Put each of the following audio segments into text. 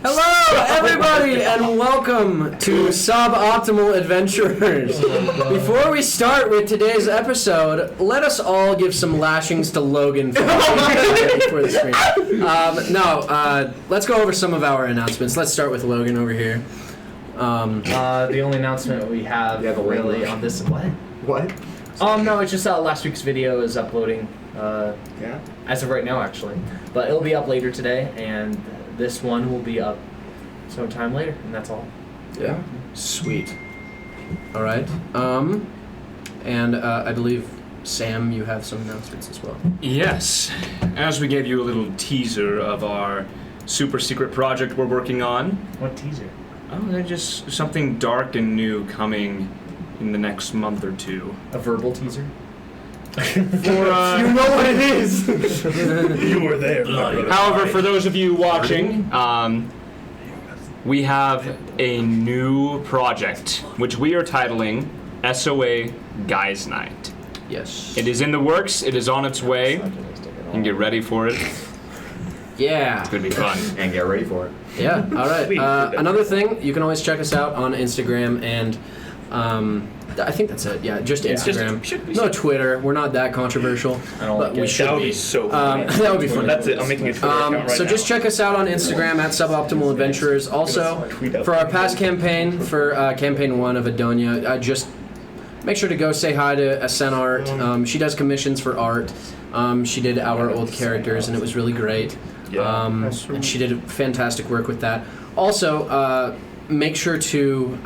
Hello, everybody, and welcome to Suboptimal Adventurers. Before we start with today's episode, let us all give some lashings to Logan for the screen. Let's go over some of our announcements. Let's start with Logan over here. The only announcement we have really on this... What? No, it's just last week's video is uploading. As of right now, actually. But it'll be up later today, and this one will be up sometime later, and that's all. Yeah. Sweet. All right. And I believe, Sam, you have some announcements as well. Yes. As we gave you a little teaser of our super secret project we're working on. What teaser? Oh, they're just something dark and new coming in the next month or two. A verbal teaser? For, you know what it is! You were there. However, for those of you watching, we have a new project, which we are titling SOA Guys Night. Yes. It is in the works. It is on its way. You can get ready for it. Yeah. It's going to be fun. And get ready for it. Yeah, all right. Another thing, you can always check us out on Instagram and... I think that's it. Yeah, just Instagram. No Twitter. We're not that controversial, but we should be. That would be so funny. That would be funny. That's it. I'm making a Twitter account right so now. just check us out on Instagram at Suboptimal Adventurers. Also, for our past campaign, for campaign 1 of Adonia, just make sure to go say hi to Ascent Art. She does commissions for art. She did our old characters, and it was really great. And she did fantastic work with that. Also, make sure to...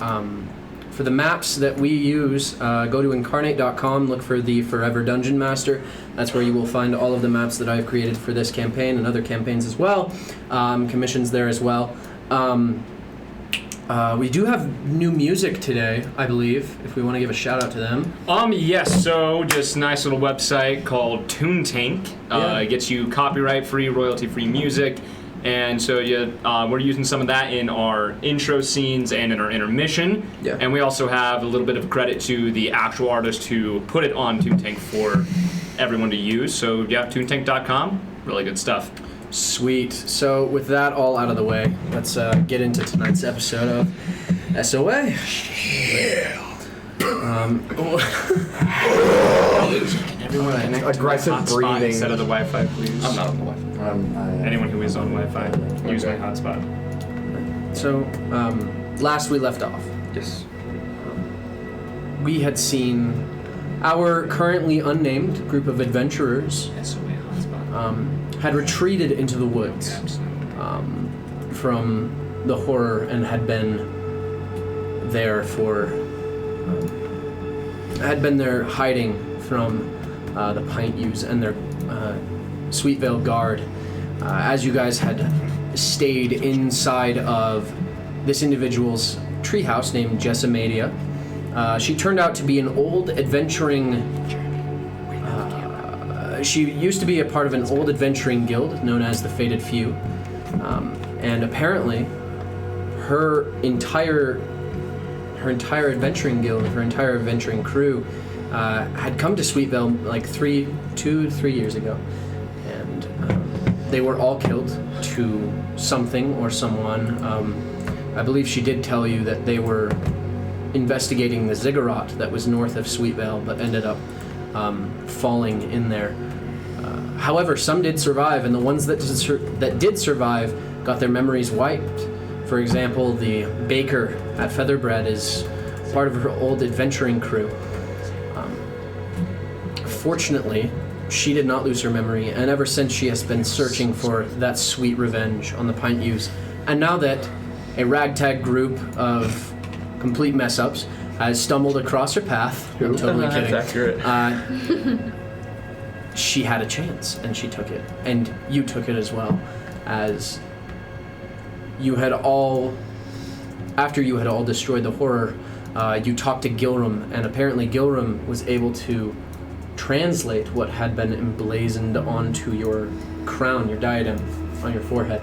for the maps that we use, go to incarnate.com, look for the Forever Dungeon Master. That's where you will find all of the maps that I've created for this campaign and other campaigns as well. Commissions there as well. We do have new music today, I believe, if we want to give a shout out to them. Yes, so just nice little website called Toon Tank. It gets you copyright-free, royalty-free music. And so we're using some of that in our intro scenes and in our intermission. Yeah. And we also have a little bit of credit to the actual artist who put it on Toontank for everyone to use. So yeah, toontank.com, really good stuff. Sweet. So with that all out of the way, let's get into tonight's episode of SOA. Yeah. Everyone aggressive breathing instead of the Wi-Fi, please. I'm not on the Wi-Fi. Anyone who is on Wi-Fi, use my hotspot. So, last we left off. Yes. We had seen our currently unnamed group of adventurers SOA hotspot. had retreated into the woods from the horror and had been there hiding from the Pint Use and their Sweetvale guard. As you guys had stayed inside of this individual's treehouse named Jessimadia, she turned out to be an old adventuring... she used to be a part of an old adventuring guild known as the Fated Few. And apparently, her entire adventuring guild, her entire adventuring crew, had come to Sweetvale like 2 to 3 years ago, and they were all killed to something or someone. I believe she did tell you that they were investigating the ziggurat that was north of Sweetvale, but ended up falling in there. However, some did survive, and the ones that did survive got their memories wiped. For example, the baker at Featherbread is part of her old adventuring crew. Fortunately, she did not lose her memory, and ever since she has been searching for that sweet revenge on the Pint Use. And now that a ragtag group of complete mess-ups has stumbled across her path, I'm totally kidding. That's accurate. She had a chance, and she took it. And you took it as well, as you had all, after you had all destroyed the horror, you talked to Gilram, and apparently Gilram was able to translate what had been emblazoned onto your crown, your diadem, on your forehead.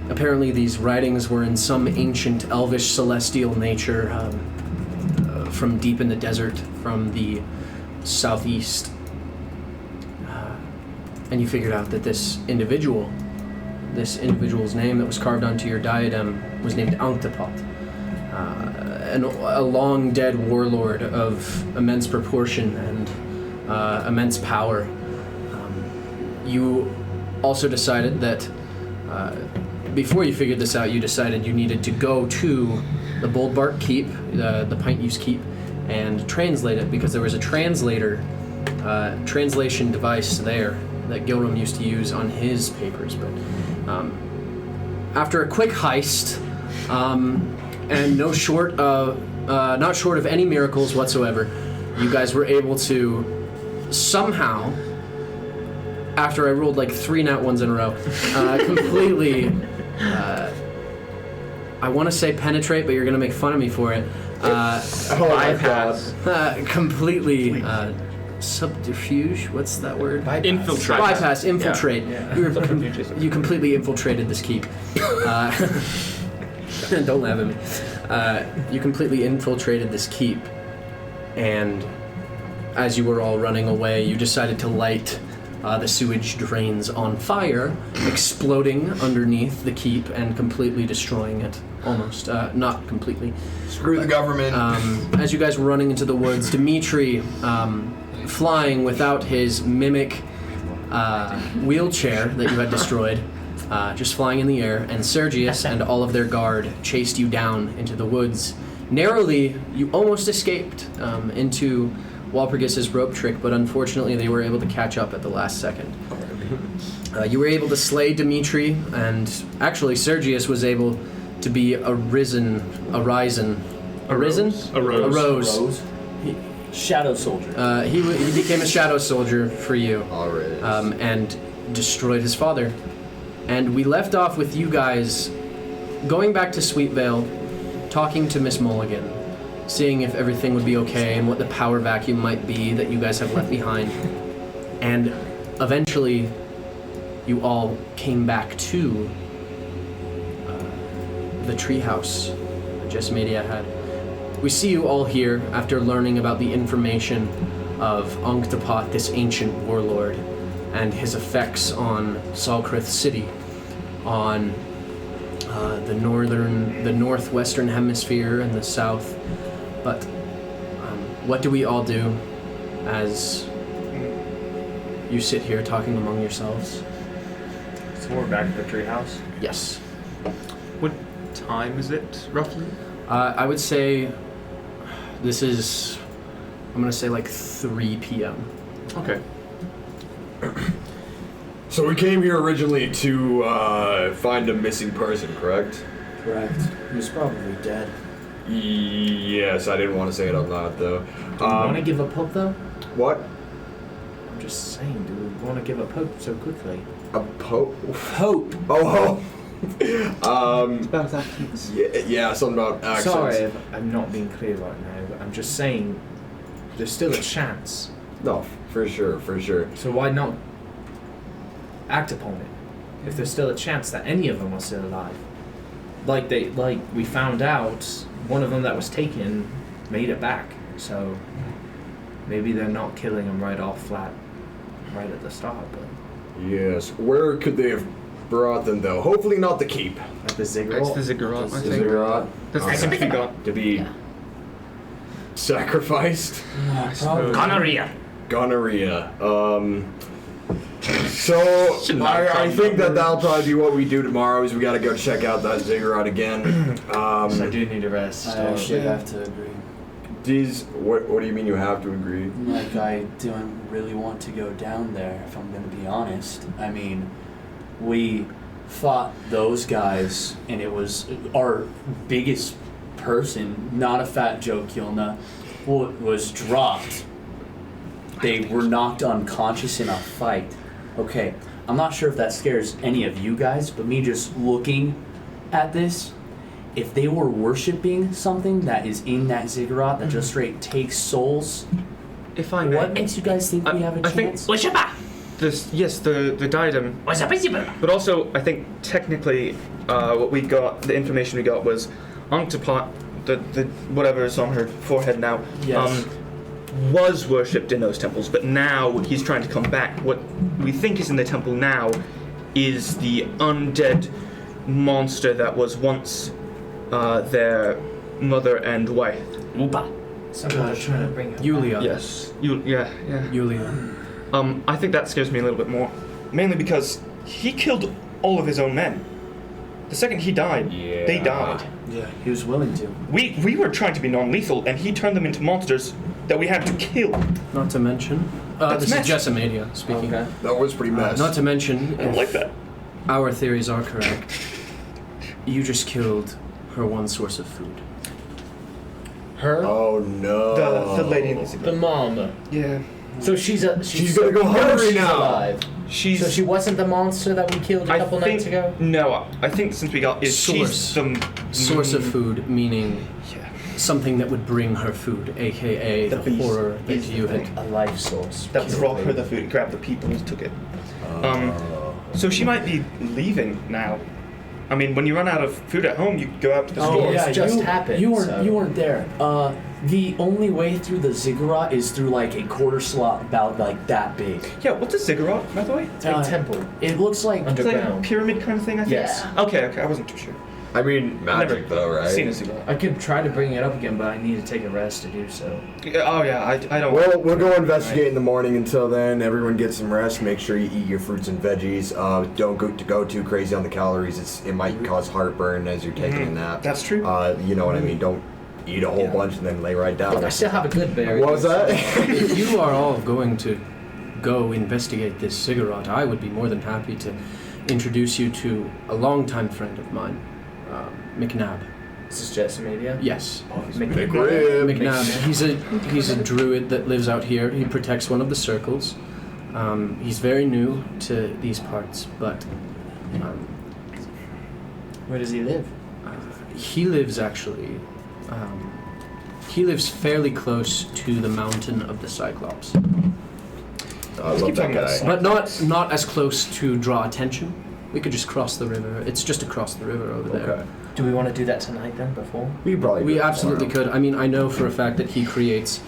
Apparently these writings were in some ancient elvish celestial nature from deep in the desert, from the southeast. And you figured out that this individual this individual's name that was carved onto your diadem was named Ankhtapot, a long dead warlord of immense proportion and immense power. You also decided that before you figured this out, you decided you needed to go to the Boldbark Keep, the Pint Use Keep, and translate it, because there was a translation device there that Gilram used to use on his papers. But after a quick heist, and not short of any miracles whatsoever, you guys were able to somehow, after I rolled like 3 nat ones in a row, completely, I want to say penetrate, but you're going to make fun of me for it. Bypass. Completely subterfuge. What's that word? Infiltrate. Bypass. Infiltrate. Yeah. You completely infiltrated this keep. Don't laugh at me. You completely infiltrated this keep, and as you were all running away, you decided to light the sewage drains on fire, exploding underneath the keep and completely destroying it. Almost. Not completely. Screw the government. As you guys were running into the woods, Dimitri, flying without his mimic wheelchair that you had destroyed, just flying in the air, and Sergius and all of their guard chased you down into the woods. Narrowly, you almost escaped into Walpurgis's rope trick, but unfortunately they were able to catch up at the last second. You were able to slay Dimitri, and actually Sergius was able to be arisen. Shadow soldier. He became a shadow soldier for you, and destroyed his father. And we left off with you guys going back to Sweetvale, talking to Miss Mulligan, seeing if everything would be okay and what the power vacuum might be that you guys have left behind. And eventually, you all came back to the treehouse Jessimadia had. We see you all here after learning about the information of Ankhtapot, this ancient warlord, and his effects on Salkrith City, on the northwestern hemisphere and the south. But what do we all do as you sit here talking among yourselves? So we're back at the treehouse? Yes. What time is it, roughly? I would say this is, I'm going to say like 3 p.m. Okay. So we came here originally to find a missing person, correct? Correct. He was probably dead. Yes, I didn't want to say it out loud though. Do we want to give up hope, though? What? I'm just saying, do we want to give up hope so quickly? A pope? Hope. Oh, About accents. yeah, something about accents. Sorry if I'm not being clear right now, but I'm just saying there's still a chance. No, for sure. So why not act upon it? If there's still a chance that any of them are still alive. Like we found out, one of them that was taken made it back. So maybe they're not killing them right off flat, right at the start, but Yes. Where could they have brought them though? Hopefully not the keep. at the ziggurat. That's the ziggurat, I think. Ziggurat. That's the Okay. ziggurat. To be sacrificed. Gonorrhea. Gonorrhea. So I think that'll probably be what we do tomorrow. Is we gotta go check out that ziggurat again. So I do need a rest. I actually have to agree. What do you mean you have to agree? Like, I don't really want to go down there, if I'm going to be honest. I mean, we fought those guys, and it was our biggest person, not a fat joke, Yulna, was dropped. They were knocked unconscious in a fight. Okay, I'm not sure if that scares any of you guys, but me just looking at this, if they were worshipping something that is in that ziggurat that just straight takes souls, If I may. what makes you guys think we have a I think chance? the diadem. But also, I think technically, what we got, the information we got was Ankhtapot, the whatever is on her forehead now, Yes. was worshipped in those temples, but now he's trying to come back. What we think is in the temple now is the undead monster that was once their mother and wife. Someone's trying to bring it. Yulia. Yes. Yeah. Yulia. I think that scares me a little bit more. Mainly because he killed all of his own men. The second he died, they died. Yeah, he was willing to. We were trying to be non-lethal, and he turned them into monsters that we had to kill. Not to mention, That's this mess. is Jessimadia speaking. Okay. That was pretty mess. Not to mention, I don't like that. our theories are correct, you just killed her one source of food. Her? Oh no. The lady in the The ziggurat. mom. Yeah. So she's gonna go hungry she's now. alive. So she wasn't the monster that we killed a couple nights ago? No, I think since we got she's the Source of food, meaning Yeah. something that would bring her food, aka the, beast horror that is the you had. A life source. That brought her the food, grabbed the people and took it. So she might be leaving now. I mean, when you run out of food at home, you go out to the store. yeah. It's just happened, You weren't. so- You weren't there. The only way through the ziggurat is through like a quarter slot about like that big. Yeah, what's a ziggurat, by the way? It's a temple. It looks like It's like a Underground. pyramid kind of thing, I think? Yes. Okay, I wasn't too sure. I mean, magic though, right? Seen a ziggurat. I could try to bring it up again, but I need to take a rest to do so. Yeah, oh yeah, I don't. Well, we'll go investigate in the morning. Until then, everyone get some rest. Make sure you eat your fruits and veggies. Don't go too crazy on the calories. It might cause heartburn as you're taking a nap. That's true. You know what I mean. Don't eat a whole bunch and then lay right down. I still have a good berry. What was that? If you are all going to go investigate this ziggurat, I would be more than happy to introduce you to a longtime friend of mine, McGnab. This is Jessimadia? Yes. McRib. McGnab. He's a druid that lives out here. He protects one of the circles. He's very new to these parts, but Where does he live? he lives actually. He lives fairly close to the mountain of the Cyclops, I keep love that talking about guy. but not as close to draw attention. We could just cross the river. It's just across the river over there. Okay. Do we want to do that tonight then, before? We probably. We do it absolutely tomorrow. could. I mean, I know for a fact that he creates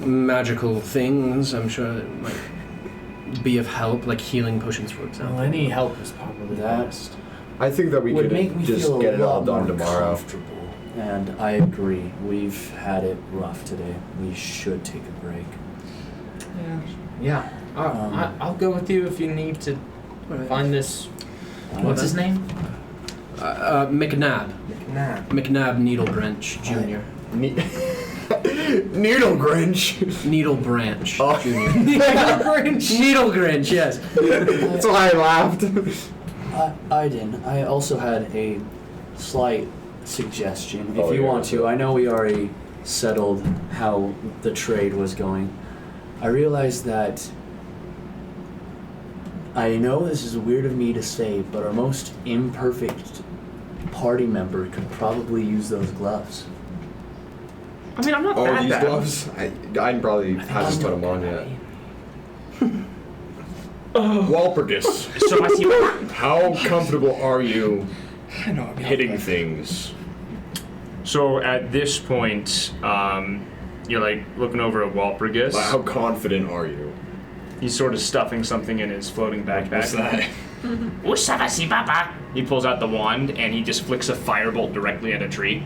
magical things. I'm sure it might be of help, like healing potions, for example. Well, any help is probably the That- best. I think that we would could make me just feel get a it all lot done more tomorrow. comfortable. And I agree. We've had it rough today. We should take a break. Yeah. I'll go with you if you need to find this. What's his name? McNabb. Nah. McNabb Needlebranch Jr. Needle Grinch. Needlebranch Oh. Jr. Needle Grinch, yes. That's why I laughed. Aiden, I also had a slight suggestion, if Oh, you yeah, want to. I know we already settled how the trade was going. I realized that I know this is weird of me to say, but our most imperfect party member could probably use those gloves. I mean, I'm not Oh, that these bad. gloves? I probably hasn't put them on yet. Oh. Walpurgis, So I see. how comfortable are you I know. I'm hitting things? So at this point, you're like looking over at Walpurgis. Like, how confident are you? He's sort of stuffing something in his floating backpack. What's that? He pulls out the wand and he just flicks a firebolt directly at a tree.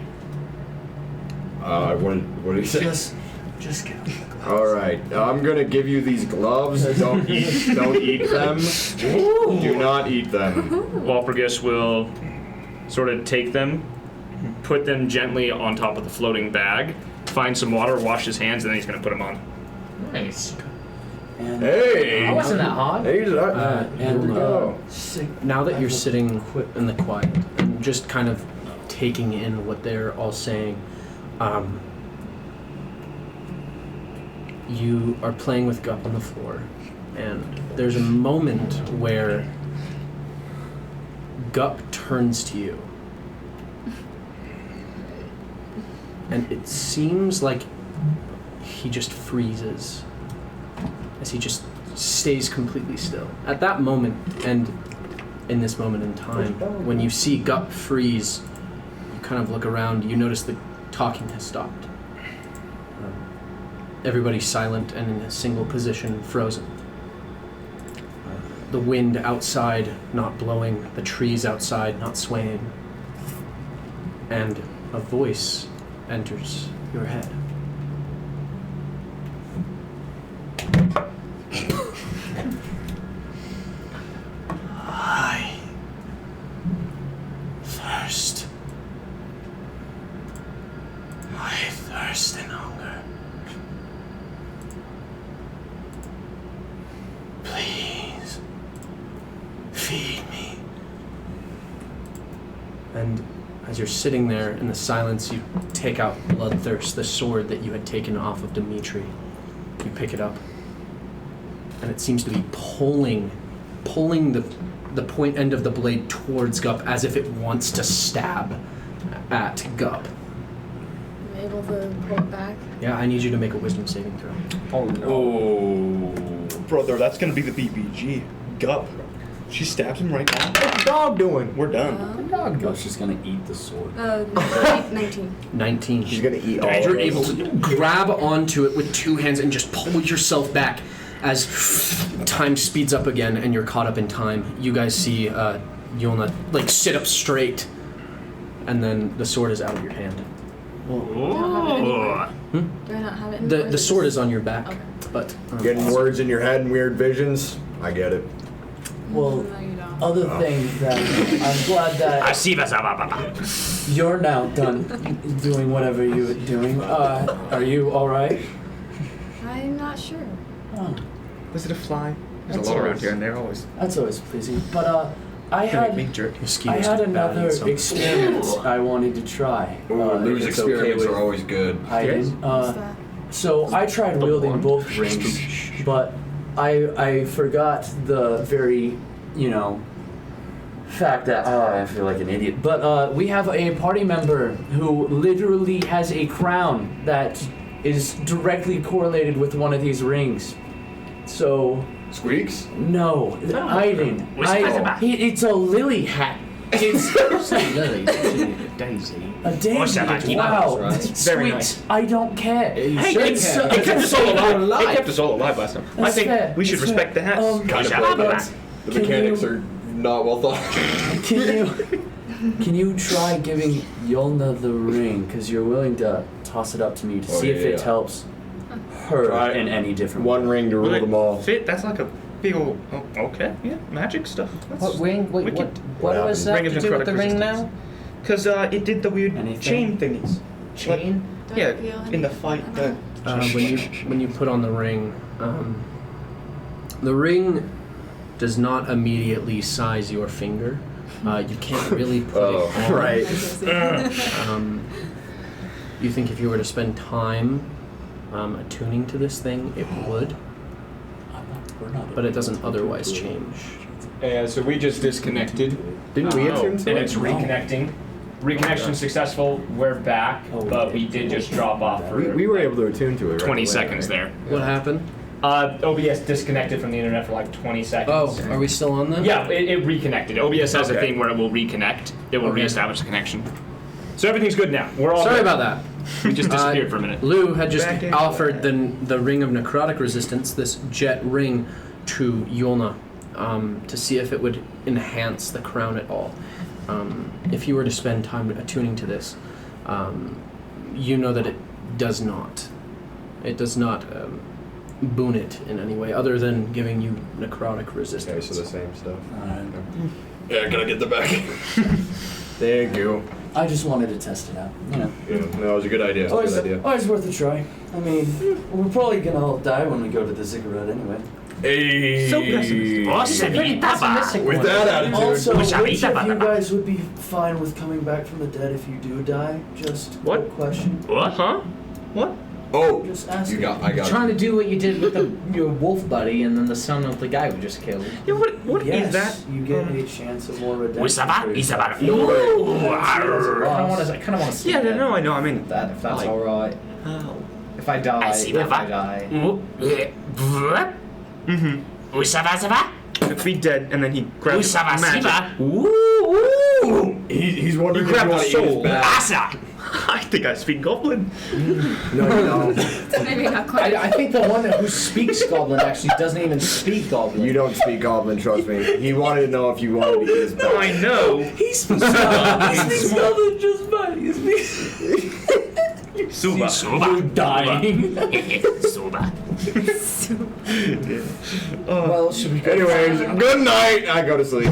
What do you say? Just get All right, I'm gonna give you these gloves. Don't eat them. Do not eat them. Walpurgis will sort of take them, put them gently on top of the floating bag, find some water, wash his hands, and then he's gonna put them on. Nice. And Hey. That wasn't that hard. Hey, and here we go. Now that you're sitting in the quiet and just kind of taking in what they're all saying, you are playing with Gup on the floor, and there's a moment where Gup turns to you, and it seems like he just freezes as he just stays completely still. At that moment, and in this moment in time, when you see Gup freeze, you kind of look around, you notice the talking has stopped. Everybody's silent and in a single position, frozen. the wind outside not blowing, the trees outside not swaying, and a voice enters your head. I thirst. I thirst and hunger. Please, feed me. And as you're sitting there in the silence, you take out Bloodthirst, the sword that you had taken off of Dimitri. You pick it up, and it seems to be pulling the point end of the blade towards Gup as if it wants to stab at Gup. I'm able to pull it back. Yeah, I need you to make a wisdom saving throw. Oh no. Oh, brother, that's gonna be the BBG. Gup. She stabs him right now. What's the dog doing? We're done. Gup's just gonna eat the sword. 19. 19. She's gonna eat all You're of able us. to grab onto it with two hands and just pull yourself back as time speeds up again and you're caught up in time. You guys see Yolna like sit up straight, and then the sword is out of your hand. Do I not have it anywhere? The sword is on your back, Okay. but Getting words in your head and weird visions. I get it. Well, No, you don't. other thing that I'm glad that you're now done doing whatever you were doing. Are you all right? I'm not sure. Oh, Was it a fly? There's That's a lot around always- here, and they're always that's always pleasing. But I gonna make me had jerk. mosquitoes I had do bad another in some- experiment I wanted to try. Lose if it's okay experiments with are always good. hiding. What's that? So I tried wielding both rings, but I forgot the very, fact that I feel like an idiot. But we have a party member who literally has a crown that is directly correlated with one of these rings. So Squeaks? no, hiding. It's a lily hat. It's Lily, Daisy. a daisy. Wow, Very sweet. nice. I don't care. It kept us all alive. It kept us all alive last time. I That's think fair. we should That's respect the fair. hats. Kind of but but the can mechanics you- are not well thought. Can you try giving Yolna the ring? Because you're willing to toss it up to me to see if it helps her Try in any different way. One ring to Will rule it them all. fit? That's like a big old. Oh, okay, yeah, magic stuff. What ring? Wait, wicked. what was that Ring of to do with necrotic the ring resistance. now? Because it did the weird Anything? chain thingies. Chain? Don't Yeah, feel in the anything. fight. The When you put on the ring does not immediately size your finger. You can't really put it on. right. You think if you were to spend time attuning to this thing, it would, We're not but it doesn't otherwise change. So we just disconnected. Didn't we attune And to it's it? reconnecting. Reconnection successful. We're back, but we did just drop off for We were able to attune to it. 20 seconds there. What happened? OBS disconnected from the internet for like 20 seconds. Oh, are we still on then? Yeah, it reconnected. OBS has a Okay. thing where it will reconnect. It will Okay. reestablish the connection. So everything's good now. We're all Sorry good. about that. We just disappeared for a minute. Lou had just Back in. offered the ring of necrotic resistance, this jet ring, to Yolna to see if it would enhance the crown at all. If you were to spend time attuning to this, you know that it does not. It does not boon it in any way, other than giving you necrotic Okay, resistance. so the same stuff. Alright. Yeah, gotta get the back. Thank you. I just wanted to test it out. Yeah, no, that was a good idea. It was a good idea. Always worth a try. I mean, we're probably gonna all die when we go to the ziggurat anyway. Hey. So pessimistic. Pretty pessimistic With one. that attitude. Also, which of you guys would be fine with coming back from the dead if you do die? Just a What? quick question. What? Huh? What? Oh, Just asking. I got Trying to do what you did with your wolf buddy and then the son of the guy we just killed. Yeah, what is Yes, that? you get a chance of more redemption. Wisaba, for yourself. Isaba. No, Ooh, I I kind of want to see Yeah, that. no, I know. I mean, That if that's Like- all right. oh. If I die, see, if I Baba. die. Mm-hmm. Usaba. If he dead, and then he grabs Usaba magic. Siba. He's wondering You if grab you the want to eat soul. his back. Asa. I think I speak Goblin. No, you don't. Maybe not quite. I think the one who speaks Goblin actually doesn't even speak Goblin. You don't speak Goblin, trust me. He wanted to know if you wanted to get his back. I know. He speaks Goblin just fine. He speaks. Suba. You're dying. Soba. Well, should we go? Anyways, good night. I go to sleep.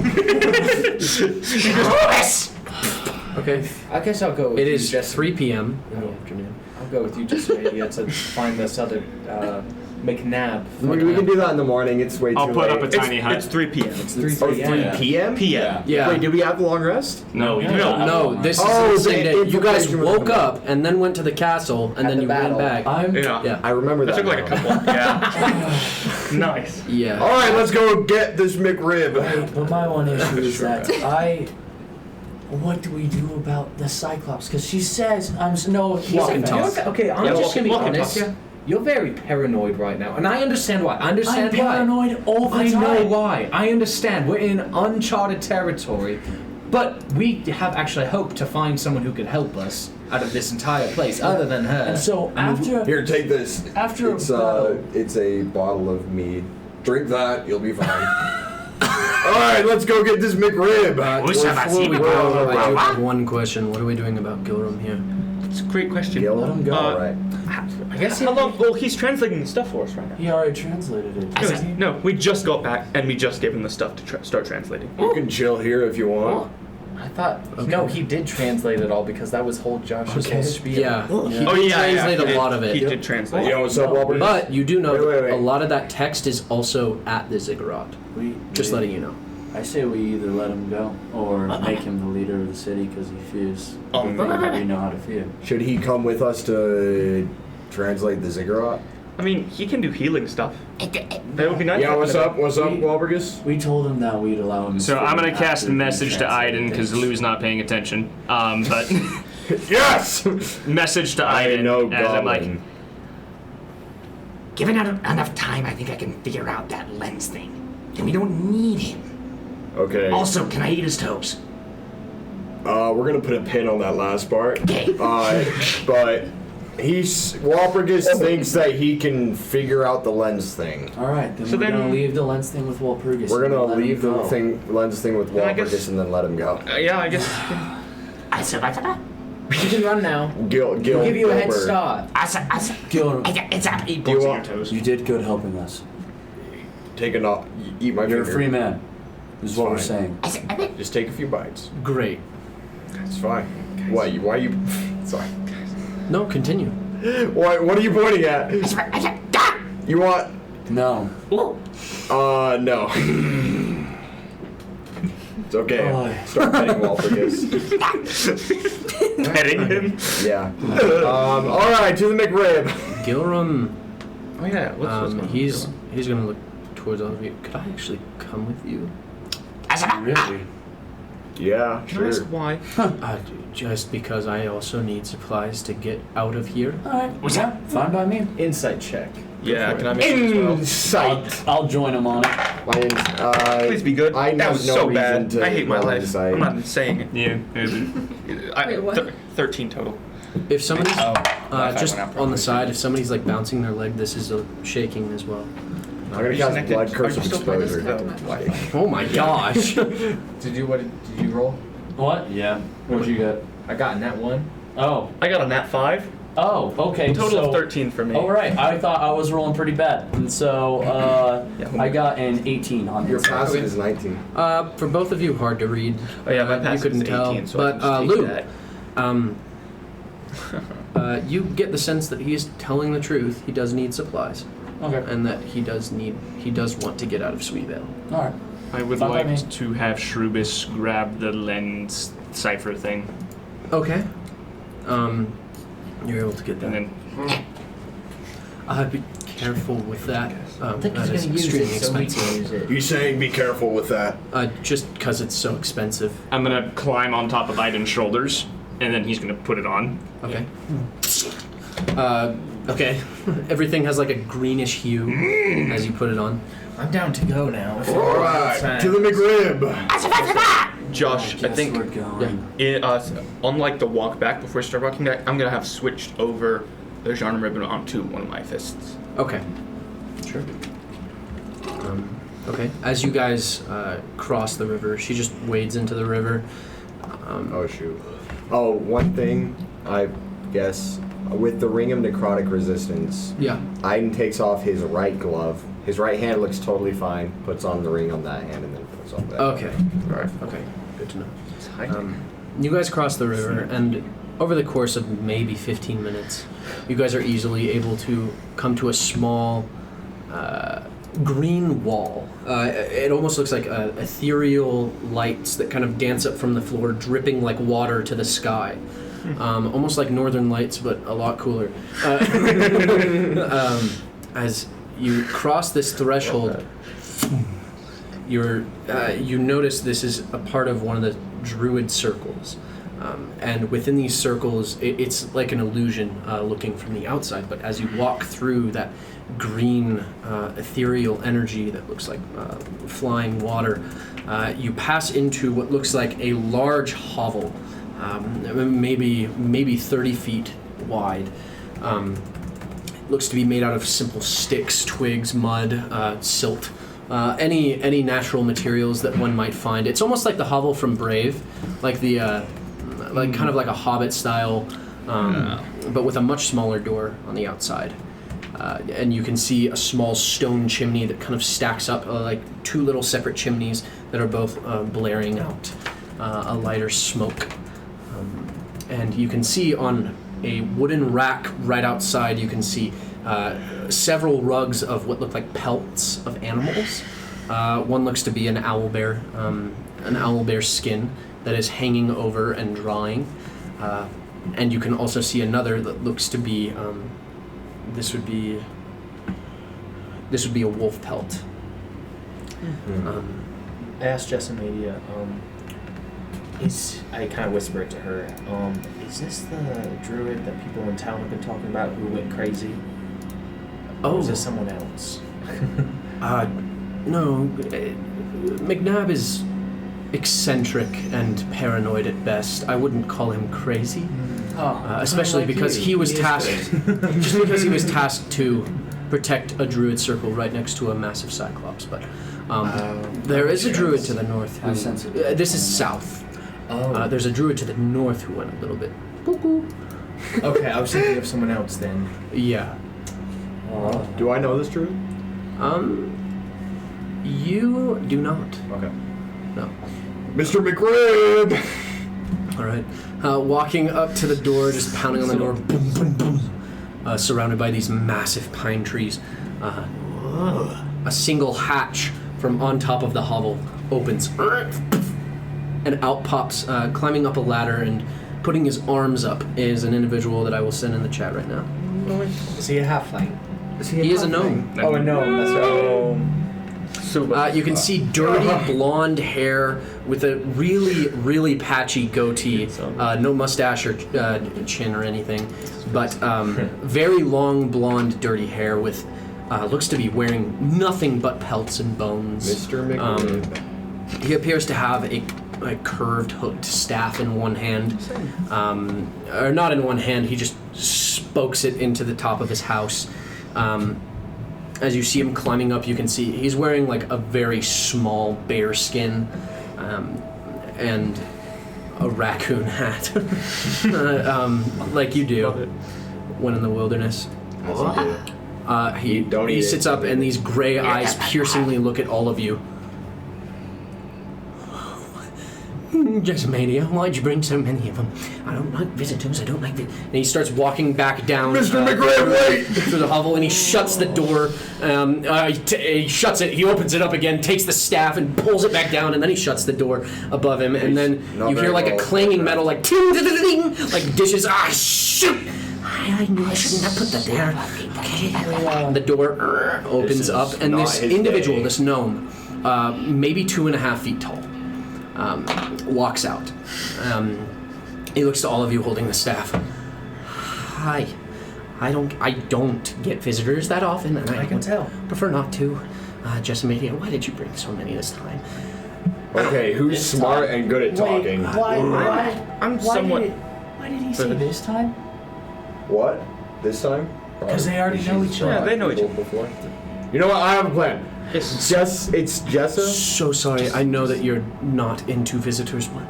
Okay. I guess I'll go with It you, is Jess. 3 p.m. in the afternoon. I'll go with you, Jessimadia, to find this other McNab. We can do that in the morning. It's way too I'll put late. up a tiny hut. It's 3 p.m. It's 3 Oh, p.m. 3 p.m. p.m. Yeah. Wait, did we have the long rest? No, we don't. No, this is Oh, the same the day. You guys information was woke coming up and then went to the castle and Had then the you battle. ran back. Yeah. I remember That that. took like a now. couple. Yeah. Nice. Yeah. All right, let's go get this McRib. But my one issue is that what do we do about the Cyclops? Because she says, no, he's Walk a and talk. Okay, I'm Yeah, just walk- gonna be walk and honest. talk. You're very paranoid right now, and I understand why. I I'm understand why. paranoid all the I time. know why. I understand. We're in uncharted territory, but we have actually hoped to find someone who could help us out of this entire place, other than her. And so after Here, take this. After it's a battle. it's a bottle of mead. Drink that, you'll be fine. All right, let's go get this McRib. Before we go, I do Gil, have one question. What are we doing about Gilram here? It's a great question. let him go. All right. I guess how long? Well, he's translating the stuff for us right now. He already translated it. No, we just got back and we just gave him the stuff to start translating. You can chill here if you want. I thought no, he did translate it all because that was whole Josh's whole spiel. Yeah. Oh He yeah, did yeah, translate he a did. lot of it. He did translate. You know what's up, Walbert? But you do know Wait. that a lot of that text is also at the ziggurat. Just letting you know. I say we either let him go or make him the leader of the city because he fears the thing that we know how to fear. Should he come with us to translate the ziggurat? I mean, he can do healing stuff. That would be nice. Yeah, what's up? What's up, We- Walburgus? We told him that we'd allow him. So I'm gonna after cast a he message to translated Aiden because things. Lou's not paying attention. But Yes! message to I Aiden know as I'm like, Goblin. Given enough time, I think I can figure out that lens thing. And we don't need him. Okay. Also, can I eat his toes? We're gonna put a pin on that last part. Okay. But Walpurgis thinks that he can figure out the lens thing. All right, then So we're gonna then- leave the lens thing with Walpurgis. We're and gonna let him leave the go. lens thing with I guess- Walpurgis and then let him go. Yeah, I guess. I survived that. You can run now. Gil, We'll give you a head Gilbert. start. Gil, It's up. eat Do you balls on your want- toes. you did good helping us. Take a knock. Eat my You're a finger. free man. This is what we're fine. saying. Just take a few bites. Great. It's fine. Why you? Sorry. No, continue. What are you pointing at? You want? No. No. It's okay. Oh. Start petting Walpurgis. Petting him. Yeah. All right, to the McRib. Gilram, Oh yeah. What's going on? he's gonna look towards all of you. Could I actually come with you? Really? Yeah, Can I ask sure. why? Just because I also need supplies to get out of here. All right. Yeah, fine by me. Insight check. Yeah, can I make it as well? Insight. I'll join him on it. Please be good. I That have was no so reason bad. to I hate my roll life. insight. I'm not saying it. Yeah. Wait, what? 13 total. If somebody's I just went out on the properly. side, if somebody's like bouncing their leg, this is a shaking as well. I'm gonna cast Blood Curse of Exposure. Oh my gosh! Did you roll? What? Yeah. What'd you get? I got that one. Oh. I got a nat 5. Oh, okay. Total so, of 13 for me. Oh, right. I thought I was rolling pretty bad. And so, Yeah. I got an 18 on Your this. passive is 19. For both of you, hard to read. Oh yeah, my You passive couldn't is tell, 18, so but I can just Lou, take that. you get the sense that he's telling the truth. He does need supplies, Okay. and that he does want to get out of Sweetvale. All right. I would Fine by me. like to have Shrubis grab the lens cipher thing, Okay. You're able to get that. and then Be careful with that. I think That he's is gonna use extremely it so we expensive. can use it. You saying be careful with that? Just because it's so expensive. I'm gonna climb on top of Aiden's shoulders, and then he's gonna put it on. Okay. Okay. Everything has like a greenish hue as you put it on. I'm down to go now. All right, to the McRib. Josh, I think we're going. unlike the walk back before we start walking back, I'm gonna have switched over the genre ribbon onto one of my fists. Okay. Sure. Okay. As you guys cross the river, she just wades into the river. Oh shoot. Oh, one thing, I guess, with the ring of necrotic resistance, Yeah. Aiden takes off his right glove. His right hand looks totally fine. Puts on the ring on that hand and then puts on that. Okay. All right. Okay. Good to know. You guys cross the river, and over the course of maybe 15 minutes, you guys are easily able to come to a small green wall. It almost looks like ethereal lights that kind of dance up from the floor, dripping like water to the sky. Almost like Northern Lights, but a lot cooler. As you cross this threshold, you notice this is a part of one of the druid circles. And within these circles, it's like an illusion looking from the outside, but as you walk through that green ethereal energy that looks like flying water, you pass into what looks like a large hovel, maybe 30 feet wide. Looks to be made out of simple sticks, twigs, mud, silt, any natural materials that one might find. It's almost like the hovel from Brave, like the kind of like a Hobbit style, but with a much smaller door on the outside. And you can see a small stone chimney that kind of stacks up like two little separate chimneys that are both blaring out a lighter smoke. And you can see on a wooden rack right outside, you can see several rugs of what look like pelts of animals. One looks to be an owlbear skin that is hanging over and drying. And you can also see another that looks to be, this would be a wolf pelt. I asked Jessimadia, I kind of whisper it to her, is this the druid that people in town have been talking about who went crazy? Or is this someone else? No, McNab is eccentric and paranoid at best. I wouldn't call him crazy, especially because he was tasked. Just because he was tasked to protect a druid circle right next to a massive cyclops. But there is a druid to the north. This is south. There's a druid to the north who went a little bit cuckoo. Okay, I was thinking of someone else then. Yeah. Do I know this druid? You do not. Okay. No. Mr. McGnab! All right. Walking up to the door, just pounding on the door, boom, boom, boom. Surrounded by these massive pine trees. A single hatch from on top of the hovel opens. And out pops, climbing up a ladder and putting his arms up, is an individual that I will send in the chat right now. Is he a halfling? He is a gnome. Oh, a gnome. That's right. You can see dirty blonde hair with a really, really patchy goatee. No mustache or chin or anything, but very long blonde dirty hair with looks to be wearing nothing but pelts and bones. Mr. McGnab. He appears to have a curved hooked staff in one hand, or not in one hand. He just spokes it into the top of his house. As you see him climbing up, you can see he's wearing like a very small bear skin and a raccoon hat, like you do when in the wilderness. He sits up and these gray eyes piercingly look at all of you. Jessimadia, why'd you bring so many of them? I don't like visitors, I don't like visitors. And he starts walking back down Mr. McGnab, wait! through the hovel, and he shuts the door. He shuts it, he opens it up again, takes the staff and pulls it back down, and then he shuts the door above him, and then you hear like a clanging metal, like ting, ding, ding, ding, like dishes. Ah, shoot! I knew I shouldn't have put that there. Okay. The door opens up, and this individual, this gnome, maybe 2.5 feet tall, walks out. He looks to all of you holding the staff. Hi. I don't get visitors that often, and I can tell. Prefer not to. Jessimadia, why did you bring so many this time? Okay, who's smart and good at talking? I'm somewhat. Why did he say this time? What? This time? Because they already know each other. Yeah, they know each other. Before. You know what? I have a plan. Yes. It's Jessa. So sorry. I know that you're not into visitors. What?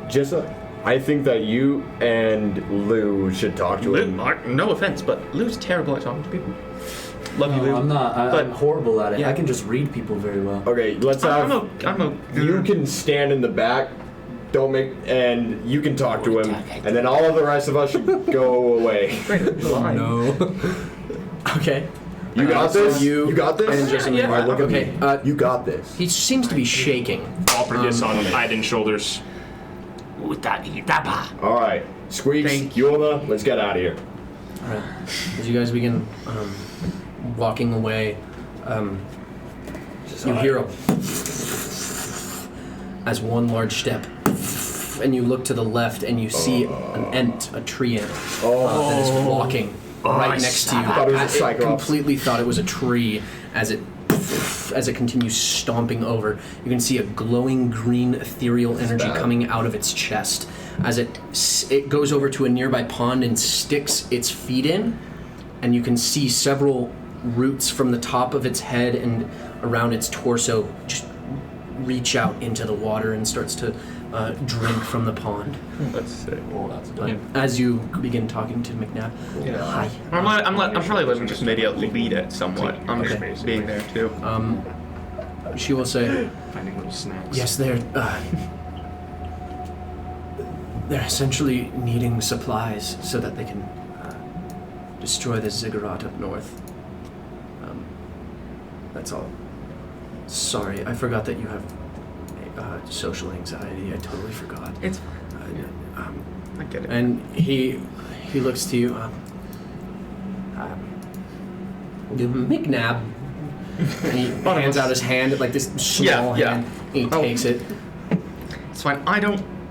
Jessa, I think that you and Lou should talk to him. No offense, but Lou's terrible at talking to people. Love you, Lou. I'm not. I'm horrible at it. Yeah. I can just read people very well. Okay, let's have. I'm You can stand in the back. Don't make, and you can talk to him, and then all of the rest of us should go away. No. Okay. You got this. You got this. And just All right, look at okay. me. You got this. He seems to be shaking. Walper gets on Iden's shoulders. All right, Squeaks, Yulna, let's get out of here. All right. As you guys begin walking away, you hear as one large step, and you look to the left and you see an ent, a tree ent, that is walking right next to you. I thought it was a It cyclops. completely thought it was a tree as it continues stomping over. You can see a glowing green ethereal energy coming out of its chest as it goes over to a nearby pond and sticks its feet in, and you can see several roots from the top of its head and around its torso just reach out into the water and starts to drink from the pond. Let's see. Oh, that's good. As you begin talking to McNabb. Hi. I'm probably letting just maybe lead it somewhat. I'm just being there too. She will say, Finding little snacks. yes, they're essentially needing supplies so that they can destroy the ziggurat up north. That's all. Sorry, I forgot that you have social anxiety. I totally forgot. It's I get it. And he looks to you. McNabb. And he hands out his hand, like this small hand. And he takes it. It's fine.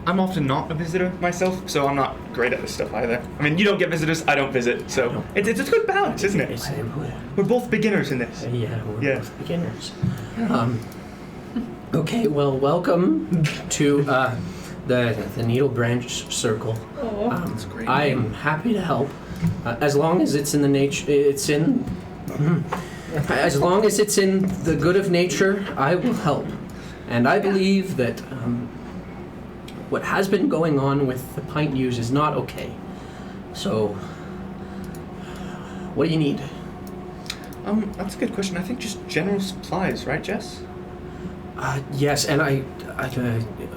I'm often not a visitor myself, so I'm not great at this stuff either. I mean, you don't get visitors, I don't visit, so it's a good balance, isn't it? We're both beginners in this. Yeah, we're both beginners. Okay, well, welcome to the Needlebranch Circle. That's great. I am happy to help, as long as it's in the as long as it's in the good of nature. I will help, and I believe that what has been going on with the pint use is not okay. So, what do you need? That's a good question. I think just general supplies, right, Jess? Yes, and I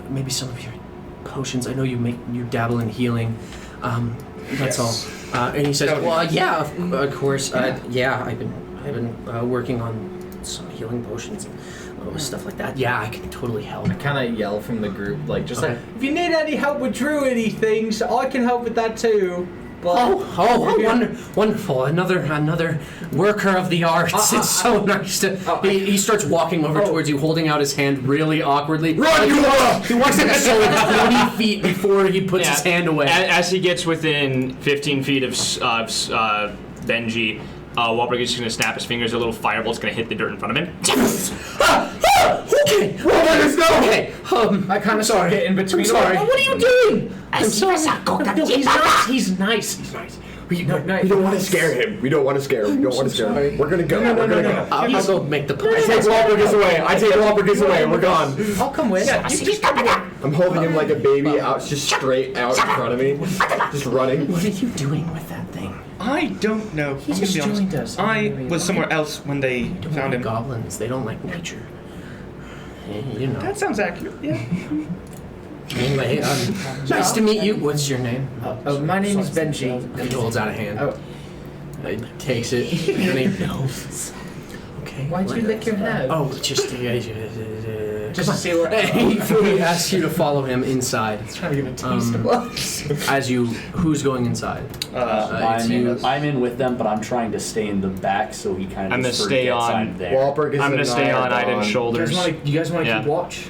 maybe some of your potions. I know you dabble in healing. That's all. And he says, "Well, yeah, of course. Yeah, I've been working on some healing potions and stuff like that. Yeah, I can totally help." I kind of yell from the group, like, just Okay. like, if you need any help with druidy things, I can help with that too. But Wonderful! Another worker of the arts. It's so nice to. He starts walking over towards you, holding out his hand really awkwardly. Run, you He walks like a solid 20 feet before he puts his hand away. As he gets within 15 feet of Benji, Wahlberg is just going to snap his fingers. A little firebolt's going to hit the dirt in front of him. Okay. Okay. I kind of sorry. get in between. I'm sorry. What are you doing? I'm sorry. He's nice. We don't want to scare him. We don't want to scare him. We're gonna go. We're gonna go. I'll go make the I take Wahlberg away. We're gone. I'll come with. I'm holding him like a baby out, just straight out in front of me, just running. What are you doing with that thing? I don't know. I'm gonna be honest. joined us. I was somewhere else when they Don't found like him. goblins. They don't like nature. You know. That sounds accurate. Yeah. Anyway, nice to meet you. What's your name? My name is Benji. He holds out a hand. Oh. He takes it. And he knows. Okay. Why'd you lick your nose? Oh, just Just to see what. he asks you to follow him inside. Trying to give a taste of us. As you, who's going inside? It's you. I'm in with them, but I'm trying to stay in the back so he kind of I'm gonna just stay forgets on- I'm there. Wahlberg is I'm going in to stay on Iron Iden's Dawn. shoulders. You guys want to Yeah. keep watch?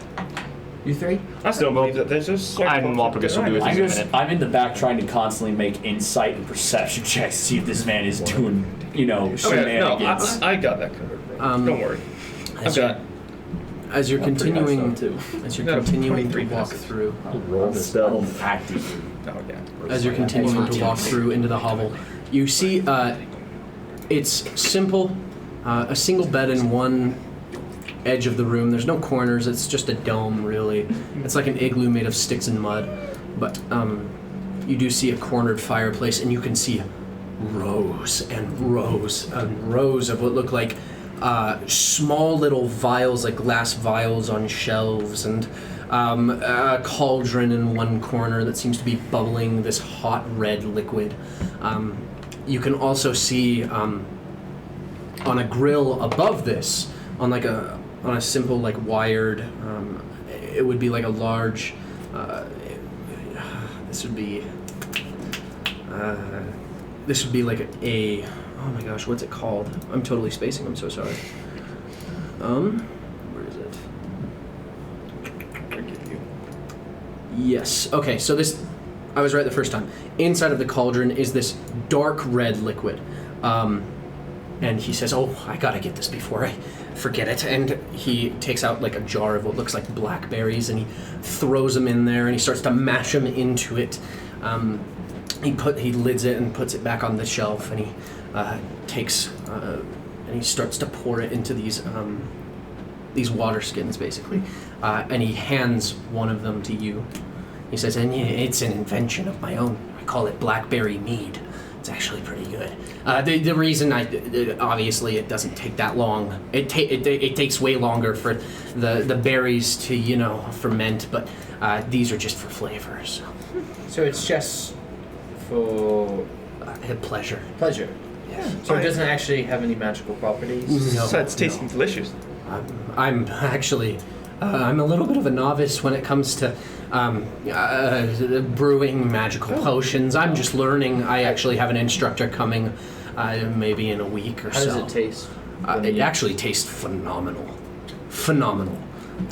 You three? I still believe that there's a I and Wahlberg will do with I'm, this in a just, minute. I'm in the back trying to constantly make insight and perception checks to see if this man is doing, Okay, no, shenanigans. I got that covered, bro. Don't worry. I've got. as you're continuing, too. as you're continuing to walk through, Roll stealth. Active. Oh yeah. as you're continuing to walk through into the hovel, you see it's simple, a single bed in one edge of the room. There's no corners. It's just a dome, really. It's like an igloo made of sticks and mud. But you do see a cornered fireplace, and you can see rows and rows and rows of what look like small little vials, like glass vials on shelves, and a cauldron in one corner that seems to be bubbling this hot red liquid. You can also see on a grill above this, on a simple like wired, it would be like a large. This would be like a. Oh my gosh, what's it called? I'm totally spacing. I'm so sorry. Where is it? Yes. Okay. So this, I was right the first time. Inside of the cauldron is this dark red liquid, and he says, "Oh, I gotta get this before I forget it." And he takes out like a jar of what looks like blackberries, and he throws them in there, and he starts to mash them into it. He lids it and puts it back on the shelf, and he takes and he starts to pour it into these water skins, basically, and he hands one of them to you. He says, "And it's an invention of my own. I call it blackberry mead. It's actually pretty good. The reason obviously it doesn't take that long. It takes way longer for the berries to ferment, but these are just for flavor. So it's just for pleasure. Pleasure. Yes. So it doesn't actually have any magical properties. No. So it's tasting delicious. I'm actually I'm a little bit of a novice when it comes to brewing magical potions. I'm just learning. I actually have an instructor coming maybe in a week or How so. does it taste? It actually tastes phenomenal. Phenomenal.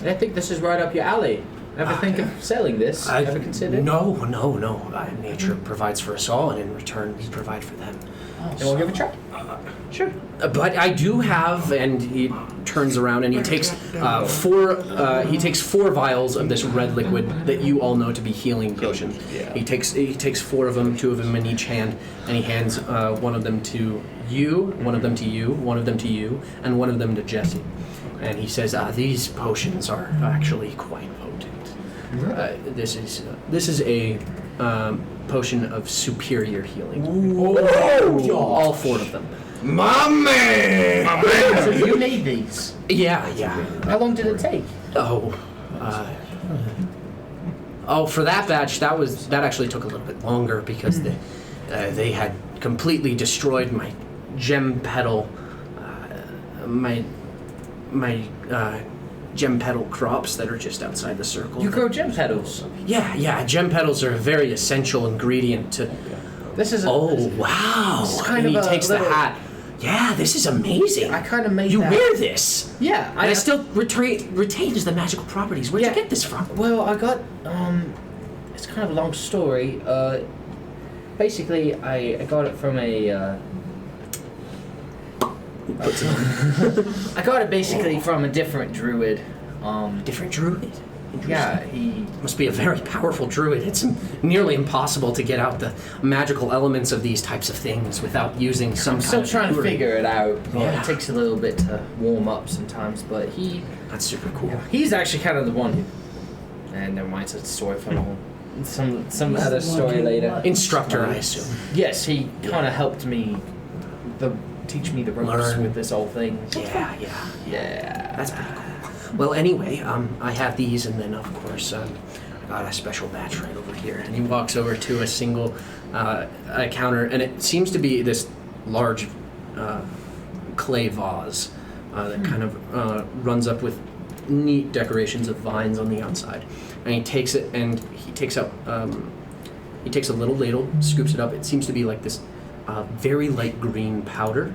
I think this is right up your alley. Ever think of selling this? Ever considered? No. Nature provides for us all, and in return, we provide for them. And we'll give it a try. Sure. But I do have, and he turns around and he takes four vials of this red liquid that you all know to be healing potion. Yeah. He takes four of them, two of them in each hand, and he hands one of them to you, one of them to you, one of them to you, and one of them to Jesse. And he says, "These potions are actually quite potent. This is a potion of superior healing. All four of them. Mommy! So you made these? Yeah. How long did it take? For that batch, that actually took a little bit longer because they had completely destroyed my gem petal, my gem petal crops that are just outside the circle. You grow gem petals? Yeah. Gem petals are a very essential ingredient to. This is. Wow! This is kind and of he takes the hat. Yeah, this is amazing. I kind of made You that. wear this. Yeah, And I still retains the magical properties. Where'd you get this from? Well, I got it's kind of a long story. Basically, I got it from a. I got it basically from a different druid. Different druid? Yeah, he Must be a very powerful druid. It's nearly impossible to get out the magical elements of these types of things without using some I'm kind still of trying to druid. figure it out. Yeah. It takes a little bit to warm up sometimes, but That's super cool. he's actually kind of the one who. And never mind, it's a story for some other story later. Instructor, I assume. Yes, he kind of helped me, teach me the ropes Learn. with this whole thing. Yeah. That's pretty cool. Well, anyway, I have these, and then of course I got a special batch right over here. And he walks over to a single counter, and it seems to be this large clay vase that kind of runs up with neat decorations of vines on the outside. And he takes it, and he takes out he takes a little ladle, scoops it up. It seems to be like this very light green powder.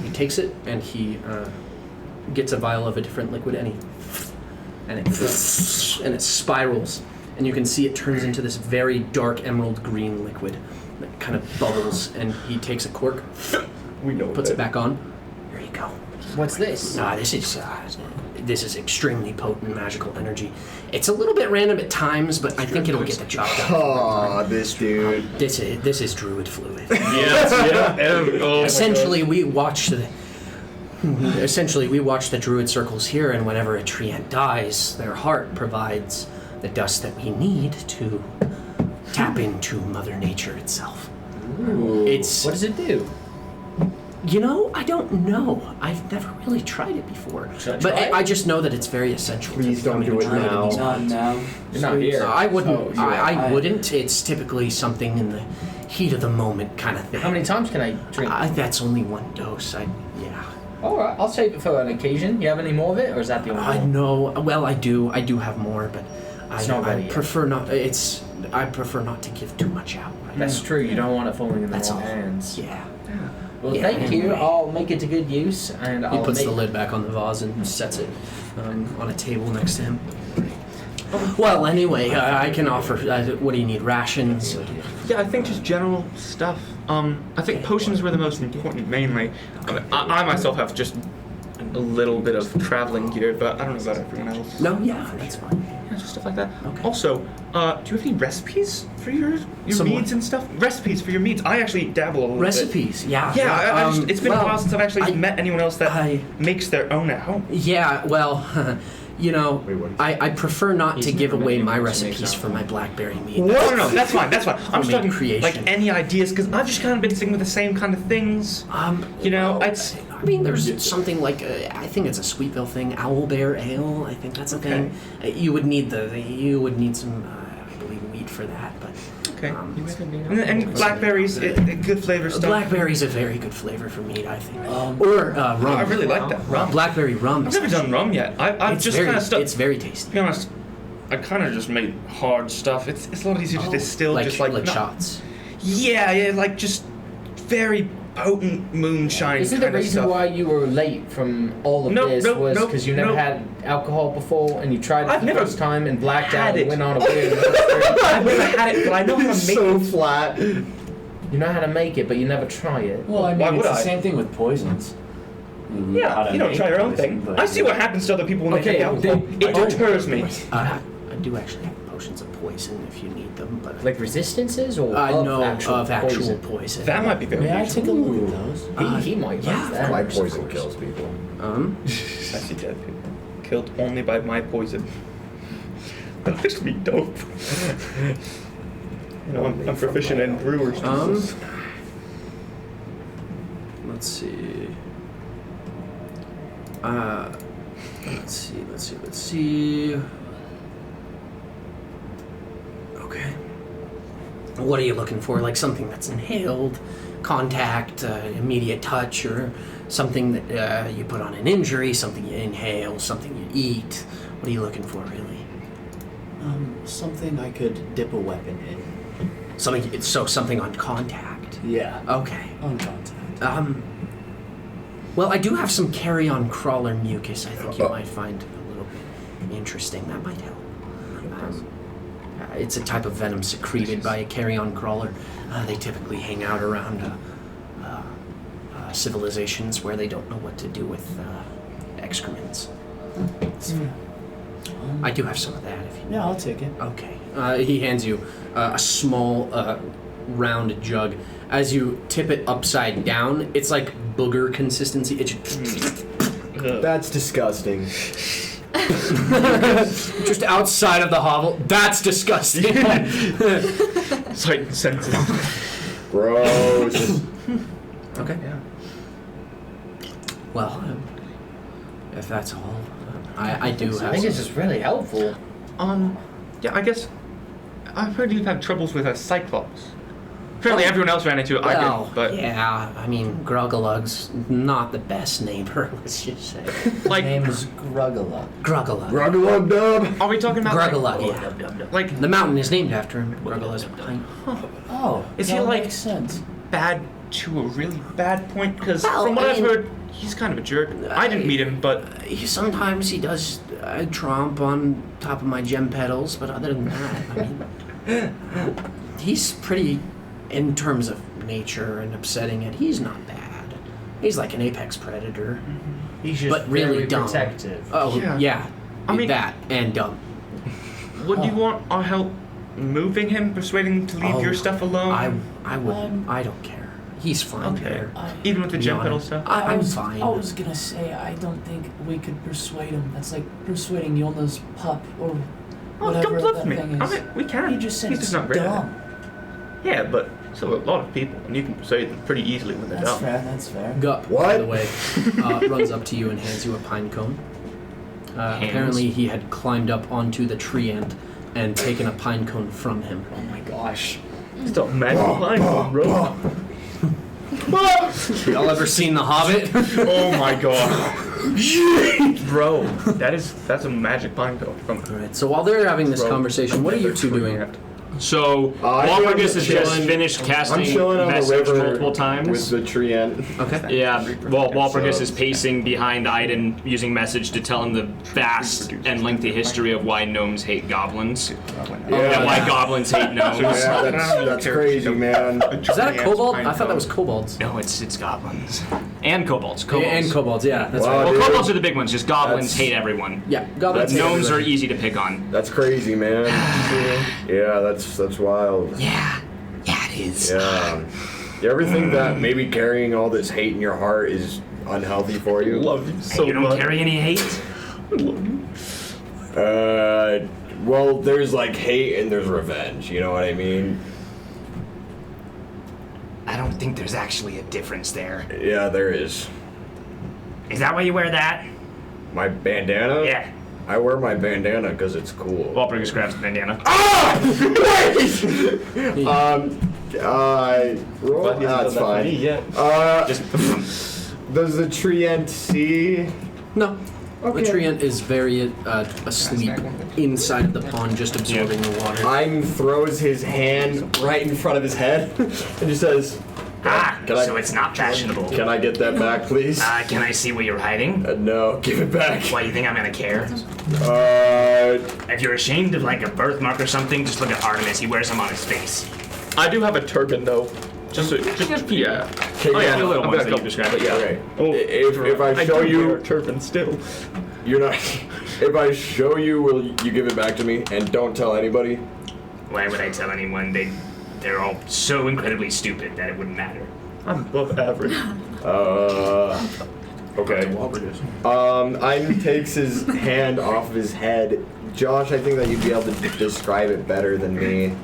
He takes it, and he gets a vial of a different liquid, and it spirals, and you can see it turns into this very dark emerald green liquid that kind of bubbles. And he takes a cork, puts it back on. Here you go. What's this? This is this is extremely potent magical energy. It's a little bit random at times, but I think it'll get the job done. Oh, this dude. This is druid fluid. Essentially, we watch the druid circles here, and whenever a treant dies, their heart provides the dust that we need to tap into Mother Nature itself. What does it do? You know, I don't know. I've never really tried it before. Should I But try it? I just know that it's very essential. Please to don't do it becoming a druid in now. these Not now. You're not here. I wouldn't. Oh, I wouldn't. It's typically something in the heat of the moment kind of thing. How many times can I drink? That's only one dose. Yeah. All right, I'll save it for an occasion. You have any more of it, or is that the only I one? know. Well, I do. I do have more, but It's not ready I yet. prefer not. I prefer not to give too much out. Right That's now. true. You don't want it falling in the That's wrong all. hands. Yeah. Well, Yeah, thank you. anyway. I'll make it to good use, and He I'll puts make... the lid back on the vase and sets it on a table next to him. Well, anyway, I can offer. What do you need? Rations? Yeah, I think just general stuff. I think potions were the most important, mainly. I myself have just a little bit of traveling gear, but I don't know about everyone else. No, yeah, that's fine. Yeah, just stuff like that. Okay. Also, do you have any recipes for your Some meads what? and stuff? Recipes for your meads. I actually dabble a little bit. Recipes? Yeah. Yeah, I just, it's been a well, while since I've actually met anyone else that makes their own at home. Yeah, well, you know, Wait, what? I prefer not He's to give never away met my anyone who makes recipes their for own. my blackberry mead. No, that's fine, that's fine. I'm just Homemade talking creation. like any ideas, because I've just kind of been sticking with the same kind of things. You know, well, it's... I mean, there's something like I think it's a Sweetvale thing, Owlbear Ale. I think that's a thing. You would need some, I believe, wheat for that, but. Okay. And blackberries, good flavor stuff. Blackberry's a very good flavor for mead, I think. Or rum. I really like that. Rum. Blackberry rum. I've never done rum yet. I've It's just very, kind of stuck. It's very To tasty. be honest, I kind of just made hard stuff. It's a lot easier to distill, like just like not- shots. Yeah, like just very potent moonshine. Isn't the kind of reason stuff. why you were late from all of this was because you never had alcohol before and you tried it for the first time and blacked out and went on a weird I've never had it, but I know how to make it. flat. You know how to make it, but you never try it. Well, I Why mean, would it's the I? same thing with poisons. Yeah, you don't try your own thing. I see what happens to other people when Okay, they take alcohol. It deters me. I do actually have potions of poison if you need them, but Like resistances or no, actual of actual poison? poison. That might be very May I useful. take a look at those? He might yeah, like that. My poison kills people. I see dead people. Killed only by my poison. That would be dope. You know, I'm proficient in brewers. Let's see. Let's see. Okay. What are you looking for? Like something that's inhaled, contact, immediate touch, or something that you put on an injury, something you inhale, something you eat? What are you looking for, really? Something I could dip a weapon in. Something on contact. Yeah. Okay. On contact. Well, I do have some carrion crawler mucus. I think you might find a little bit interesting. That might help. It's a type of venom secreted by a carrion crawler. They typically hang out around civilizations where they don't know what to do with excrements. I do have some of that. If you Yeah, I'll take it. Okay. He hands you a small, round jug. As you tip it upside down, it's like booger consistency. It That's disgusting. just outside of the hovel. That's disgusting. Sight and senses. Gross. Okay. Yeah. Well, if that's all, I do have. I think it's just really helpful. Yeah, I guess I've heard you've had troubles with a cyclops. Apparently everyone else ran into it, I Well, did, but... yeah, I mean, Gruggalug's not the best neighbor, let's just say. Like, His name is Gruggalug. Gruggalug. Gruggalug dub. are we talking about Gruggalug, yeah. like The mountain is named after him. Gruggalug's pine. Oh, Is that he like- makes sense. bad to a really bad point? Because Well, from what I I've mean- heard, he's kind of a jerk. I didn't meet him, but Sometimes he does tromp on top of my gem petals, but other than that, I mean, he's pretty, in terms of nature and upsetting it, he's not bad. He's like an apex predator. He's just but really very dumb. protective. Oh Yeah. yeah, I mean- that and dumb. Would you want our help moving him, persuading him to leave your stuff alone? I would. I don't care. He's fine Okay. there. Even with the Be gem pedal honest. stuff? I'm fine. I was gonna say, I don't think we could persuade him. That's like persuading Yolna's pup or Oh, whatever don't bluff that me. thing I is. mean, we can. He just said He's it's just not great at it. dumb. Yeah, but so a lot of people, and you can persuade them pretty easily when they're That's dumb. fair, that's fair. Gup, by What? the way, runs up to you and hands you a pine cone. Apparently, he had climbed up onto the tree ant and taken a pine cone from him. Oh my gosh. Stop magnifying, bro. Y'all ever seen The Hobbit? Oh my god. Bro, that's a magic pine cone from Alright, so while they're having this Bro. conversation, what are you two doing? So I think I'm Walpurgis has just chilling- finished casting I'm chilling on the message river multiple times. with the tree ant. Okay. Yeah, well, Walpurgis So- is pacing behind Iden, using message to tell him the vast and lengthy history of why gnomes hate goblins, and why goblins hate gnomes. Yeah, that's crazy, man. Is that a kobold? I thought that was kobolds. No, it's goblins and kobolds. Yeah, and kobolds, yeah. That's Wow. right. Well, dude. kobolds are the big ones. Just goblins That's- hate everyone. Yeah, goblins. That's- hate Gnomes are everybody. easy to pick on. That's crazy, man. Yeah, that's wild. Yeah, it is. Yeah. You ever think that maybe carrying all this hate in your heart is unhealthy for you? Love you so You don't much. carry any hate? Well, there's like hate and there's revenge. You know what I mean? I don't think there's actually a difference there. Yeah, there is. Is that why you wear that? My bandana? Yeah. I wear my bandana because it's cool. Walpurgis grabs the bandana. Roll. But he hasn't That's done that fine. many yet. Does the tree ant see? No. Okay. The tree ant is very asleep inside of the pond, just absorbing the water. Iden throws his hand right in front of his head and just says, Can I- so it's not fashionable. "Can I get that back, please?" Can I see what you're hiding? No, give it back. Why, you think I'm gonna care? Uh, If you're ashamed of like a birthmark or something, just look at Artemis. He wears them on his face. I do have a turban though. Just yeah. can Oh yeah, the little I've ones got a that you couple, described. but yeah. Okay. Oh, If I show do wear you, a turban still. you're not. If I show you, will you give it back to me? And don't tell anybody. Why would I tell anyone? They're all so incredibly stupid that it wouldn't matter. I'm above average. Okay. Iden takes his hand off of his head. Josh, I think that you'd be able to describe it better than me.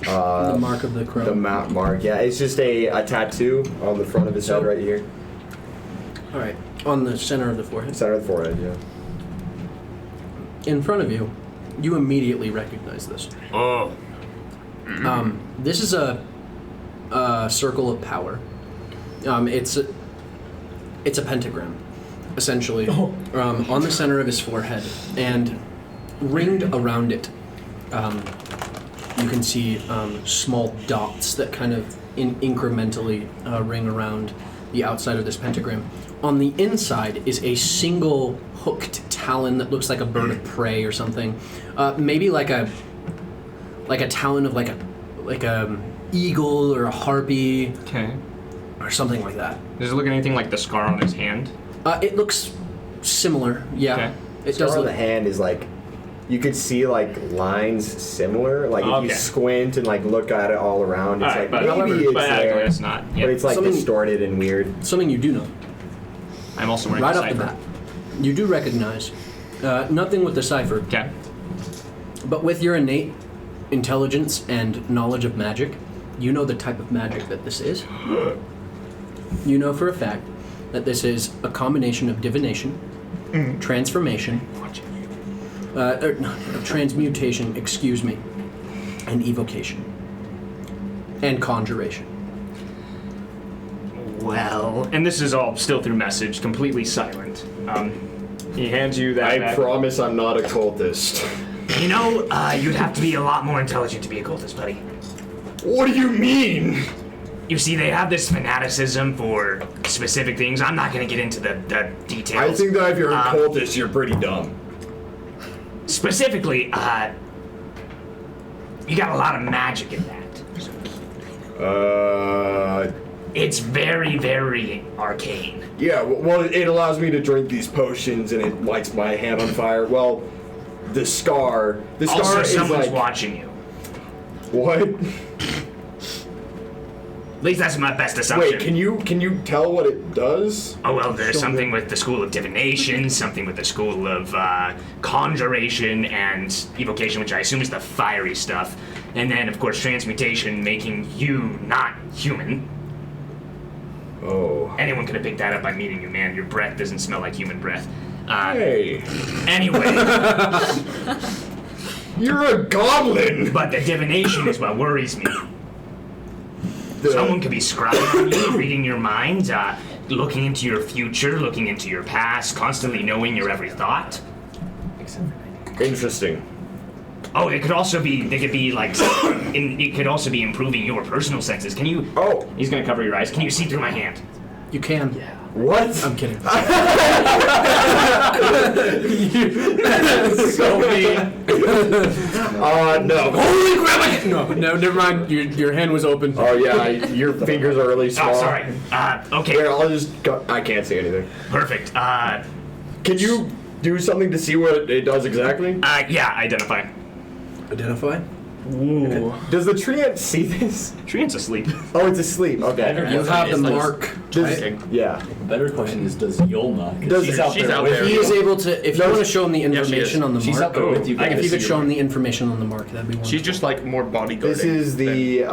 The mark of the crow. The mount mark, yeah. It's just a tattoo on the front of his head right here. All right, on the center of the forehead. Center of the forehead, yeah. In front of you, you immediately recognize this. Oh. This is a circle of power. It's a pentagram, essentially, on the center of his forehead, and ringed around it. You can see small dots that kind of incrementally ring around the outside of this pentagram. On the inside is a single hooked talon that looks like a bird of prey or something. Maybe like a talon of like a eagle or a harpy Okay. or something like that. Does it look anything like the scar on his hand? It looks similar. Yeah, Okay. it Scar does on look. the hand is like, you could see like lines similar. Like if Okay. you squint and like look at it all around, it's Alright, like but maybe it's but there. it's not. But Yeah. it's like Something- distorted and weird. Something you do know. I'm also wearing Right a off the cipher. bat, you do recognize nothing with the cipher, Okay. but with your innate intelligence and knowledge of magic, you know the type of magic that this is. You know for a fact that this is a combination of divination, transformation, transmutation, excuse me, and evocation, and conjuration. Well, And this is all still through message, completely silent. He hands you that. I back. promise I'm not a cultist. you know, you'd have to be a lot more intelligent to be a cultist, buddy. What do you mean? You see, they have this fanaticism for specific things. I'm not going to get into the details. I think that if you're a cultist, you're pretty dumb. Specifically, you got a lot of magic in that. It's very, very arcane. Yeah, well, it allows me to drink these potions and it lights my hand on fire. Well, the scar Also, is someone's like... watching you. What? At least that's my best assumption. Wait, can you tell what it does? Oh, well, there's something with the School of Divination, something with the School of Conjuration and Evocation, which I assume is the fiery stuff. And then, of course, Transmutation, making you not human. Oh. Anyone could have picked that up by meeting you, man. Your breath doesn't smell like human breath. Hey. Anyway. You're a goblin! But the divination is what worries me. Someone could be scrying on you, reading your mind, looking into your future, looking into your past, constantly knowing your every thought. Interesting. Oh, it could also be, it could also be improving your personal senses. Can you, he's gonna cover your eyes. Can you see through my hand? You can. Yeah. What? I'm kidding. So mean. No. Holy crap! No, never mind. Your hand was open. Oh yeah, your fingers are really small. Oh, sorry. Okay. Here, I'll just go. I can't see anything. Perfect. Can you do something to see what it does exactly? Yeah, identify. Identify? Ooh. Does the treant see this? Treant's asleep. Oh, it's asleep. Okay. You have the mark. Yeah. The better question is, does Yolna? She's out there. He is able to. If you want to show him the information on the She's mark, out there with you guys. if you could show him the information on the mark, that'd be wonderful. She's just like more bodyguarding. This is the.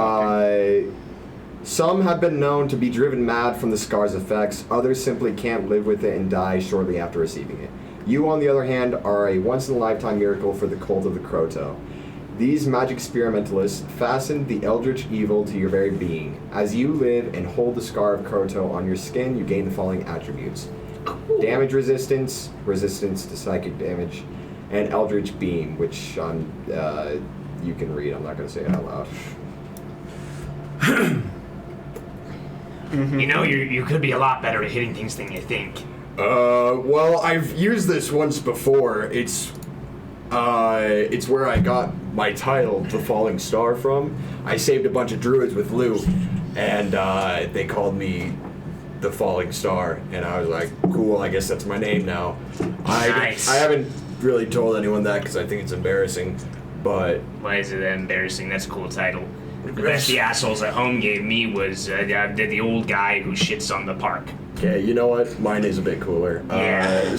Some have been known to be driven mad from the scar's effects. Others simply can't live with it and die shortly after receiving it. You, on the other hand, are a once-in-a-lifetime miracle for the cult of the Croto. These magic experimentalists fastened the eldritch evil to your very being. As you live and hold the scar of Croto on your skin, you gain the following attributes. Damage resistance, resistance to psychic damage, and eldritch beam, which you can read. I'm not going to say it out loud. You know, you could be a lot better at hitting things than you think. Well, I've used this once before. It's where I got my title, The Falling Star, from. I saved a bunch of druids with Lou, and they called me The Falling Star, and I was like, cool, I guess that's my name now. Nice. I haven't really told anyone that because I think it's embarrassing, but... Why is it embarrassing? That's a cool title. The best the assholes at home gave me was the old guy who shits on the park. Okay, you know what? Mine is a bit cooler. Yeah.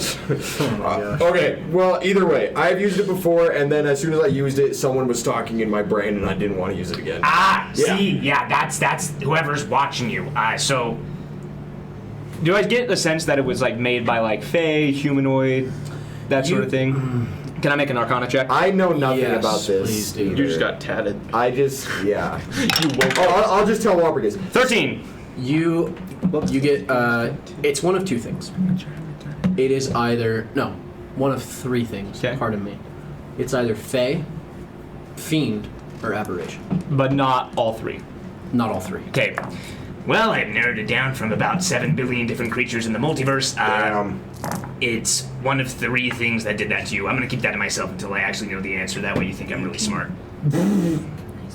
Okay, well, either way, I've used it before, and then as soon as I used it, someone was talking in my brain, and I didn't want to use it again. See, that's whoever's watching you. So, do I get the sense that it was like made by like Fae, humanoid, that sort of thing? Can I make an Arcana check? I know nothing about this. Please do. You just got tatted. Yeah. I'll just tell Walker this. 13. You get, it's one of two things. It is either, one of three things, Okay. pardon me. It's either Fae, Fiend, or Aberration. But not all three. Not all three. okay. Well, I've narrowed it down from about 7 billion different creatures in the multiverse. It's one of three things that did that to you. I'm gonna keep that to myself until I actually know the answer. That way you think I'm really smart.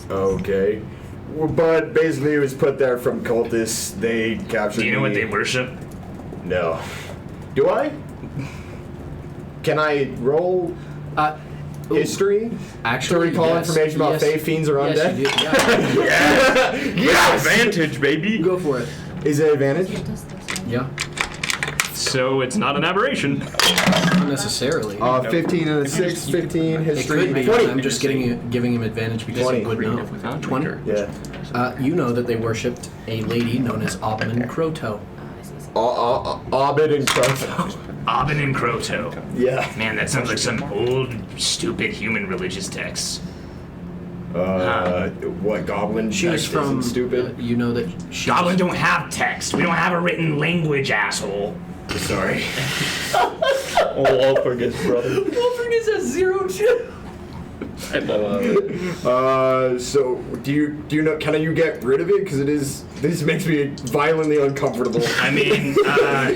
Okay. Well, but basically it was put there from cultists. They captured Do you know what they worship? No. Do I? Can I roll history? Actually, to recall yes. information about Yes. Fae, Fiends, or Undead? Yes, you do. Yes! Advantage, baby. Go for it. Is it advantage? Yeah. So it's not an aberration. Not necessarily. 15 and a 6, 15, It history. could be. 20. I'm just giving him advantage because 20. he would know. 20. Yeah. You know that they worshipped a lady known as Obman Croto. Obbid and Croto. Aben and Croto. Yeah. Man, that sounds like some old, stupid human religious text. What, Goblin? She was Isn't from. stupid? You know that she. Goblin don't have text. We don't have a written language, asshole. Sorry. Walpurgis, brother. Walpurgis has 0 chip. I love it. So do you know? Can you get rid of it? Because this makes me violently uncomfortable. I mean,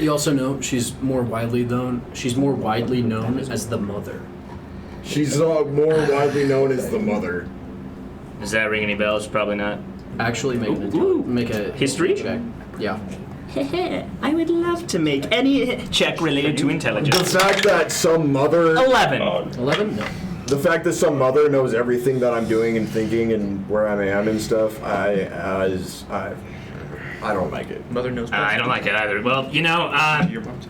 You also know she's more widely known. She's more widely known as the Mother. She's more widely known as the Mother. does that ring any bells? Probably not. Actually, make a History? check. Yeah. I would love to make any check related to The intelligence. fact that some mother 11. 11? No. The fact that some mother knows everything that I'm doing and thinking and where I am and stuff, I don't like it. Mother knows. I don't like it either. Well, Your mom's.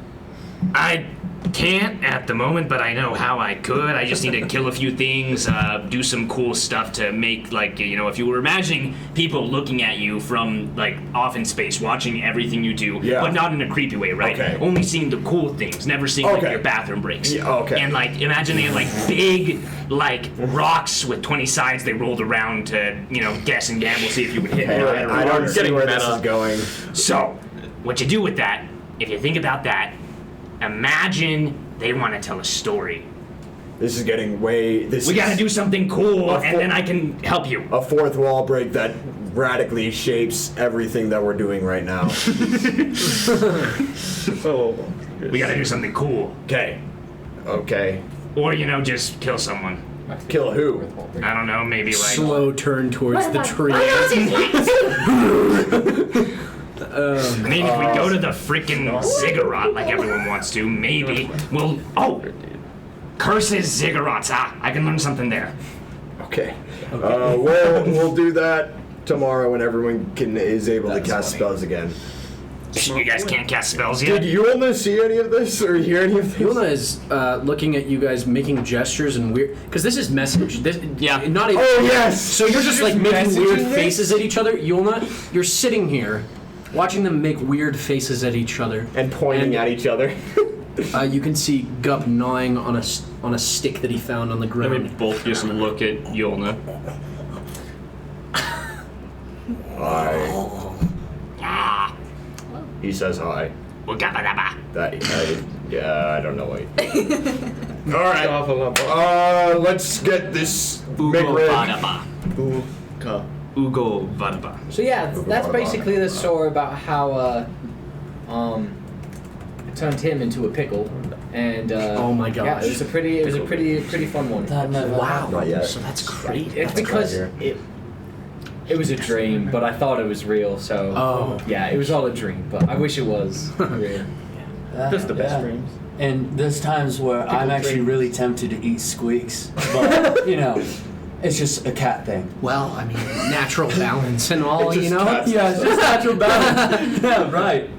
I can't at the moment, but I know how I could. I just need to kill a few things, do some cool stuff to make, like, if you were imagining people looking at you from, like, off in space, watching everything you do, Yeah. but not in a creepy way, right? Okay. Only seeing the cool things, never seeing, like, Okay. your bathroom breaks. Yeah, okay. And, like, imagine they had, like, big, like, rocks with 20 sides they rolled around to, guess and gamble, see if you would hit. I don't see where this is going. So, what you do with that, if you think about that, imagine they want to tell a story. This is getting way. We gotta do something cool, A and then I can help you. a fourth wall break that radically shapes everything that we're doing right now. Oh. We gotta do something cool. Okay. Okay. Or, just kill someone. Kill who? I don't know, maybe like... Slow turn towards the tree. Maybe if we go to the freaking ziggurat like everyone wants to, maybe we'll... Oh! Curses ziggurats. I can learn something there. Okay. We'll do that tomorrow when everyone is able to cast spells again. You guys can't cast spells yet? Did Yulna see any of this or hear any of this? Yulna is looking at you guys making gestures and weird, because this is message. Yeah. Not even. Oh yes. So you're just like making weird messaging this? faces at each other. Yulna, you're sitting here, watching them make weird faces at each other. And pointing at each other. You can see Gup gnawing on a stick that he found on the Then we ground. both just look at Yulna. Hi. He says hi. Ugabadaba. I don't know what. All right. Let's get this McRib. Ugabadaba. Ugo Vadaba. So yeah, that's basically the story about how it turned him into a pickle, and Oh my yeah, gosh. it was a pretty fun one. That never happened. Not yet. So that's great. It's because it was a dream, but I thought it was real. So Oh. yeah, it was all a dream, but I wish it was real. That's the best dreams. And there's times where I'm actually dreams. really tempted to eat squeaks, but it's just a cat thing. Well, I mean, natural balance and all, It's just cats. Yeah, it's just natural balance. Yeah, right.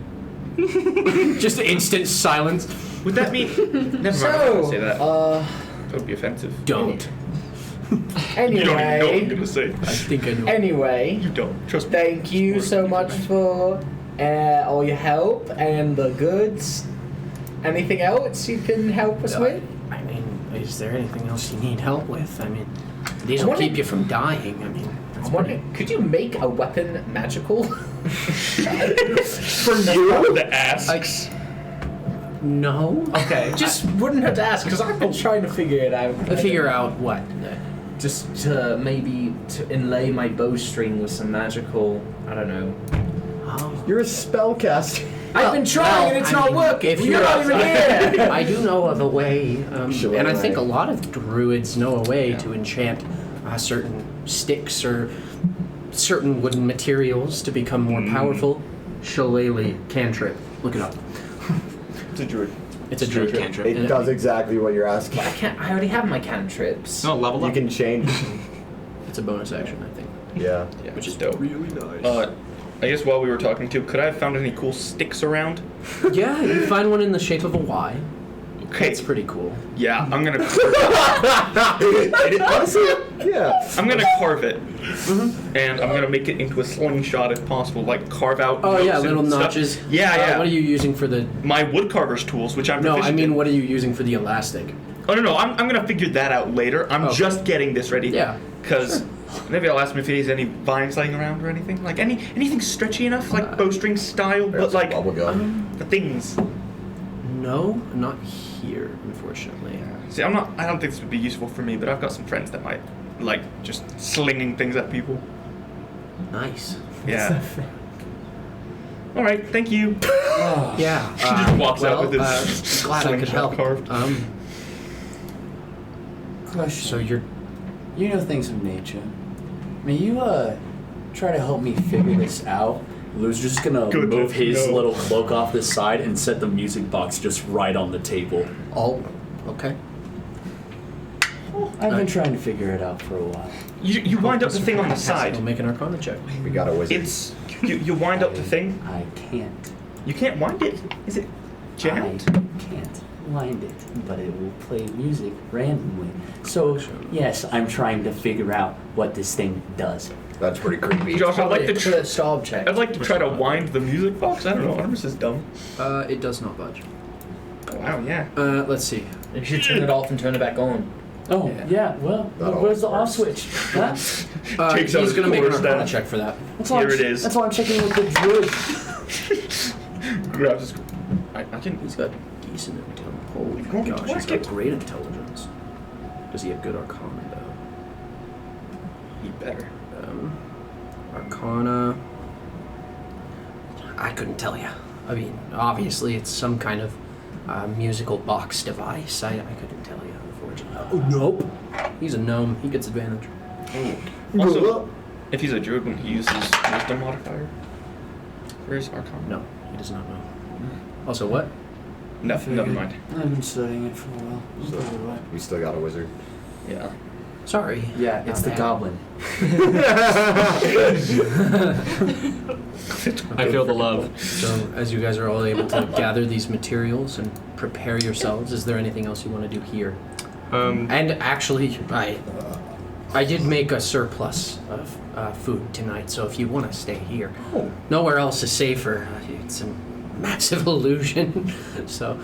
Just instant silence. Would that mean? Never mind. I'm not gonna say that. That would be offensive. Don't. You don't even know what I'm Anyway, gonna say. I think I know. anyway, You don't. Trust me. thank you so much for all your help and the goods. Anything else you can help us with? I mean, is there anything else you need help with? I mean, these I will wonder- keep you from dying. I mean, I'm wondering, could you make a weapon magical? For you, the ass. no. Okay, just wouldn't have to ask because I've been trying to figure it out. Figure out what? Just to maybe to inlay my bowstring with some magical. I don't know. Oh. You're a spellcaster. I've been trying and it's not working. If You're not even here. I do know of a way, Sure, and I think a right. lot of druids know a way to enchant certain sticks or certain wooden materials to become more powerful. Shillelagh cantrip. Look it up. It's a druid. It's a druid cantrip. It does exactly what you're asking. I can't. I already have my cantrips. No, level You up. can change. It's a bonus action, I think. Yeah. Which is dope. Really nice. I guess while we were talking too, could I have found any cool sticks around? Yeah, you find one in the shape of a Y. Okay. It's pretty cool. Yeah, I'm gonna. Honestly, yeah. I'm gonna carve it, and I'm gonna make it into a slingshot if possible. Like carve out. Oh yeah, notes and little stuff. notches. Yeah. What are you using for the? My woodcarver's tools, which I'm No, I proficient mean, in. what are you using for the elastic? Oh no, I'm gonna figure that out later. I'm Okay. just getting this ready. Yeah. Because maybe I'll ask him if he has any vines laying around or anything. Like anything stretchy enough, like bowstring style, but like bubble gum. the things. No, not here, unfortunately. See, I don't think this would be useful for me, but I've got some friends that might like just slinging things at people. Nice. Yeah. All right, thank you. Yeah. He just walks out with his glad I could slingshot help. carved. Question. So you're. You know things of nature. May you try to help me figure this out? Lou's just gonna Good move to his know. little cloak off the side and set the music box just right on the table. Oh, okay. I've been trying to figure it out for a while. You wind up the thing on the side. We'll make an Arcana check. We got a wizard. It's you wind up the thing. I can't. You can't wind it. Is it jammed? I can't wind it, but it will play music randomly. So, yes, I'm trying to figure out what this thing does. That's pretty creepy. Josh, I'd like to Put a stall check. I'd like to try to wind the music box. I don't know. This is dumb. It does not budge. Wow. Yeah. Let's see. You should turn it off and turn it back on. Oh, yeah, well, That where's the always off switch? Huh? Takes out He's his gonna make an chorus Arcana down. check for that. That's why Here I'm it is. That's why I'm checking with the druid. Grabs his. I can. He's got decent intelligence. Holy Go on, gosh, he's whack got it. great intelligence. Does he have good Arcana though? He better. Arcana. I couldn't tell you. I mean, obviously it's some kind of musical box device. I couldn't tell you, unfortunately. Oh, nope. He's a gnome. He gets advantage. Also, if he's a druid, when he uses wisdom modifier, where's Arcana? No, he does not know. Also, what? No, never mind. I've been studying it for a while. So do I. We still got a wizard. Yeah. Sorry. Yeah, it's the goblin. I feel the love. So, as you guys are all able to gather these materials and prepare yourselves, is there anything else you want to do here? And actually, I did make a surplus of food tonight, so if you want to stay here, nowhere else is safer. It's a massive illusion. So,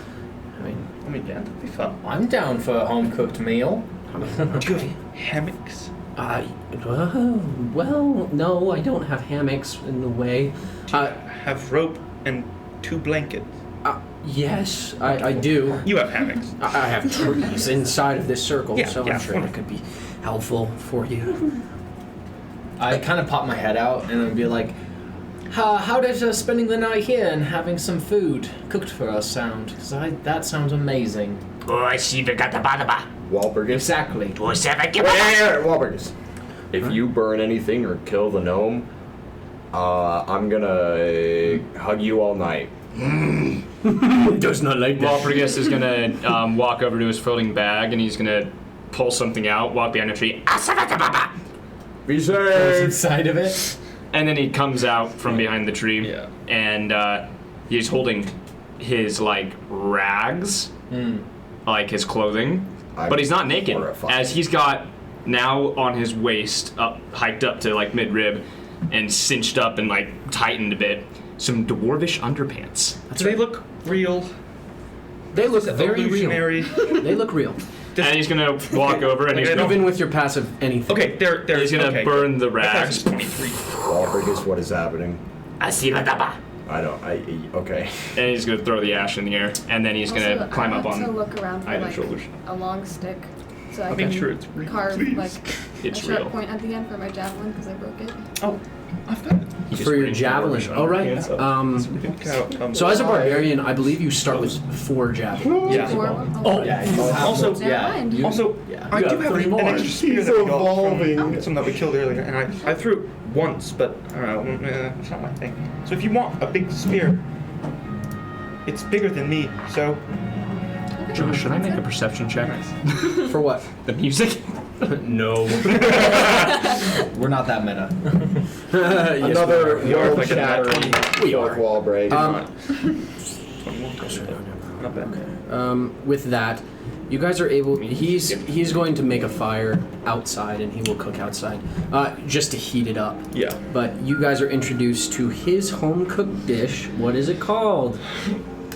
I mean, Yeah, that'd be fun. I'm down for a home cooked meal. Do you have hammocks? well, no, I don't have hammocks in the way. Have rope and 2 blankets. Yes, I do. You have hammocks. I have trees inside of this circle, Yeah, so yeah, I'm sure that could be helpful for you. I kind of pop my head out and I'd be like, how does spending the night here and having some food cooked for us sound? Because that sounds amazing. Walburgis. Exactly. Walburgis. If you burn anything or kill the gnome, I'm gonna hug you all night. Does not like that. Walpurgis is gonna walk over to his floating bag and he's gonna pull something out, walk behind a tree, Be Goes safe. inside of it. and then he comes out from behind the tree, Yeah. and he's holding his like rags, like his clothing, but he's not naked, horrified. as he's got now on his waist, hiked up to like mid-rib, and cinched up and like tightened a bit, some dwarvish underpants. Do they look real? They look very real. Illusionary? They look real. And he's gonna walk over and he's I gonna, don't- Even with your passive anything. Okay, they're he's gonna okay, burn the good. My class rags. is 23. Walburgis, what is happening? I don't. Okay. And he's gonna throw the ash in the air, and then he's gonna Also, climb I up want to on look around for either like shoulders. a long stick, so I Make can sure it's real, carve please. like It's a sharp real. point at the end for my javelin because I broke it. Oh, I've got it. He just For your brings javelin. dwarvish Oh, right. underpants. So as a barbarian, I believe you start with 4 javelins. Yeah. Oh, Yeah. Also, Never mind. Also, I You do have have 3 an more. extra spear He's that we got evolving. from some that we killed earlier, and I threw it once, but I don't know, it's not my thing. So if you want a big spear, it's bigger than me, so Josh, should I make a perception check? For what? The music? No. We're not that meta. Another You're world like a nat shattering 20. fourth wall break. not bad. With that, you guys are able. He's going to make a fire outside, and he will cook outside, just to heat it up. Yeah. But you guys are introduced to his home cooked dish. What is it called?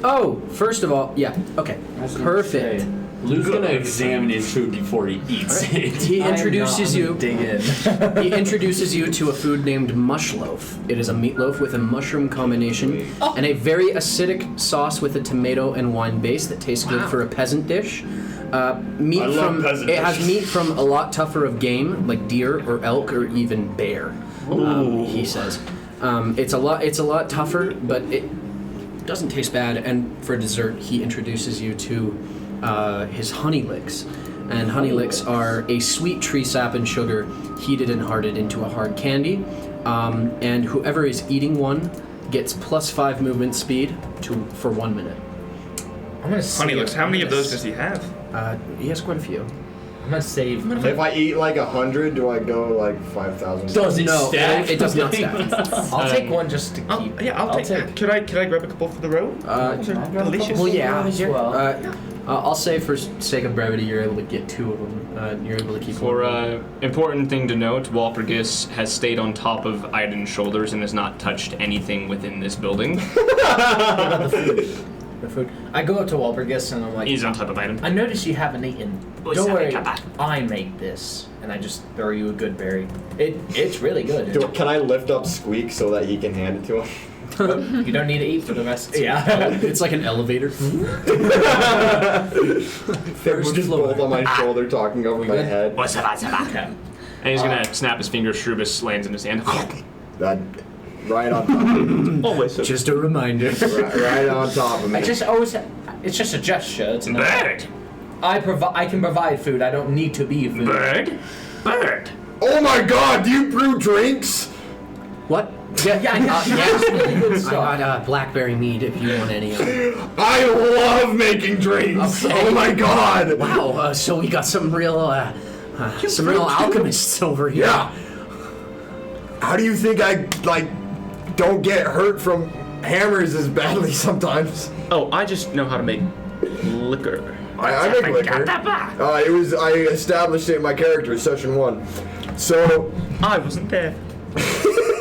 Oh, first of all, yeah. Okay. Perfect. Lou's gonna examine his food before he eats it. He introduces you. Dig in. He introduces you to a food named mush loaf. It is a meatloaf with a mushroom combination and a very acidic sauce with a tomato and wine base that tastes good for a peasant dish. Meat I love from peasant it has dishes. meat from a lot tougher of game like deer or elk or even bear. He says it's a lot tougher, but it doesn't taste bad. And for dessert, he introduces you to his honey licks. And honey licks are a sweet tree sap and sugar heated and hardened into a hard candy. And whoever is eating one gets +5 movement speed for 1 minute. I'm gonna save. Honey looks. How many of those does he have? He has quite a few. I'm gonna save. If I eat like 100, do I go like 5,000? Does it No, stack? it does not stack. I'll take one just to keep. Yeah, I'll take. Could I grab a couple for the road? Those are delicious. Well, yeah. As well. I'll say for sake of brevity, you're able to get 2 of them. You're able to keep For one. important thing to note, Walpurgis has stayed on top of Aiden's shoulders and has not touched anything within this building. The food. I go up to Walpurgis and I'm like, He's on top of Aiden. I notice you haven't eaten. Oh, Don't worry, sorry, I make this, and I just throw you a good berry. It's really good. Can I lift up Squeak so that he can hand it to him? You don't need to eat for the rest. Yeah, it's like an elevator. They're just both on my shoulder talking over my head. What's up? Okay. And he's gonna snap his fingers. Shrubus lands in his hand. That right on top. Always. Just a reminder. right on top of me. I just always. It's just a gesture. It's not. Bird. I can provide food. I don't need to be food. Bird. Oh my God! Do you brew drinks? What? Yeah, it's really good I stuff. got blackberry mead if you want any of it. I love making drinks. Okay. Oh my God! Wow, so we got some real alchemists over here. Yeah. How do you think I don't get hurt from hammers as badly sometimes? Oh, I just know how to make liquor. I make liquor. I established it in my character, session 1. So I wasn't there.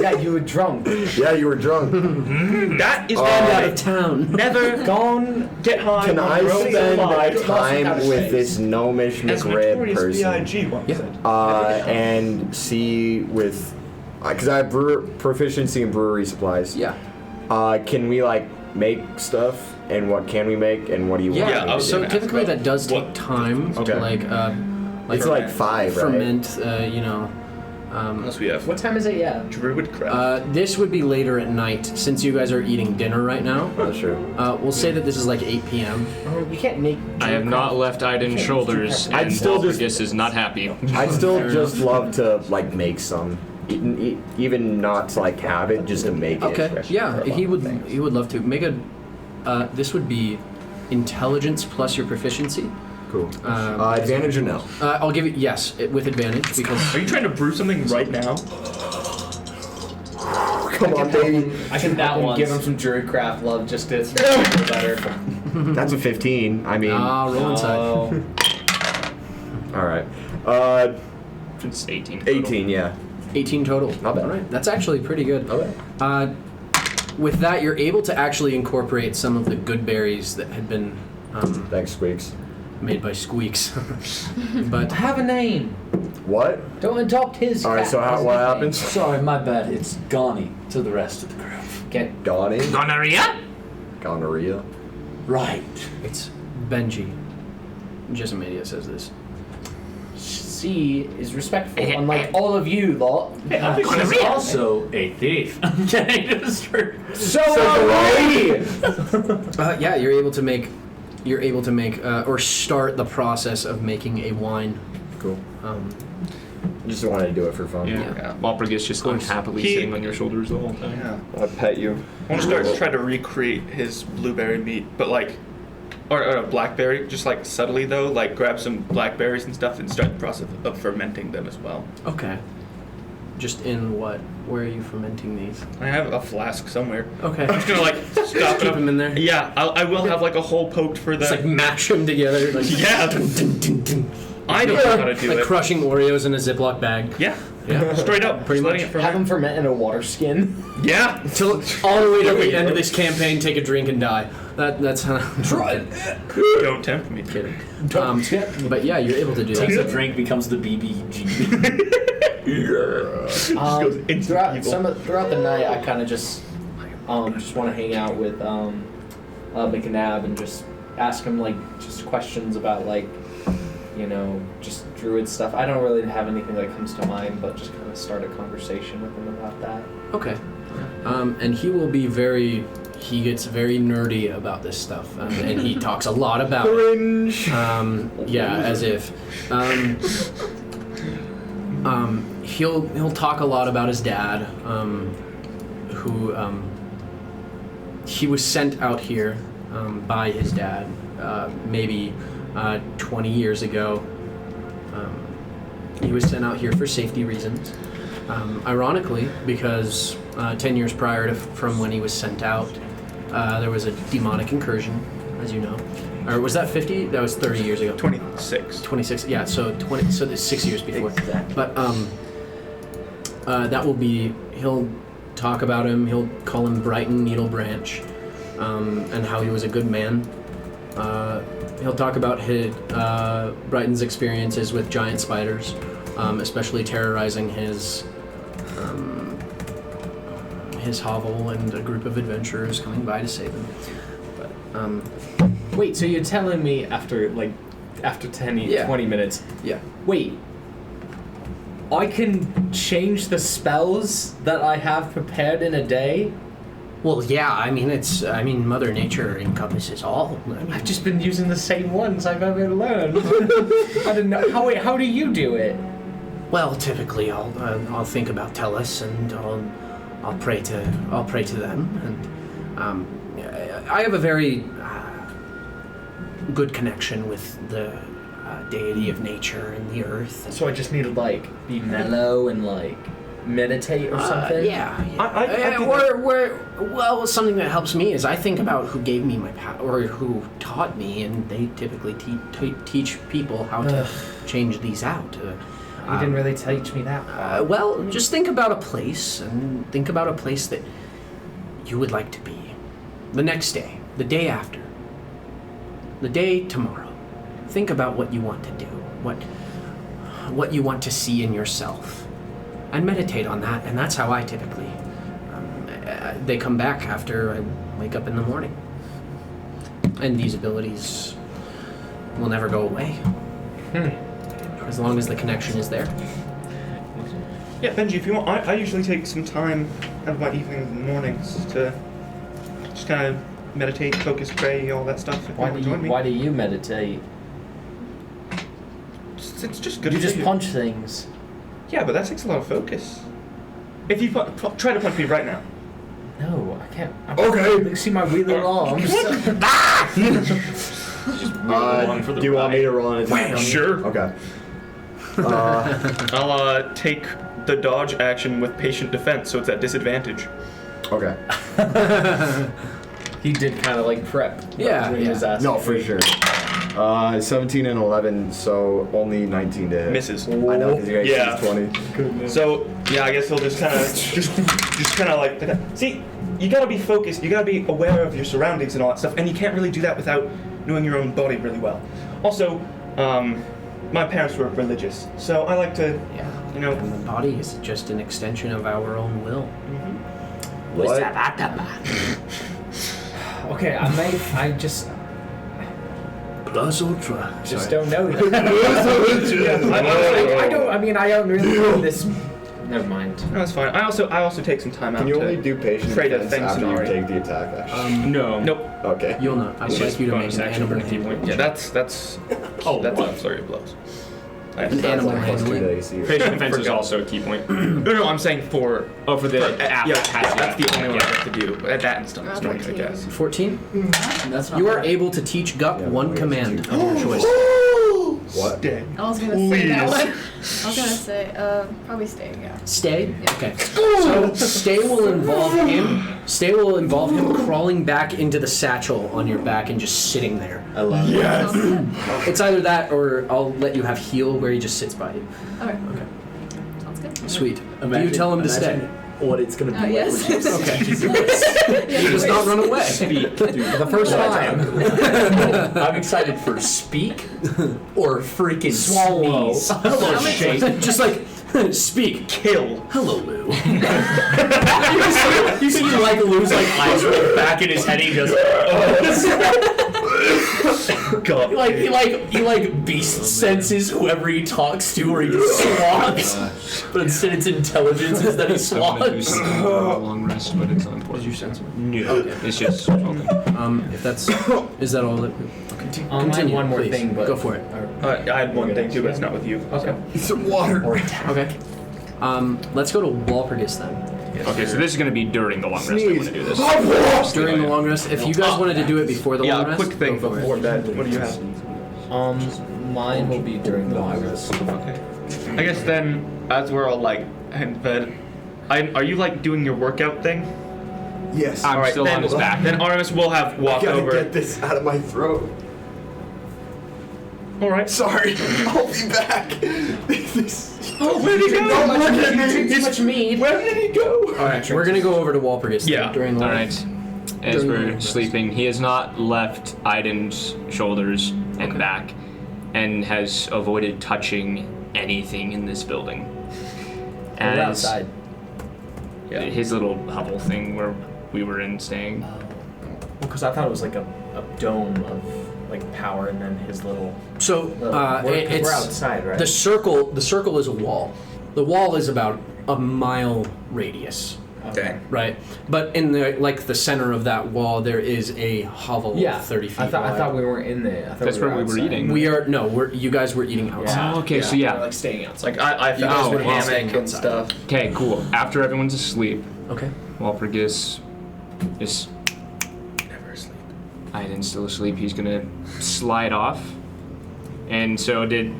Yeah, you were drunk. yeah, you were drunk. That is Out of town. never gone get high. Can on I road spend alive. time with this gnomish As McRib Notorious person B.I.G. once said. and see with because I have proficiency in brewery supplies. Yeah. Can we make stuff? And what can we make? And what do you want? Yeah, me to so do? typically that does take time Okay. to It's like 5, right? ferment, Unless we have What time is it? Yeah. druid crap. this would be later at night since you guys are eating dinner right now. That's true. We'll say that this is like 8 p.m. You can't make. I have not left Aiden's shoulders, I'd and still just- Walpurgis is not happy. I'd still just love to make some, even not to have it, just to make it. Okay. Yeah, he would love to make a. This would be intelligence plus your proficiency. Cool. Advantage or no? I'll give it yes with advantage because Are you trying to brew something right now? Come on, baby. I can that once. give him some druid craft love just to feel better. That's a 15. I mean, roll inside. all right. It's 18. total. 18. Yeah. 18 total. Not bad. All right, that's actually pretty good. Okay. With that, you're able to actually incorporate some of the good berries that had been Thanks, Squeaks. made by Squeaks. But Have a name. What? Don't adopt his. All right. cat So as what a nickname. happens? Sorry, my bad. It's Ghani to the rest of the group. Get Donnie. Gonorrhea? Gonorrhea. Right. it's Benji. Jessimadia says this. C is respectful, unlike all of you lot. She's Gonorrhea. also a thief. I'm kidding. So are we. Yeah, you're able to make or start the process of making a wine. Cool. Just wanted to do it for fun. Yeah. Walpurgis just unhappily He- sitting on your shoulders the whole time. Yeah. I pet you. I want to try to recreate his blueberry meat, but or a blackberry, just subtly though, grab some blackberries and stuff and start the process of fermenting them as well. Okay. Just in what? Where are you fermenting these? I have a flask somewhere. Okay. I'm just gonna stop keep it. them in there. Yeah, I will have a hole poked for the. Just mash them together. Yeah. I don't know how to do like it. crushing Oreos in a Ziploc bag. Yeah. Yeah. Straight up. Pretty Just letting much. it Have them ferment. ferment in a water skin. Yeah. Till all the way to the end of this campaign, take a drink and die. That's how. Don't tempt me. Kidding. But yeah, you're able to do Takes that. a drink, becomes the BBG. goes instant evil. Throughout the night, I kind of just want to hang out with McGnab and just ask him just questions about just druid stuff. I don't really have anything that comes to mind, but just kind of start a conversation with him about that. Okay. And he will be very he gets very nerdy about this stuff, and he talks a lot about Cringe. yeah, as if. He'll talk a lot about his dad, who he was sent out here by his dad maybe 20 years ago. He was sent out here for safety reasons. Ironically, because 10 years prior to from when he was sent out, there was a demonic incursion, as you know. Or was that 50? That was 30 years ago. 26. 26, yeah, so 20, so there's 6 years before. Exactly. But that will be, he'll talk about him, he'll call him Brighton Needlebranch, and how he was a good man. He'll talk about Brighton's experiences with giant spiders, especially terrorizing his hovel and a group of adventurers coming by to save him. But, Wait, so you're telling me after 10, Yeah. 20 minutes, yeah. wait, I can change the spells that I have prepared in a day? Well, yeah, I mean, Mother Nature encompasses all. I mean, I've just been using the same ones I've ever learned. I don't know. How do you do it? well, typically I'll think about Tellus and I'll pray to them, and I have a very good connection with the deity of nature and the earth. So I just need to be mellow and meditate or something? Yeah. I think Well, something that helps me is I think about who gave me my power, or who taught me, and they typically teach people how to change these out. You didn't really teach me that. Well, just think about a place, and think about a place that you would like to be. The next day, the day after, the day tomorrow. Think about what you want to do, what you want to see in yourself, and meditate on that. And that's how I typically. They come back after I wake up in the morning, and these abilities will never go away. As long as the connection is there. Yeah, Benji, if you want, I usually take some time out of my evenings and mornings to just kind of meditate, focus, pray, all that stuff. If you want to join me. Why do you meditate? It's just good. You for just punch things. Yeah, but that takes a lot of focus. If you try to punch me right now. No, I can't. Okay. See my wheeler arms. Do you want me to roll an attack? Sure. Okay. I'll take the dodge action with patient defense, so it's at disadvantage. Okay. He did kind of prep. Yeah, when he was asking No, for sure. 17 and 11, so only 19 to hit. Misses. I know, because you guys Yeah. used 20. So yeah, I guess he'll just kind of just kind of see. You gotta be focused. You gotta be aware of your surroundings and all that stuff, and you can't really do that without knowing your own body really well. Also, my parents were religious, so I like to, And the body is just an extension of our own will. What? Okay, I just Plus ultra. don't know that. I don't really know this. Never mind. No, that's fine. I also take some time out. Can you to only do patient pray to defense thank after you Sonari. take the attack action? No. Nope. Okay. You'll not. I would It's like just you to make bonus an action animal for a key point. handling. Yeah, that's a flurry of blows. An animal Plus 2 handling. to AC. Patient defense is Forgot. also a key point. No, I'm saying for For the after yeah, casting. that's the only one I have to do. At that instance, That's strike, I guess. 14. That's not You are bad. able to teach Gup Yeah, one wait, command it's of your choice. What? Stay. I was gonna say that Please. one. I was gonna say, probably stay, yeah. Stay? Yeah. Okay. So stay will involve him crawling back into the satchel on your back and just sitting there. I love it. Sounds good. It's either that or I'll let you have heal where he just sits by you. Okay. Sounds good. Sweet. Do you tell him to stay? What it's gonna be Yes. Okay. He does not run away. Speak, dude. The first time. I'm excited for speak or freaking Swallow. sneeze. I'm excited. Just speak. Kill. Hello, Lou. You see Lou's eyes roll back in his head. He goes, God. He like beast senses whoever he talks to, or he just swats. But instead, it's intelligence instead he swats. Long rest, but it's not important. Did you sense it? No, it's just okay. If that's, is that all that? Okay. I had one more please. thing, but Go for it. I had one thing too, but it's not with you. Okay. Some water. Okay. Let's go to Walpurgis then. Okay, so this is going to be during the long rest. I want to do this. During the long rest, if you guys wanted to do it before the long Yeah, rest, quick thing go for before it. bed. What do you have? Mine will be during the virus. Okay. I guess then, as we're all like in bed, are you like doing your workout thing? Yes. I'm Alright, still then, on his back. Then Artemis will have walk I gotta over. get this out of my throat. All right. Sorry, I'll be back. Oh, where did he go? Too much mead. Where did he go? Alright, we're gonna go over to Walpurgis then, Yeah. during the All long right. As During the we're long rest. sleeping, he has not left Aiden's shoulders and back, and has avoided touching anything in this building. We're outside. His little hovel thing where we were in staying. Because I thought it was like a dome of like power, and then his little. So we're outside, right? The circle is a wall. The wall is about a mile radius, Okay. right? But in the center of that wall, there is a hovel Yeah, 30 feet I wide. thought we weren't in there. I thought That's we were where we were outside. eating. You guys were eating outside. Oh, okay, so we yeah. were, like staying outside. Like I You guys found would a have been staying hammock and outside. stuff. Okay, cool. After everyone's asleep, Okay. Walpurgis is Never asleep. Aiden's still asleep. He's gonna slide off. And so did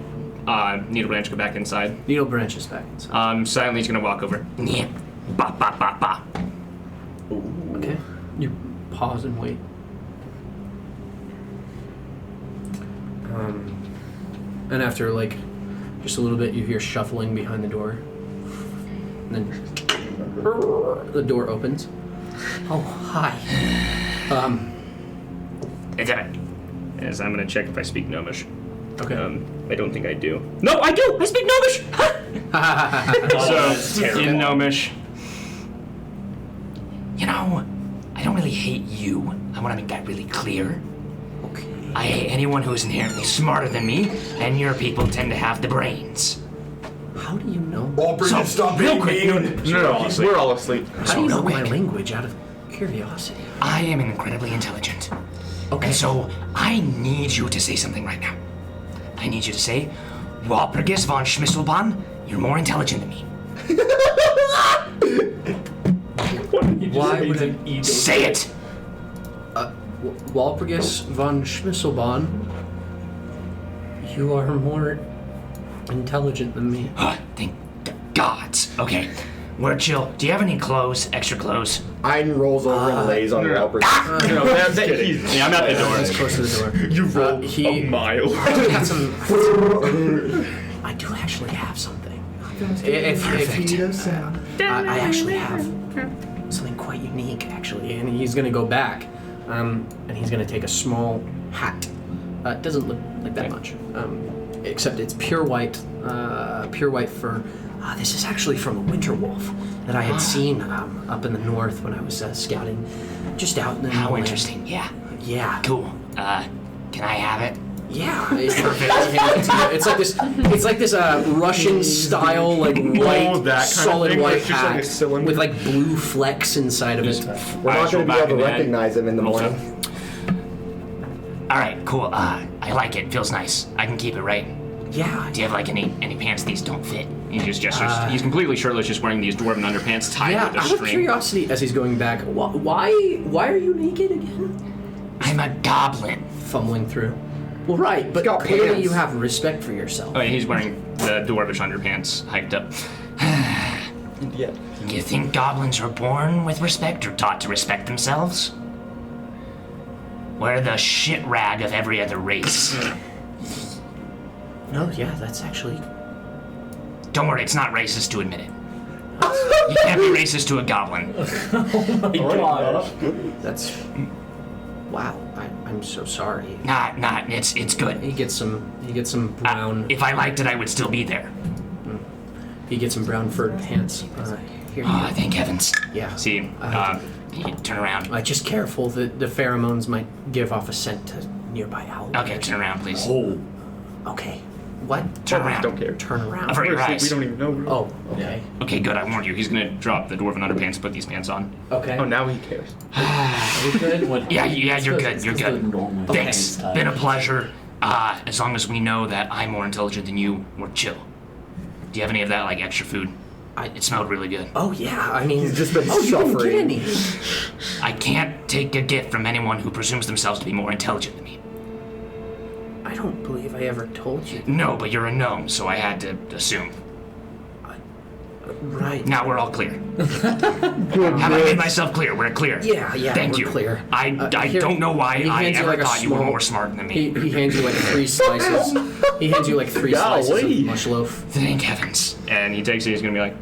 Needlebranch go back inside? Needlebranch is back inside. Silently he's gonna walk over. Yeah. Ba ba ba ba. Okay. You pause and wait. And after like just a little bit, you hear shuffling behind the door. And then the door opens. Oh, hi. Yes, I'm gonna check if I speak Gnomish. Okay. I don't think I do. No, I do! I speak Gnomish! So, in Gnomish. You know, I don't really hate you. I want to make that really clear. Okay. I hate anyone who is inherently smarter than me, and your people tend to have the brains. How do you know? Walpurgis, stop being mean. We're all asleep. How do you know real my quick. language out of curiosity? I am incredibly intelligent. Okay. And so, I need you to say something right now. I need you to say, Walpurgis von Schmisselbahn, you're more intelligent than me. Why would I... Say it! Walpurgis von Schmisselbahn, you are more intelligent than me. Thank gods. Okay, we're chill. Do you have any clothes, extra clothes? Aiden rolls over and lays on Walpurgis. No, Yeah, I'm at the door. He's close to the door. You rolled he- a mile. Got some... I do actually have something. If I actually have something quite unique, actually, and he's gonna go back, and he's gonna take a small hat. It doesn't look like that much, except it's pure white fur. This is actually from a winter wolf that I had seen up in the north when I was scouting, just out in the How land. interesting. Yeah. Yeah. Cool. Can I have it? Yeah, it's like this Russian style like white that kind of solid thing, where white it's just like a hat cylinder? with like blue flecks inside of it. We're not going to be able to recognize him in the Also. morning. All right. Cool. I like it. Feels nice. I can keep it, right? Yeah. Do you have like any pants these don't fit? He just gestures. He's completely shirtless, just wearing these dwarven underpants tied Yeah, with a out of string. curiosity, as he's going back, why are you naked again? I'm a goblin. Fumbling through. Well, right, but got clearly pants. you have respect for yourself. Oh, yeah, he's wearing the dwarvish underpants hiked up. Yeah. You think goblins are born with respect or taught to respect themselves? We're the shit rag of every other race. No, yeah, that's actually... Don't worry, it's not racist to admit it. You can't be racist to a goblin. That's... Wow, I'm so sorry. Nah, it's good. He gets some brown... If I liked it, I would still be there. He gets some brown furred pants. Here you Oh, go. thank heavens. Yeah. See, You turn around. Just careful, the pheromones might give off a scent to nearby owl. Okay, turn around, please. Oh. Okay. What? Turn around. Don't care. Turn around. Avert your eyes. We don't even know. Oh, okay. Okay, good. I warned you. He's gonna drop the dwarven underpants and put these pants on. Okay. Oh, now he cares. Are we good? Yeah, you're good. You're good. Normal Thanks. time. Been a pleasure. As long as we know that I'm more intelligent than you, we're chill. Do you have any of that, like, extra food? It smelled really good. Oh yeah. I mean, He's just been you didn't suffering. get any. I can't take a gift from anyone who presumes themselves to be more intelligent than me. I don't believe I ever told you. No, but you're a gnome, so I had to assume. Right. Now we're all clear. Have I made myself clear? We're clear. Yeah. Thank we're you. clear. I Here, don't know why he I hands you ever like a thought you were small- more smart than me. He hands you like 3 slices. He hands you like 3 slices of Golly. mush loaf. Thank heavens. And he takes it. He's gonna be like,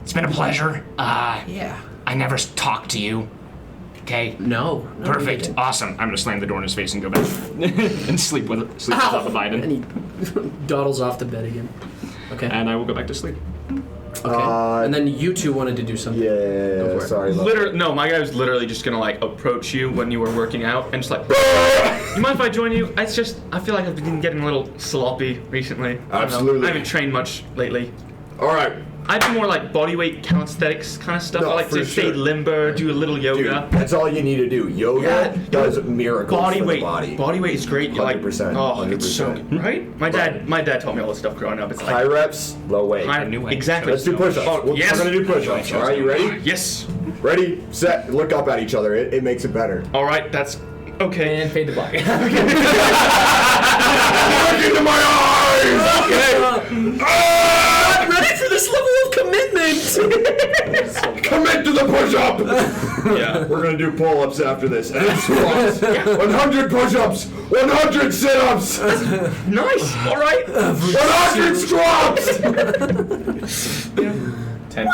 "It's been a pleasure. Yeah. I never talked to you. Okay. No. you Perfect. didn't. Awesome. I'm gonna slam the door in his face and go back and sleep on top of Biden. And he dawdles off to bed again. Okay. And I will go back to sleep. Okay. And then you two wanted to do something. Go Yeah, for it. sorry. love. Literally, no, my guy was literally just gonna like approach you when you were working out and just like, you mind if I join you? It's just, I feel like I've been getting a little sloppy recently. I don't know. Absolutely. I haven't trained much lately. All right. I do more like bodyweight calisthenics kind of stuff. No, I like for to stay sure. limber, do a little yoga. Dude, that's all you need to do. Yoga Yeah. does miracles Body for weight. the body. Body weight is great. You're like, 100%, oh, it's so 100%. good, right? My dad taught me all this stuff growing up. It's High like reps, low weight. exactly. Let's do push-ups. Oh, yes. We're gonna do push-ups. All right, you ready? Yes. Ready, set, look up at each other. It makes it better. All right, that's okay. And fade to black. Look into my eyes! I'm ready for this level of commitment. Commit to the push-up! Yeah. We're gonna do pull-ups after this. And squats. 100 push-ups! 100 sit-ups! Nice. All right. 100 squats! 10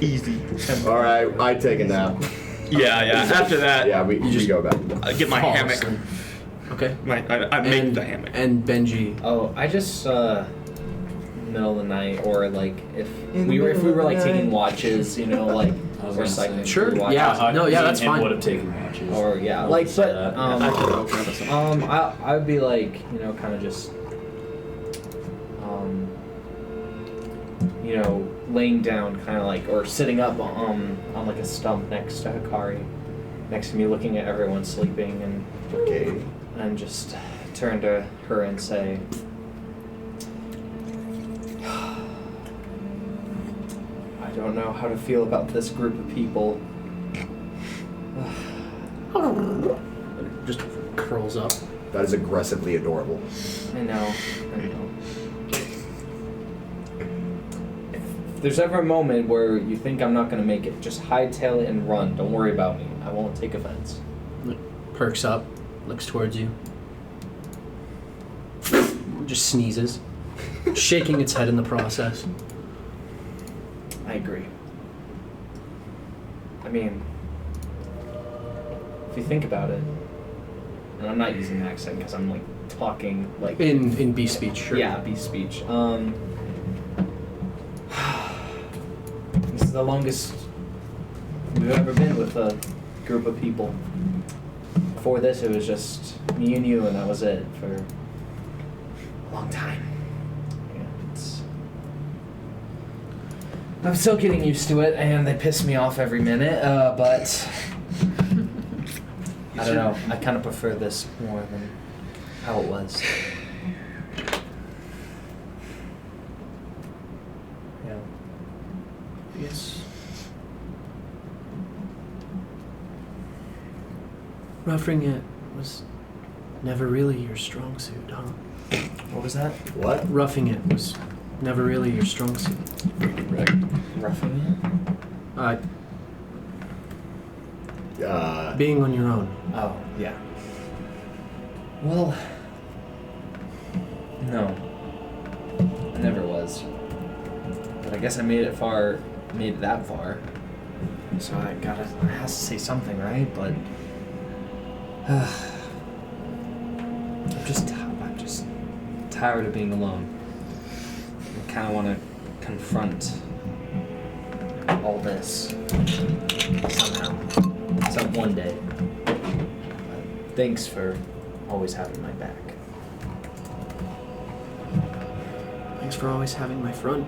Easy. All right, I take a nap. Yeah. After that, Yeah, we go back. I get my Fall hammock. asleep. Okay. I make the hammock. And Benji. Oh, I just middle of the night, or like if we were like taking watches, you know, like I was or gonna say. cycling. Sure, through watches. yeah. No, yeah, that's fine. Would have taken watches. Or yeah, I like would say but that. I would be like, you know, kind of just you know, laying down, kind of like, or sitting up on like a stump next to Hikari, next to me, looking at everyone sleeping, and Okay. just turn to her and say, I don't know how to feel about this group of people. Just curls up. That is aggressively adorable. I know. If there's ever a moment where you think I'm not gonna make it, just hightail it and run. Don't worry about me. I won't take offense. Perks up. Looks towards you. Just sneezes. Shaking its head in the process. I agree. I mean, if you think about it, and I'm not using an accent because I'm like talking like In bee speech, sure. yeah, beast speech. This is the longest we've ever been with a group of people. Before this, it was just me and you, and that was it for a long time. Yeah, I'm still getting used to it, and they piss me off every minute. But I don't know. I kind of prefer this more than how it was. Yeah. Yes. Roughing it was never really your strong suit, huh? What was that? What? Roughing it was never really your strong suit. Roughing Being on your own. it? Oh, yeah. Well, no. I never was. But I guess I made it that far. So I have to say something, right? But I'm just tired of being alone. I kind of want to confront all this somehow, some one day. Thanks for always having my back. Thanks for always having my front.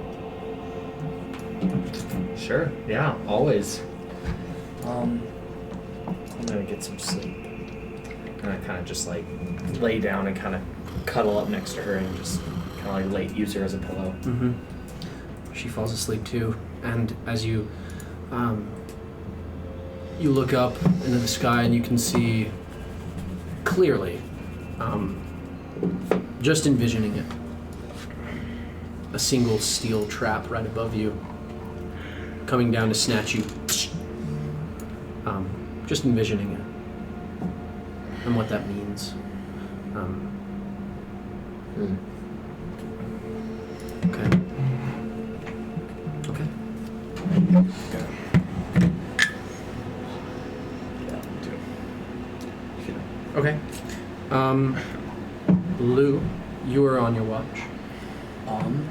Sure, yeah, always. I'm gonna get some sleep. And I kind of just like lay down and kind of cuddle up next to her and just kind of like use her as a pillow. Mm-hmm. She falls asleep too, and as you look up into the sky and you can see clearly, just envisioning it, a single steel trap right above you, coming down to snatch you. Just envisioning it and what that means. Okay. Okay. Lou, you are on your watch. I'm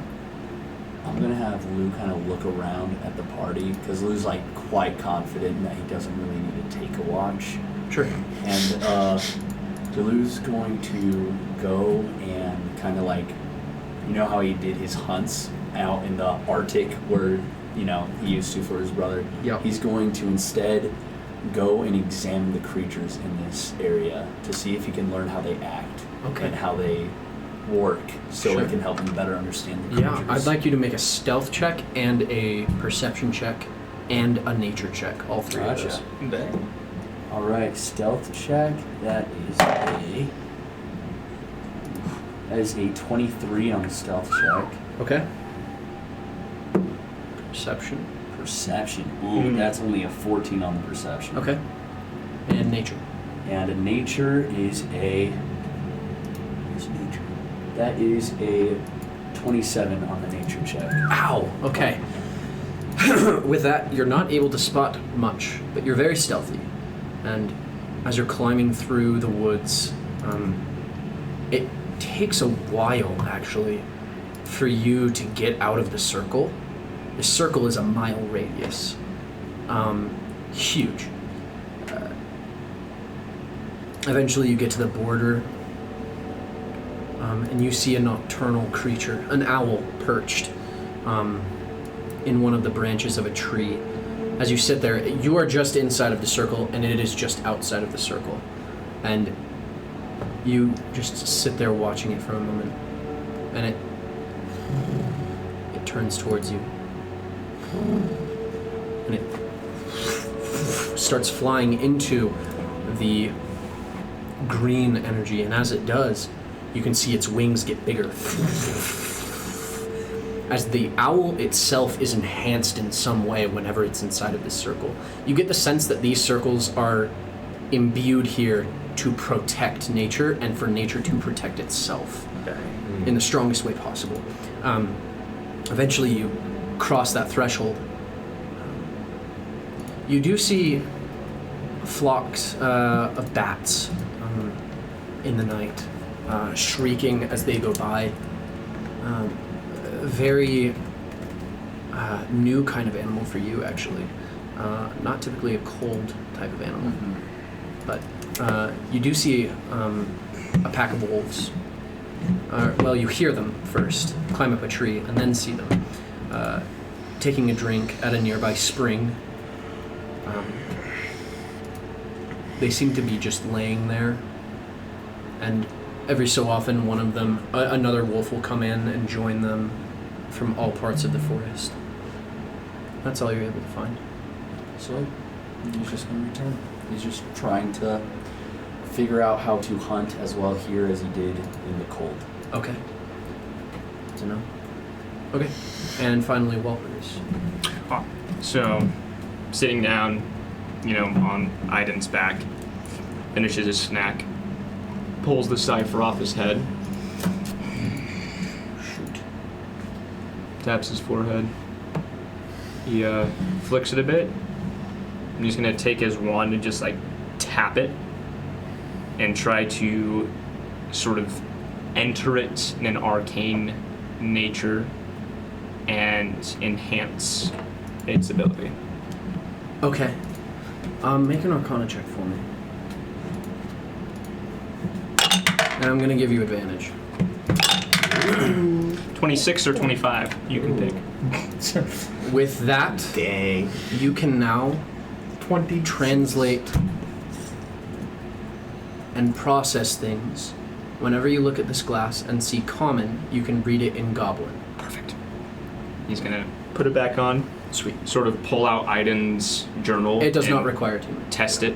gonna have Lou kind of look around at the party because Lou's like quite confident that he doesn't really need to take a watch. Sure. And Lou's going to go and kind of like, you know how he did his hunts out in the Arctic where, you know, he used to for his brother? Yeah. He's going to instead go and examine the creatures in this area to see if he can learn how they act and how they work so he can help him better understand the creatures. Yeah, I'd like you to make a stealth check and a perception check and a nature check, all three of those. Alright, stealth check, that is a 23 on the stealth check. Okay. Perception. Ooh, that's only a 14 on the perception. Okay. And nature. And a nature is a... That is a 27 on the nature check. Ow! Okay. With that, you're not able to spot much, but you're very stealthy. And as you're climbing through the woods, it takes a while, actually, for you to get out of the circle. The circle is a mile radius. Huge. Eventually you get to the border, and you see a nocturnal creature, an owl perched in one of the branches of a tree. As you sit there, you are just inside of the circle, and it is just outside of the circle. And you just sit there watching it for a moment, and it turns towards you. And it starts flying into the green energy, and as it does, you can see its wings get bigger. As the owl itself is enhanced in some way whenever it's inside of this circle. You get the sense that these circles are imbued here to protect nature and for nature to protect itself in the strongest way possible. Eventually you cross that threshold. You do see flocks of bats in the night, shrieking as they go by. Very new kind of animal for you, actually. Not typically a cold type of animal. But you do see a pack of wolves. Well, you hear them first, climb up a tree, and then see them taking a drink at a nearby spring. They seem to be just laying there, and every so often one of them, another wolf will come in and join them from all parts of the forest. That's all you're able to find. So, he's just going to return. He's just trying to figure out how to hunt as well here as he did in the cold. Okay. Good to know. Okay. And finally, Walters. So, sitting down, on Aiden's back, finishes his snack, pulls the cipher off his head, taps his forehead. He flicks it a bit, and he's gonna take his wand and just tap it and try to sort of enter it in an arcane nature and enhance its ability. Okay. Make an Arcana check for me. And I'm gonna give you advantage. 26 or 25, you can pick. With that, Dang. you can now translate and process things. Whenever you look at this glass and see common, you can read it in goblin. Perfect. He's gonna put it back on. Sweet. Sort of pull out Iden's journal. It does and not require teamwork. Test it.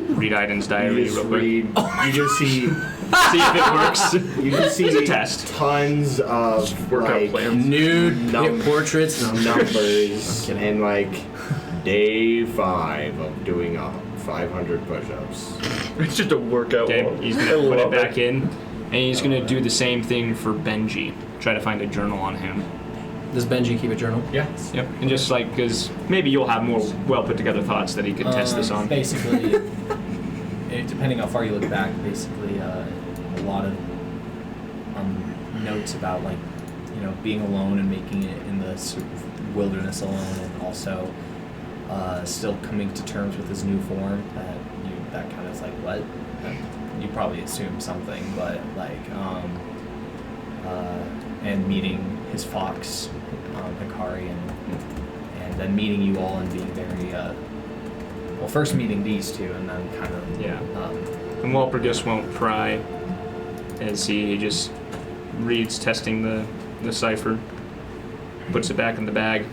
Read Iden's diary You just real quick. read. You just see. See if it works. You can see It's a test. tons of Workout like plans. Nude Num- portraits. No, numbers I'm kidding. and like day 5 of doing 500 push-ups. It's just a workout. Okay, wall. he's I gonna put it love back in, and he's gonna do the same thing for Benji. Try to find a journal on him. Does Benji keep a journal? Yeah. Yep, and just like, because maybe you'll have more well put together thoughts that he could test this on. Basically, depending how far you look back, basically a lot of notes about like, you know, being alone and making it in the sort of wilderness alone, and also still coming to terms with his new form. That kind of is like what you probably assume something, but like and meeting his fox, Hikari, and then meeting you all and being very well, first meeting these two and then kind of Yeah. And Walper just won't pry as he just reads, testing the cipher, puts it back in the bag,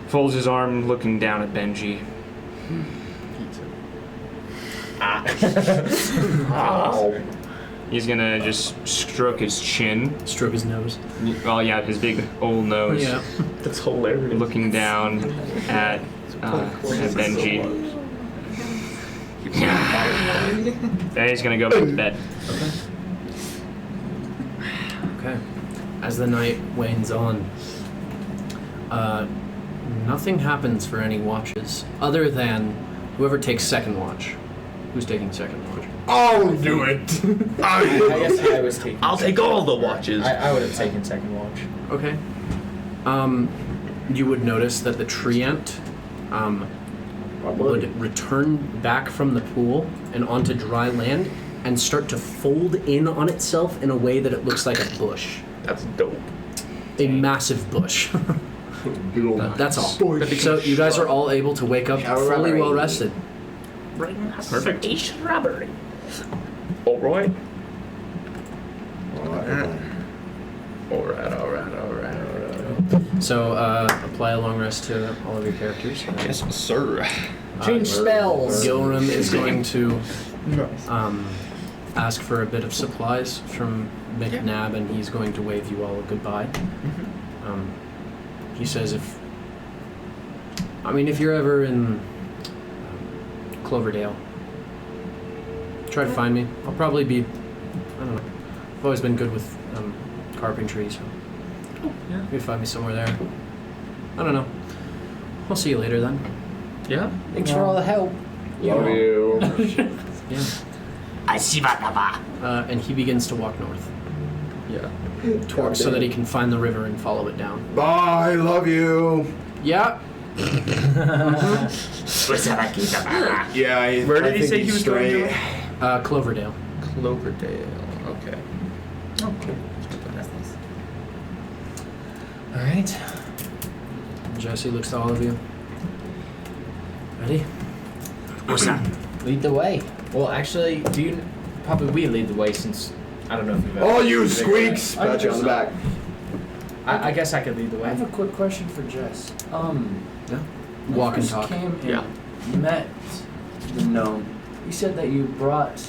folds his arm, looking down at Benji. He's gonna just stroke his chin. Stroke his nose. Oh yeah, his big old nose. Yeah. That's hilarious. Looking down at Benji. Then he's gonna go back to bed. Okay. As the night wanes on, nothing happens for any watches other than whoever takes second watch. Who's taking second watch? I'll do it. I guess I was taking. I'll take all the watches. I would have taken second watch. Okay. You would notice that the treant would return back from the pool and onto dry land and start to fold in on itself in a way that it looks like a bush. That's dope. A massive bush. That's all. So you guys are all able to wake up fully well rested. Perfect. Strawberry. All right. All right. So apply a long rest to all of your characters. Yes, sir. Change spells. Gilram is going to ask for a bit of supplies from McNab, and he's going to wave you all a goodbye. He says if you're ever in Cloverdale, try to find me. I'll probably be, I don't know, I've always been good with carpentry, so maybe find me somewhere there. I don't know. I'll see you later then. Yeah. Thanks for all the help. Love you. Yeah. And he begins to walk north. Yeah. So that he can find the river and follow it down. Bye, love you. Yeah. Yeah. Where did I he think say he he's was going straight. to? Cloverdale. Cloverdale. Okay. Okay. That's nice. All right. Jesse looks to all of you. Ready? What's that? Lead the way. Well, actually, probably we lead the way since I don't know if you've ever. Oh, you squeaks! Pat you on the back. I guess I could lead the I way. have a quick question for Jess. Yeah. When Walk you and first talk. came and Yeah. met the gnome, you said that you brought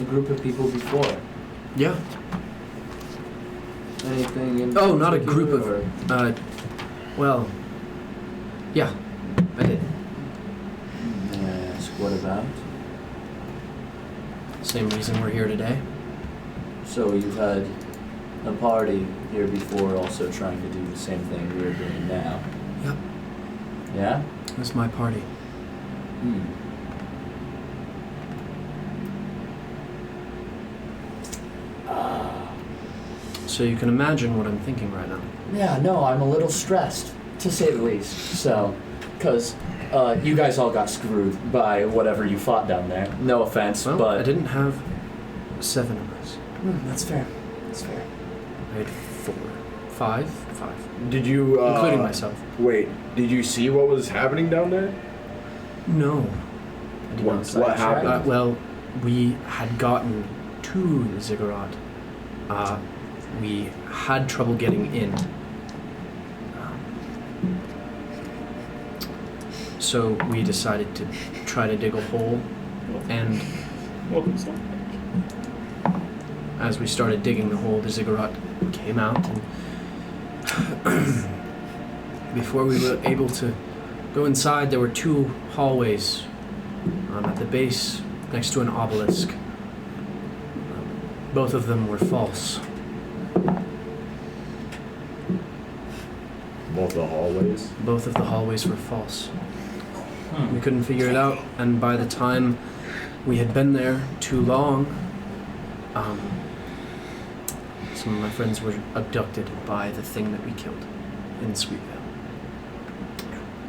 a group of people before. Yeah. Anything in Oh, not a group particular, of. Well. Yeah, I did. May I ask what about? Same reason we're here today. So you've had a party here before also trying to do the same thing we're doing now. Yep. Yeah? That's my party. Hmm. So you can imagine what I'm thinking right now. Yeah, no, I'm a little stressed, to say the least. So, because you guys all got screwed by whatever you fought down there. No offense, Well, but I didn't have 7 of us. That's fair. That's fair. I had 4. 5? 5. Did you, Including myself. Wait, did you see what was happening down there? No. I did not. What happened? Well, we had gotten to the ziggurat. We had trouble getting in. So we decided to try to dig a hole, and as we started digging the hole, the ziggurat came out, and before we were able to go inside, there were 2 hallways at the base next to an obelisk. Both of them were false. Both the hallways? Both of the hallways were false. We couldn't figure it out, and by the time we had been there too long, some of my friends were abducted by the thing that we killed in Sweetvale.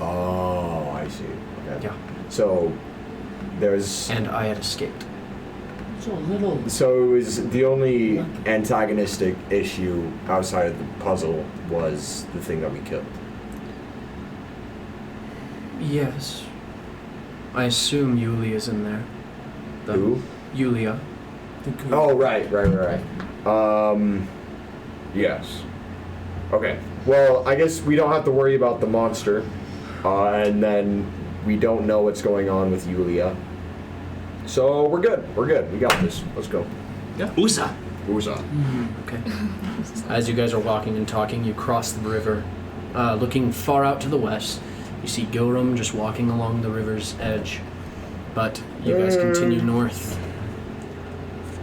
Oh, I see. Okay. Yeah. So, there's... And I had escaped. So it was the only antagonistic issue outside of the puzzle was the thing that we killed. Yes. I assume Yulia's in there. Who? Yulia. Oh, right. Yes. Okay. Well, I guess we don't have to worry about the monster, and then we don't know what's going on with Yulia. So we're good. We got this. Let's go. Yeah. Usa. Okay. As you guys are walking and talking, you cross the river. Looking far out to the west, you see Gilram just walking along the river's edge. But you guys continue north.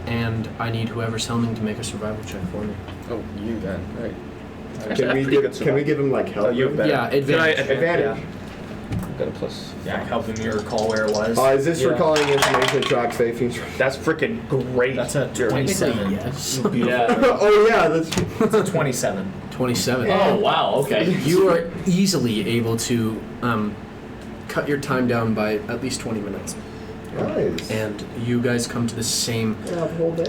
And I need whoever's helming to make a survival check for me. Oh, you then. Right. Can we give him like help? Yeah, advantage. Advantage. Got a plus. Yeah, helping me recall where it was. Is this recalling information that tracks fate features? That's freaking great. That's a 27. Yes. Yeah. Oh yeah, that's It's a 27. 27. Oh, wow, okay. You are easily able to cut your time down by at least 20 minutes. nice. And you guys come to the same Yeah, the whole day.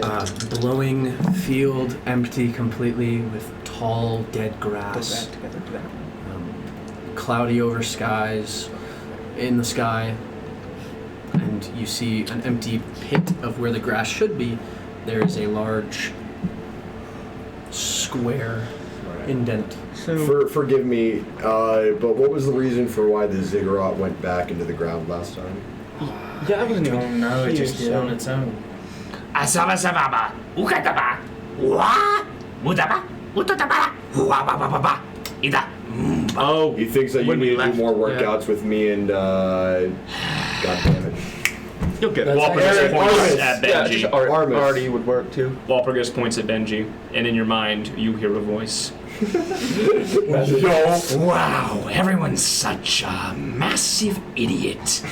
blowing field, empty completely, with tall, dead grass. Cloudy over skies, in the sky, and you see an empty pit of where the grass should be. There is a large square indent. Forgive me, but what was the reason for why the ziggurat went back into the ground last time? Yeah, I wasn't even. No, it just did on its own. Asaba sababa. Ukataba. Wa. Mudaba. Utotaba. Huababa. Ida. Oh, He thinks that you when we need to do left, more workouts with me and, God damn it. you'll get it. Walpurgis points at Yeah, Benji. just Artemis. Artie would work too. Walpurgis points at Benji, and in your mind, you hear a voice. Wow, everyone's such a massive idiot.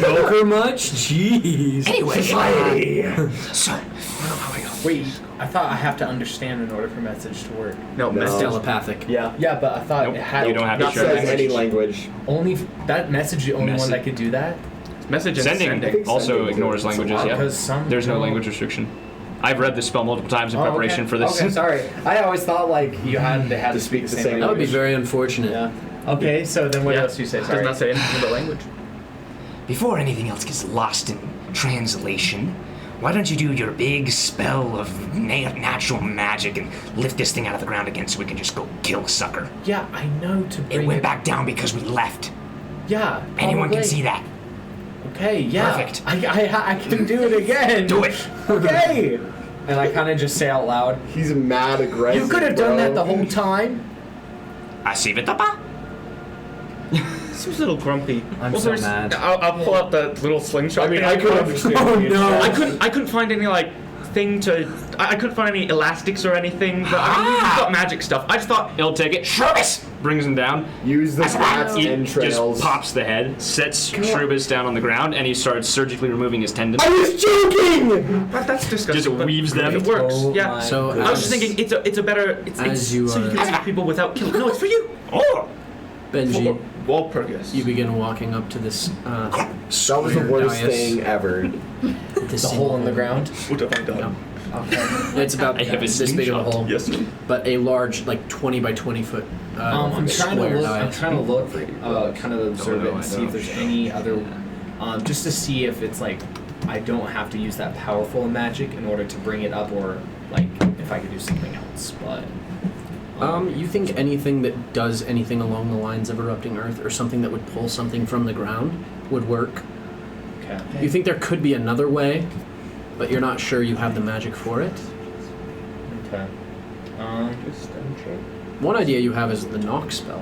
Joker much? Jeez. Anyway, so, I don't know how I go. Wait, I thought I have to understand in order for message to work. No, No. message. Telepathic. Yeah. Yeah, but I thought Nope, it had you don't have to It share says language. any language. only that message the only one Message. that could do that. Message and Sending sending. also Sending ignores is languages, allowed. yeah. Because some There's no don't. language restriction. I've read this spell multiple times in preparation for this. Okay, sorry. I always thought like you had to have To speak the same That would be language. very unfortunate. Yeah. Okay, so then what else do you say? Does Sorry. not say anything about language. Before anything else gets lost in translation, why don't you do your big spell of natural magic and lift this thing out of the ground again so we can just go kill a sucker? Yeah, I know to bring It went back down because we left. Yeah. Anyone can probably. see that. Okay, yeah. Perfect. I can do it again. Do it. Okay. And I kind of just say out loud, He's mad aggressive. you could have done bro. that the whole time. I see it, Papa. Seems a little grumpy. I'm so there's- mad. I'll pull out the little slingshot. I mean, thing. I could understand. Oh no! I couldn't find any like thing to. I couldn't find any elastics or anything. But I mean, we've got magic stuff. I just thought He'll take it, Shrubus! brings him down, Use the cat's he entrails. just pops the head, sets Shrubus down on the ground, and he starts surgically removing his tendons. I was joking! that's disgusting. Just but weaves them. It works. Oh yeah. my So I was just thinking it's a better. It's As you so you are- can attack people without killing. No, it's for you. Oh! Benji, Walpurgis. you begin walking up to this That was the worst dais. thing ever. This The hole in the ground. What have I done? Yeah. Okay. It's about I have a this big of a screenshot. hole. Yes, sir. But a large, like 20 by 20 foot I'm trying to square look. die. I'm trying to look, kind of observe no, it and I see if don't. there's any other, just to see if it's like I don't have to use that powerful magic in order to bring it up, or like if I could do something else. But You think anything that does anything along the lines of erupting earth, or something that would pull something from the ground, would work? okay. You think there could be another way, but you're not sure you have the magic for it? Okay. One idea you have is the knock spell,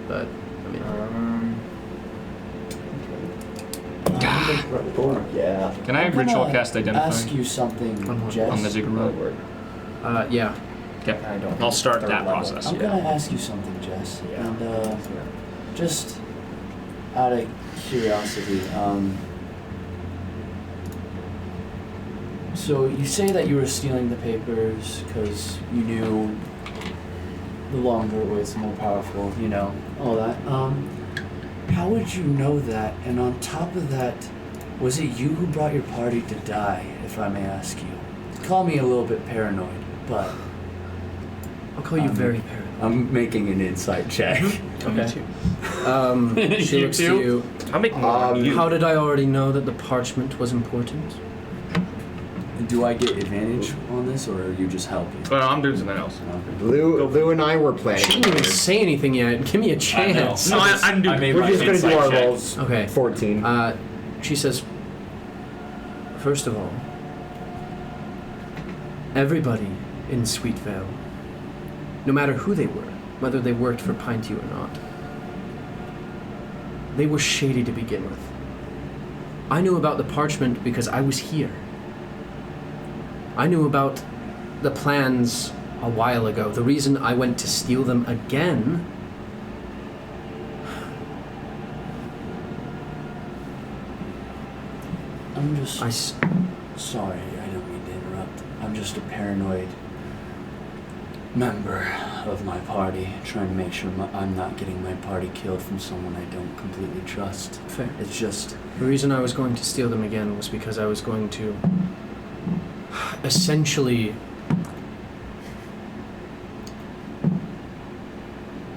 but I mean, Yeah. Can I I'm ritual gonna cast identify ask you something, On what? Jess. on the ziggurat? yeah. Okay. I don't. I'll start third that level. process. I'm gonna ask you something, Jess. Yeah. And just out of curiosity, so you say that you were stealing the papers because you knew the longer it was, the more powerful, you know, all that. How would you know that? And on top of that, was it you who brought your party to die, if I may ask you? Call me a little bit paranoid, but I'll call you very paranoid. I'm making an insight check. Okay. She You looks too? to you. I'll make more than you. How did I already know that the parchment was important? Do I get advantage on this, or are you just helping? Well, I'm doing something else. Lou and I were planning. She didn't even say anything yet. Give me a chance. No, I'm doing. I made We're my just gonna do insight our check. rolls. Okay. 14. She says, first of all, everybody in Sweetvale, no matter who they were, whether they worked for Pinty or not, they were shady to begin with. I knew about the parchment because I was here. I knew about the plans a while ago. The reason I went to steal them again I'm just I sorry. I don't mean to interrupt. I'm just a paranoid member of my party, trying to make sure I'm not getting my party killed from someone I don't completely trust. Fair. It's just The reason I was going to steal them again was because I was going to essentially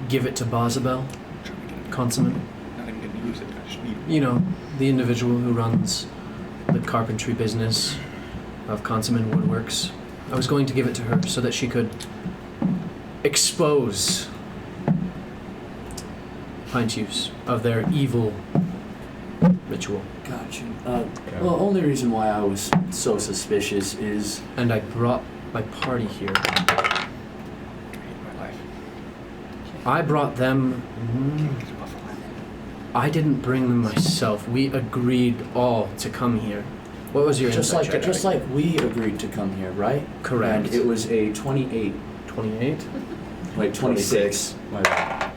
give it to Bazabel, Consummate. Not even gonna use it. I just need. You know, the individual who runs the carpentry business of Consummate Woodworks. I was going to give it to her so that she could expose Pint use of their evil ritual. got you. Well, only reason why I was so suspicious is And I brought my party here. My life. I brought them. I didn't bring them myself. We agreed all to come here. What was your just insight check? just like we agreed to come here, right? Correct. And it was a 28. 28. Wait, 26. My bad.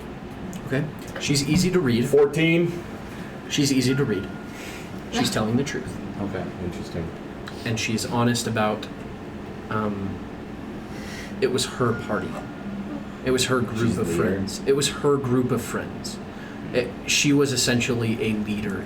Okay. She's easy to read. 14. She's easy to read. She's telling the truth. Okay. Interesting. And she's honest about it was her party. It was her group She's of the leader. friends. It was her group of friends. She was essentially a leader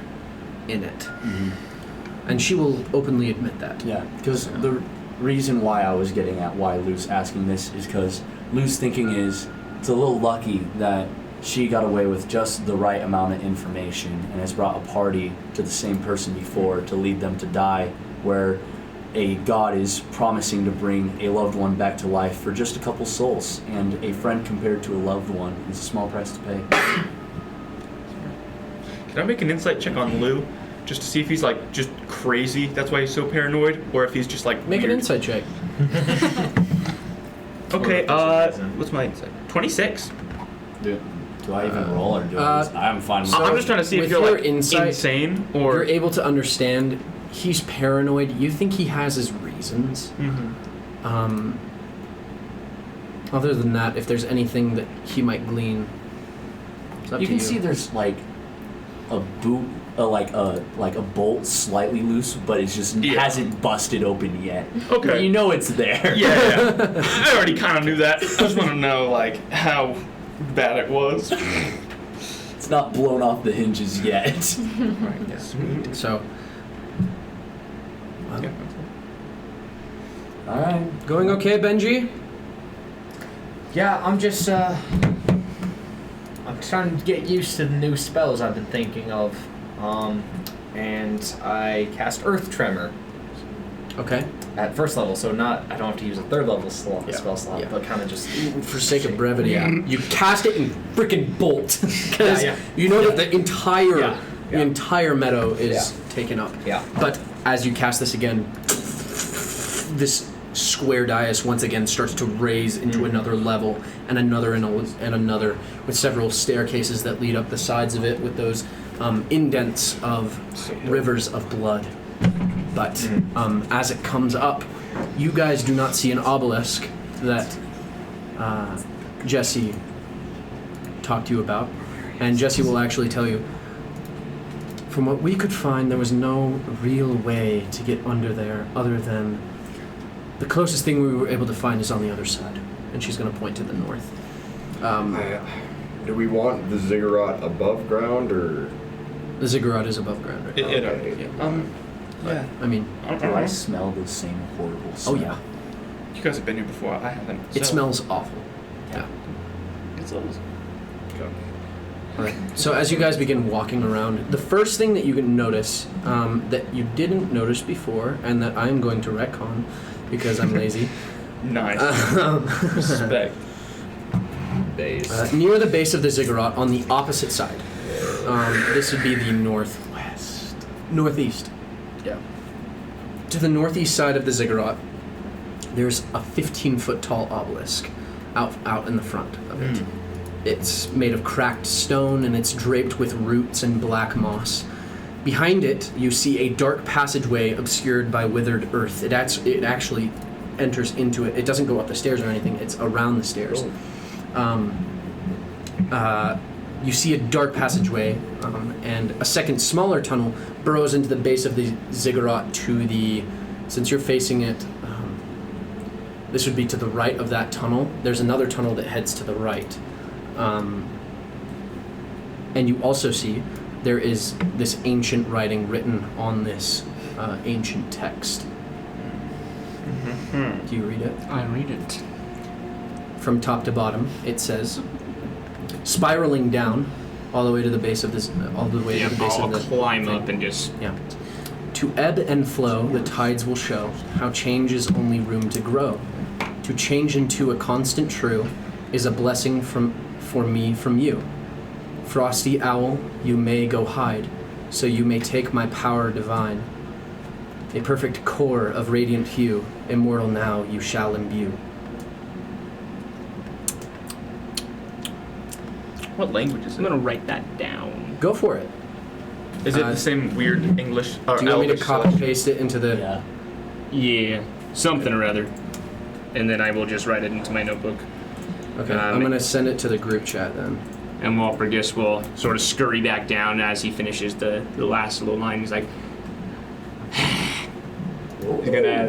in it. Mm-hmm. And she will openly admit that. Yeah, because the reason why I was getting at why Lou's asking this is because Lou's thinking is it's a little lucky that she got away with just the right amount of information and has brought a party to the same person before to lead them to die, where a god is promising to bring a loved one back to life for just a couple souls, and a friend compared to a loved one is a small price to pay. Can I make an insight check on Lou, just to see if he's like just crazy? That's why he's so paranoid, or if he's just like Make weird? an insight check. Okay. What's my insight? 26. Do I even roll or do I'm fine with I'm just trying to see if with you're your like insight, insane You're or. able to understand he's paranoid. You think he has his reasons. Mhm. Other than that, if there's anything that he might glean, it's up You to can see there's like a boot, like a bolt slightly loose, but it just Yeah. hasn't busted open yet. Okay. But you know it's there. Yeah. I already kind of knew that. I just want to know like how bad it was. It's not blown off the hinges yet. Right, yeah. So, All right. Going okay, Benji? Yeah, I'm just I'm trying to get used to the new spells I've been thinking of. And I cast Earth Tremor Okay. at first level, so I don't have to use a third level spell slot, but kind of just For sake of brevity, you cast it and freaking bolt because you know that the entire meadow is taken up. Yeah. But as you cast this again, this square dais once again starts to raise into another level and another and another, with several staircases that lead up the sides of it with those indents of rivers of blood. But as it comes up, you guys do not see an obelisk that Jesse talked to you about. And Jesse will actually tell you, from what we could find, there was no real way to get under there other than the closest thing we were able to find is on the other side. And she's going to point to the north. Do we want the ziggurat above ground or? The ziggurat is above ground right now. Yeah. I mean, Do I smell the same horrible smell? oh yeah. You guys have been here before. I haven't. It so- smells awful. Yeah. It's always. Alright. So as you guys begin walking around, the first thing that you can notice that you didn't notice before, and that I'm going to retcon because I'm lazy, Nice. Respect. Base. near the base of the ziggurat on the opposite side. This would be the northeast. Yeah. To the northeast side of the ziggurat, there's a 15-foot tall obelisk out in the front of it. It's made of cracked stone and it's draped with roots and black moss. Behind it, you see a dark passageway obscured by withered earth. It actually enters into it. It doesn't go up the stairs or anything. It's around the stairs. You see a dark passageway, and a second smaller tunnel burrows into the base of the ziggurat since you're facing it, this would be to the right of that tunnel. There's another tunnel that heads to the right. And you also see there is this ancient writing written on this ancient text. Do you read it? I read it. From top to bottom, it says, spiraling down all the way to the base of this, all the way to the base I'll of the climb thing. up and just. Yeah. To ebb and flow, the tides will show how change is only room to grow. To change into a constant true is a blessing for me from you. Frosty owl, you may go hide, so you may take my power divine. A perfect core of radiant hue, immortal now you shall imbue. What language is I'm it? gonna write that down. Go for it. Is it the same weird English or Do you want me to Elvish copy paste it into the? Yeah. Yeah, something or other. And then I will just write it into my notebook. Okay, I'm gonna send it to the group chat then. And Walpurgis will sort of scurry back down as he finishes the last little line. He's like, he's gonna.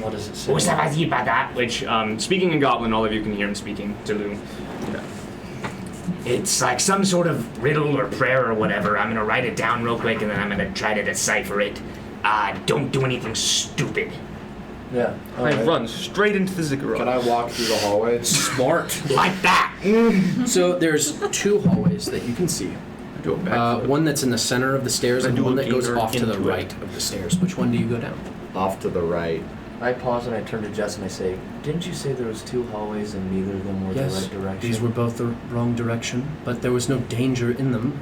What does it say? Which, speaking in Goblin, all of you can hear him speaking to Lou. It's like some sort of riddle or prayer or whatever. I'm gonna write it down real quick and then I'm gonna try to decipher it. Don't do anything stupid. Yeah. I run straight into the ziggurat. Can I walk through the hallway? Smart. Like that. So there's two hallways that you can see. Do a backflip. One that's in the center of the stairs I and do one a that goes gainer off to the into it. right of the stairs. Which one do you go down? Off to the right. I pause and I turn to Jess and I say, didn't you say there was two hallways and neither of them were the right direction? These were both the wrong direction, but there was no danger in them.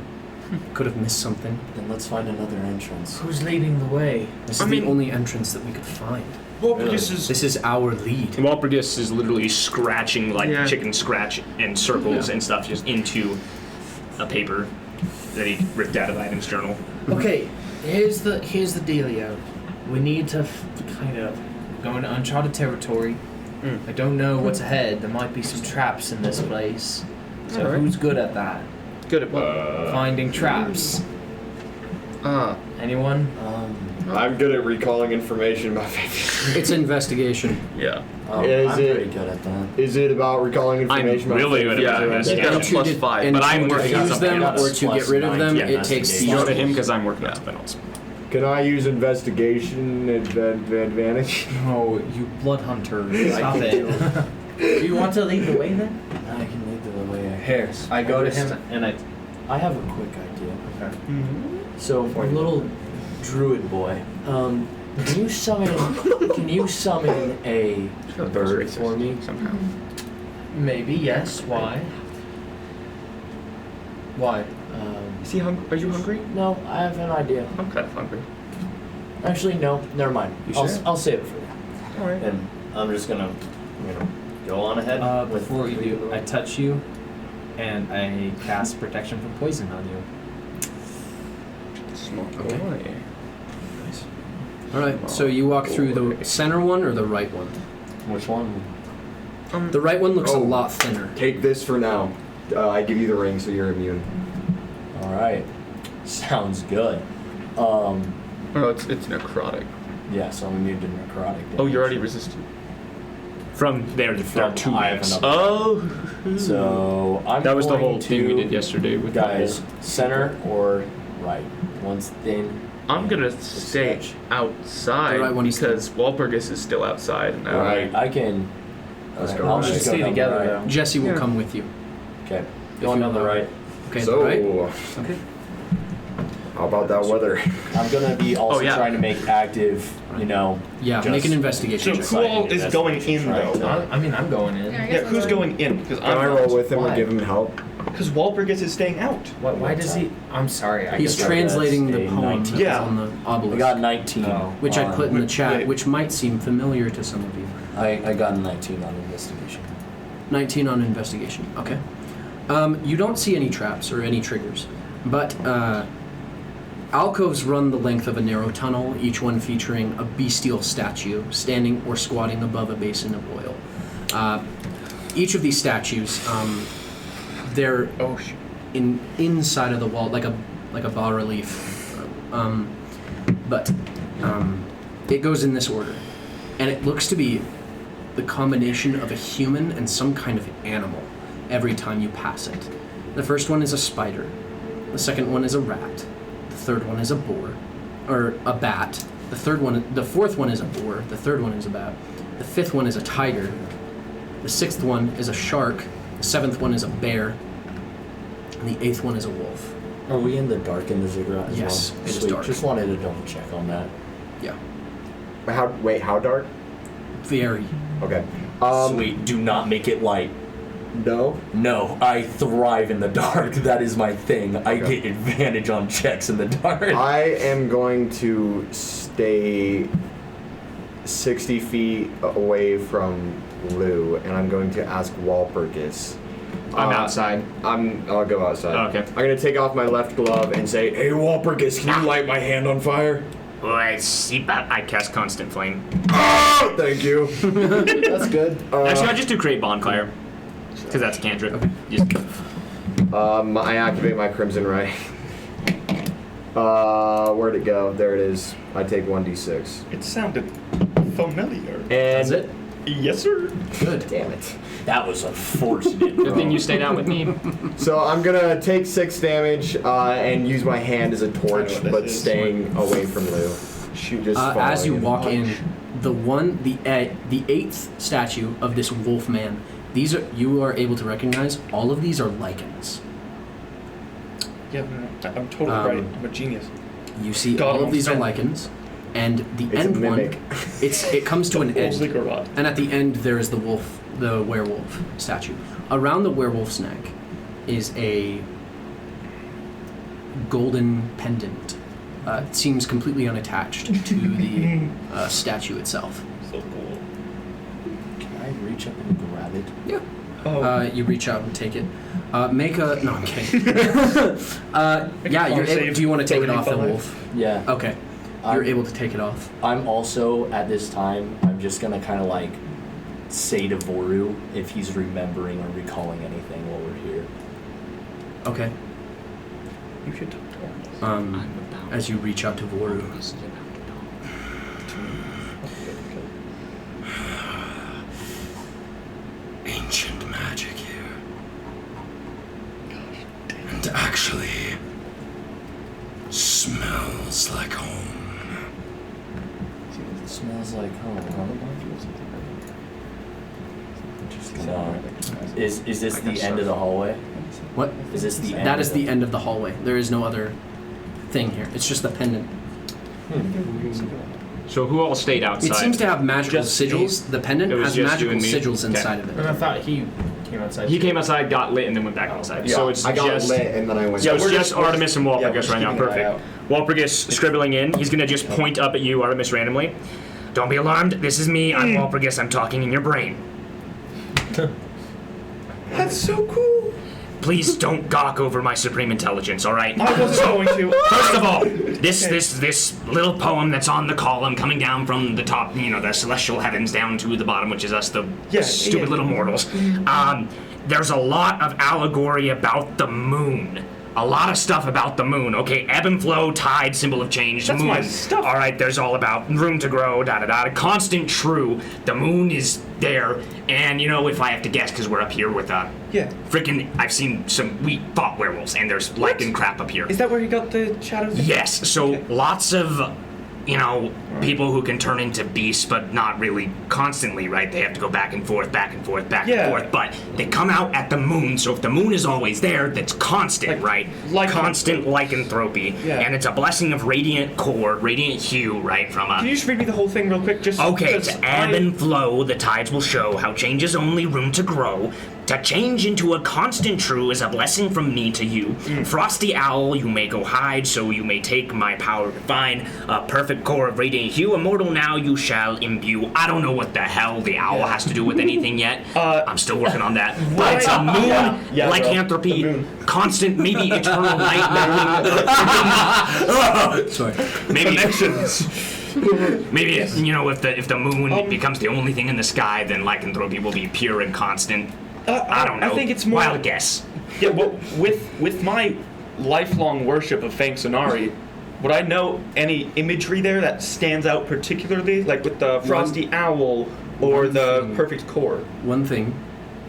Could have missed something. Then let's find another entrance. Who's leading the way? This I is mean- the only entrance that we could find. Walpurgis is. This is our lead. Walpurgis is literally scratching like Yeah. chicken scratch and circles Yeah. and stuff just into a paper that he ripped out of Ivan's journal. Okay, here's the dealio. We need to kind of go into uncharted territory. I don't know what's ahead. There might be some traps in this place. So Alright. who's good at that? Good at what? Finding traps. Anyone? I'm good at recalling information about faith. It's investigation. Yeah. Is I'm it- pretty good at that. Is it about recalling I'm information about really good at Yeah, investigation. you got a And plus to- 5, and but to I'm working on defuse something them else. or to get rid of them, Yeah, it takes investigation. Go to him because I'm working on something else. Can I use investigation advantage? No, you blood hunter. Stop it. Do you want to lead the way then? I can lead the way. Here, I go to him and I have a quick idea. Okay. So, little druid boy, can you summon a bird for me? Somehow. Maybe, yes. Why? Why? Is he hungry? Are you hungry? No, I have an idea. I'm kind of hungry. Actually, no, never mind. I'll save it for you. All right. And I'm just gonna, go on ahead. Before you do, I touch you, and I cast protection from poison on you. Small Okay. boy. All right. So you walk through the center one or the right one? Which one? The right one looks a Oh. lot thinner. Take this for now. I give you the ring, so you're immune. All right. Sounds good. Oh, it's necrotic. Yeah, so I'm immune to necrotic. Oh, you're already resistant. From there are two I have waves. another. Oh. So I'm That was the going whole thing we to- did yesterday with guys. Center or right? One's thin. I'm gonna and stay stretch. outside The right one is because Walpurgis is still outside. And Right. I can. Let's alright, go I'll right. just go Stay down the together, right. though. Jesse will Yeah. come with you. Okay. Going down the right. Okay. So, the right. Okay. how about that weather? I'm gonna be also Oh, yeah. trying to make active. Yeah. just- Make an investigation So check. who all is going in though? I mean, I'm going in. I guess Yeah, I'll who's go. going in? Because Can I I'm roll with him Why? or give him help? Because Walpurgis is staying out. Why does he? I'm sorry. I He's guess translating the that's a poem 19. that Yeah. was on the I obelisk, got 19. Oh. which I put in the chat, wait. which might seem familiar to some of you. I got a 19 on investigation. 19 on investigation. Okay. You don't see any traps or any triggers, but alcoves run the length of a narrow tunnel, each one featuring a bestial statue standing or squatting above a basin of oil. Each of these statues, they're inside of the wall, like a bas relief, but it goes in this order, and it looks to be the combination of a human and some kind of animal every time you pass it. The first one is a spider. The second one is a rat. The third one is a boar, or a bat. The fourth one is a boar. The third one is a bat. The fifth one is a tiger. The sixth one is a shark. The seventh one is a bear. And the eighth one is a wolf. Are we in the dark in the ziggurat as Yes, well? it is Sweet. dark. Just wanted to double check on that. Yeah. How dark? Very. Okay. Sweet. Do not make it light. No. No, I thrive in the dark. That is my thing. I Okay. get advantage on checks in the dark. I am going to stay 60 feet away from Lou, and I'm going to ask Walpurgis. I'm outside. I'll go outside. Oh, okay. I'm gonna take off my left glove and say, "Hey, Walpurgis, can you light my hand on fire?" I cast Constant Flame. Oh, thank you. That's good. Actually, I'll just do Create Bonfire. Because that's a cantrip. Just- I activate my Crimson Ray. Where'd it go? There it is. I take 1d6. It sounded familiar. And it? Yes, sir. Good. damn it. That was unfortunate. Good thing you stayed out with me. So I'm gonna take 6 damage and use my hand as a torch, I know what but this is. staying away from Lou. Shoot. Just As you following walk him. in, the eighth statue of this wolf man, you are able to recognize all of these are lichens. Yeah, I'm totally right. I'm a genius. You see God all of these are knows. lichens, and the It's a end one, mimic. it comes to an The whole end, ziggurat. and at the end there is the werewolf statue. Around the werewolf's neck is a golden pendant. It seems completely unattached to the statue itself. So cool. Can I reach up and grab it? Yeah. Oh. You reach out and take it. Make a. No, I'm kidding. Yeah, you're able, save do you want to take it off the 35? wolf? Yeah. Okay. You're able to take it off. I'm also, at this time, I'm just gonna kind of like say to Voru if he's remembering or recalling anything while we're here. Okay. You should talk to him. As you reach out to Voru. Ancient magic here. And actually, smells like home. It smells like home. Is this the end of the hallway? What? Is this the end? That is the end of the hallway. There is no other thing here. It's just the pendant. So who all stayed outside? It seems to have magical sigils. The pendant It was has just you magical and me? sigils inside of And it. I thought he came outside. He came outside, got lit, and then went back outside. Yeah, So it's I got just lit and then I went. Yeah, it's we're just just- we're Artemis and we're Walpurgis just right now. keeping an eye Perfect. Walpurgis scribbling in. He's gonna just point up at you, Artemis, randomly. Don't be alarmed. This is me. I'm Walpurgis. I'm talking in your brain. That's so cool. Please don't gawk over my supreme intelligence, all right? I wasn't going to. First of all, this little poem that's on the column coming down from the top, the celestial heavens down to the bottom, which is us, the stupid little mortals. There's a lot of allegory about the moon. A lot of stuff about the moon. Okay, ebb and flow, tide, symbol of change, That's moon. my stuff. All right, there's all about room to grow, da-da-da. Constant true. The moon is there, and if I have to guess, because we're up here with freaking, I've seen we fought werewolves, and there's lichen crap up here. Is that where you got the shadows? Yes, so lots of, people who can turn into beasts, but not really constantly, right? They have to go back and forth, back and forth, back and forth, but they come out at the moon, so if the moon is always there, that's constant, right? Constant lycanthropy, and it's a blessing of radiant core, radiant hue, right? Can you just read me the whole thing real quick? Okay, to ebb and flow, the tides will show how change is only room to grow. To change into a constant true is a blessing from me to you. Frosty owl, you may go hide, so you may take my power divine. A perfect core of radiant hue, immortal now you shall imbue. I don't know what the hell the owl has to do with anything yet. I'm still working on that. But it's a moon, lycanthropy, constant, maybe eternal light. Sorry. Maybe connections. Maybe if the moon becomes the only thing in the sky, then lycanthropy will be pure and constant. I don't know. I think it's more wild guess. Yeah, well, with my lifelong worship of Fang Sonari, would I know any imagery there that stands out particularly, like with the frosty owl or the perfect core? One thing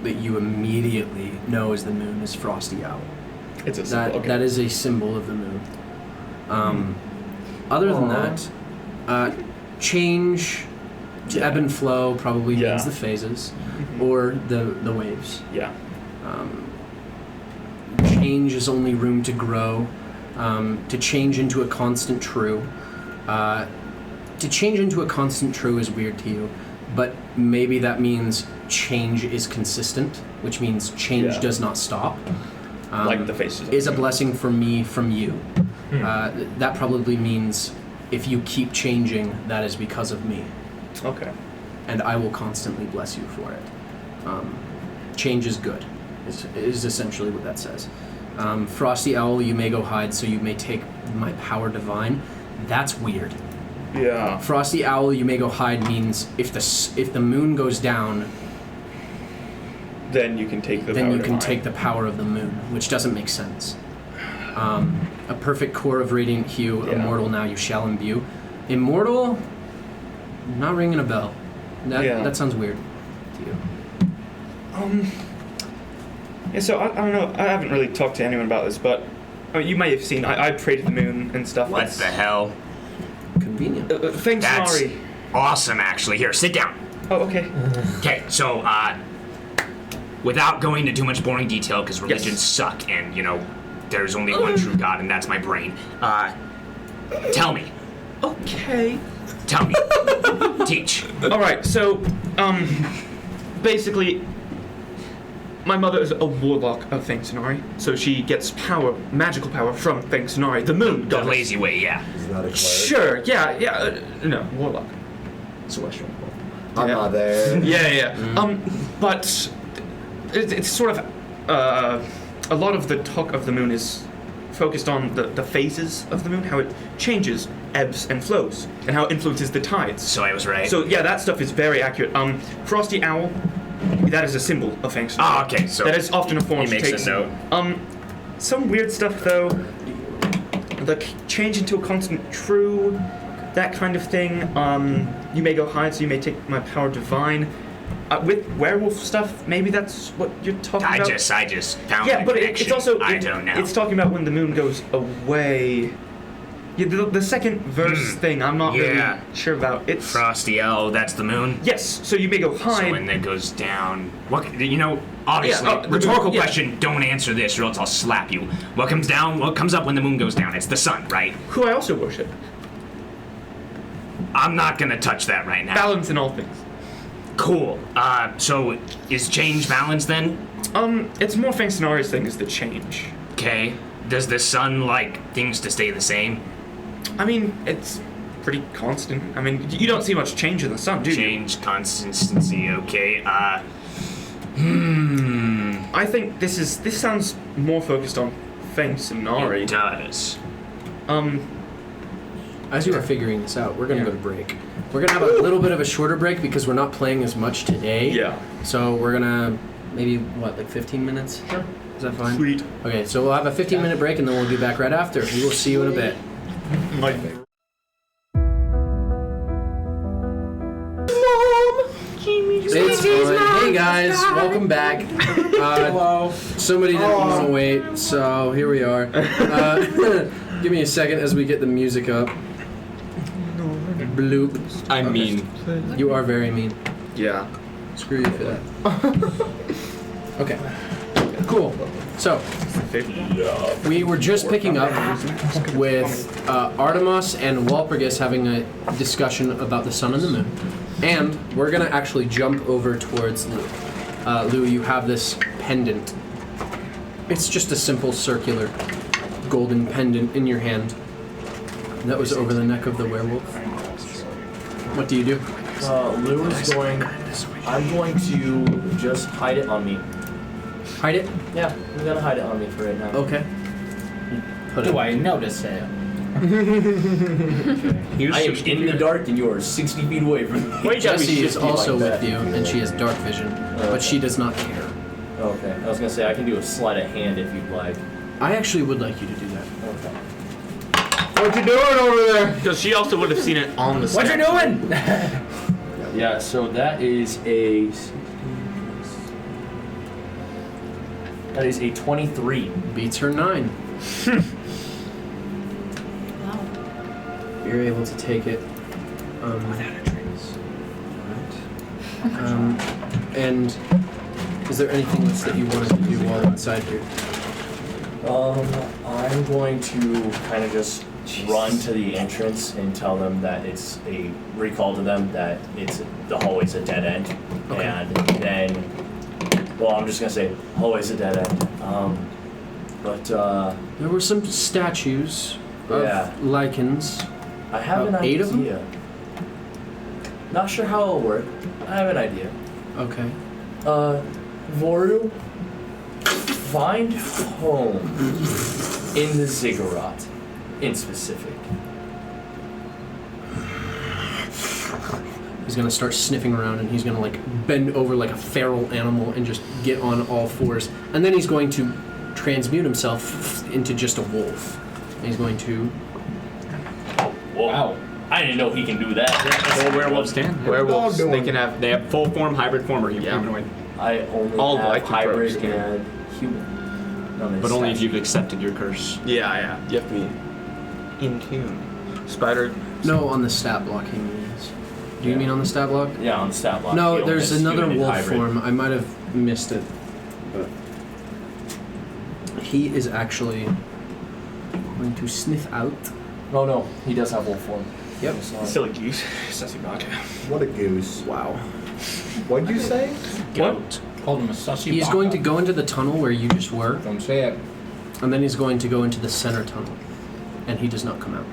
that you immediately know is the moon is frosty owl. It's a symbol. That is a symbol of the moon. Other than that, change to ebb and flow probably means the phases or the waves. Yeah. Change is only room to grow. To change into a constant true. To change into a constant true is weird to you, but maybe that means change is consistent, which means change does not stop. Like the faces. Is a blessing from me from you. That probably means if you keep changing, that is because of me. Okay. And I will constantly bless you for it. Change is good, is essentially what that says. Frosty owl, you may go hide, so you may take my power divine. That's weird. Yeah. Frosty owl, you may go hide means if the moon goes down, then you can take the then power you can divine. take the power of the moon, which doesn't make sense. A perfect core of radiant hue, immortal now you shall imbue. Immortal, not ringing a bell. That sounds weird to you. Yeah, so I don't know. I haven't really talked to anyone about this, but you may have seen. I prayed to the moon and stuff. What the hell? Convenient. Thanks, That's Mari. awesome, actually. Here, sit down. Oh, okay. Okay, so without going into too much boring detail, because religions suck, and there's only one true God, and that's my brain. Tell me. Okay. Tell me. Teach. All right. So, basically, my mother is a warlock of Fang Sonari, so she gets power, magical power from Fang Sonari, the moon The goddess. lazy way, yeah. Is that a cleric? Sure. Yeah. No, warlock. Celestial. I'm not there. Yeah. But it's sort of a lot of the talk of the moon is focused on the phases of the moon, how it changes, ebbs and flows, and how it influences the tides. So I was right. So yeah, that stuff is very accurate. Frosty owl, that is a symbol of Fang Sonari. Ah, okay. So that is often a form. he makes a note. Some weird stuff though. The change into a constant true, that kind of thing. You may go hide, so you may take my power divine. With werewolf stuff, maybe that's what you're talking about. I just found yeah, the but connection. it's also I don't know. It's talking about when the moon goes away. Yeah, the second verse thing, I'm not really sure about. It's Frosty. Oh, that's the moon. yes. So you may go hide. So when it goes down, what? Obviously, Yeah, rhetorical yeah. question. Don't answer this, or else I'll slap you. What comes down? What comes up when the moon goes down? It's the sun, right? Who I also worship. I'm not gonna touch that right now. Balance in all things. Cool. So is change balance then? It's more Fancinari's thing is the change. Okay. Does the sun like things to stay the same? I mean, it's pretty constant. I mean, you don't see much change in the sun, do you? Change, consistency. Okay. I think this sounds more focused on Fancinari. It does. As you are figuring this out, we're going to go to break. We're going to have a little bit of a shorter break because we're not playing as much today. Yeah. So we're going to maybe, like 15 minutes? Sure. Is that fine? Sweet. Okay, so we'll have a 15-minute break and then we'll be back right after. We will see you in a bit. It's fine. Hey guys, welcome back. Hello. Somebody didn't want to wait, so here we are. Give me a second as we get the music up. Bloop. I'm mean. You are very mean. Yeah. Screw you for that. Okay. Cool. So, we were just picking up with Artemis and Walpurgis having a discussion about the sun and the moon. And we're going to actually jump over towards Lou. Lou, you have this pendant. It's just a simple circular golden pendant in your hand. That was over the neck of the werewolf. What do you do? Lou is going. I'm going to just hide it on me. Hide it? Yeah, I'm gonna hide it on me for right now. Okay. Do I notice it? I am in the dark and you are 60 feet away from me. Jessie is also with you, and she has dark vision, but she does not care. Okay, I was gonna say I can do a sleight of hand if you'd like. I actually would like you to do that. Okay. What you doing over there? Because she also would have seen it on the What you doing? Yeah, so that is a 23. Beats her 9. Wow. You're able to take it. Without a trace. Alright. And is there anything else that you wanted to do while inside here? I'm going to kind of just run to the entrance and tell them that it's a recall to them that the hallway's a dead end, Okay. and then, well, I'm just gonna say hallway's a dead end. There were some statues of Yeah. lichens. I have About an 8 of them? idea. Not sure how it'll work. I have an idea. Okay. Voru, find home in the ziggurat, in specific. He's gonna start sniffing around and he's gonna like bend over like a feral animal and just get on all fours. And then he's going to transmute himself into just a wolf. And he's going to... Wow. I didn't know he can do that. That's all werewolves can. Werewolves, they have full form, hybrid form, or humanoid. I only All have lycanthropes hybrid can. and human. But only if you've accepted your curse. Yeah. You have to be in tune. Spider. No, on the stat block he means. Do you mean on the stat block? Yeah, on the stat block. No, you don't there's miss another human and wolf hybrid. form. I might have missed it. But he is actually going to sniff out. Oh no, he does have wolf form. Yep. Silly goose. Jessimadia. What a goose. Wow. What'd you say? Goat. Called him a sussy. He's going to go into the tunnel where you just were, Don't say it. and then he's going to go into the center tunnel. And he does not come out.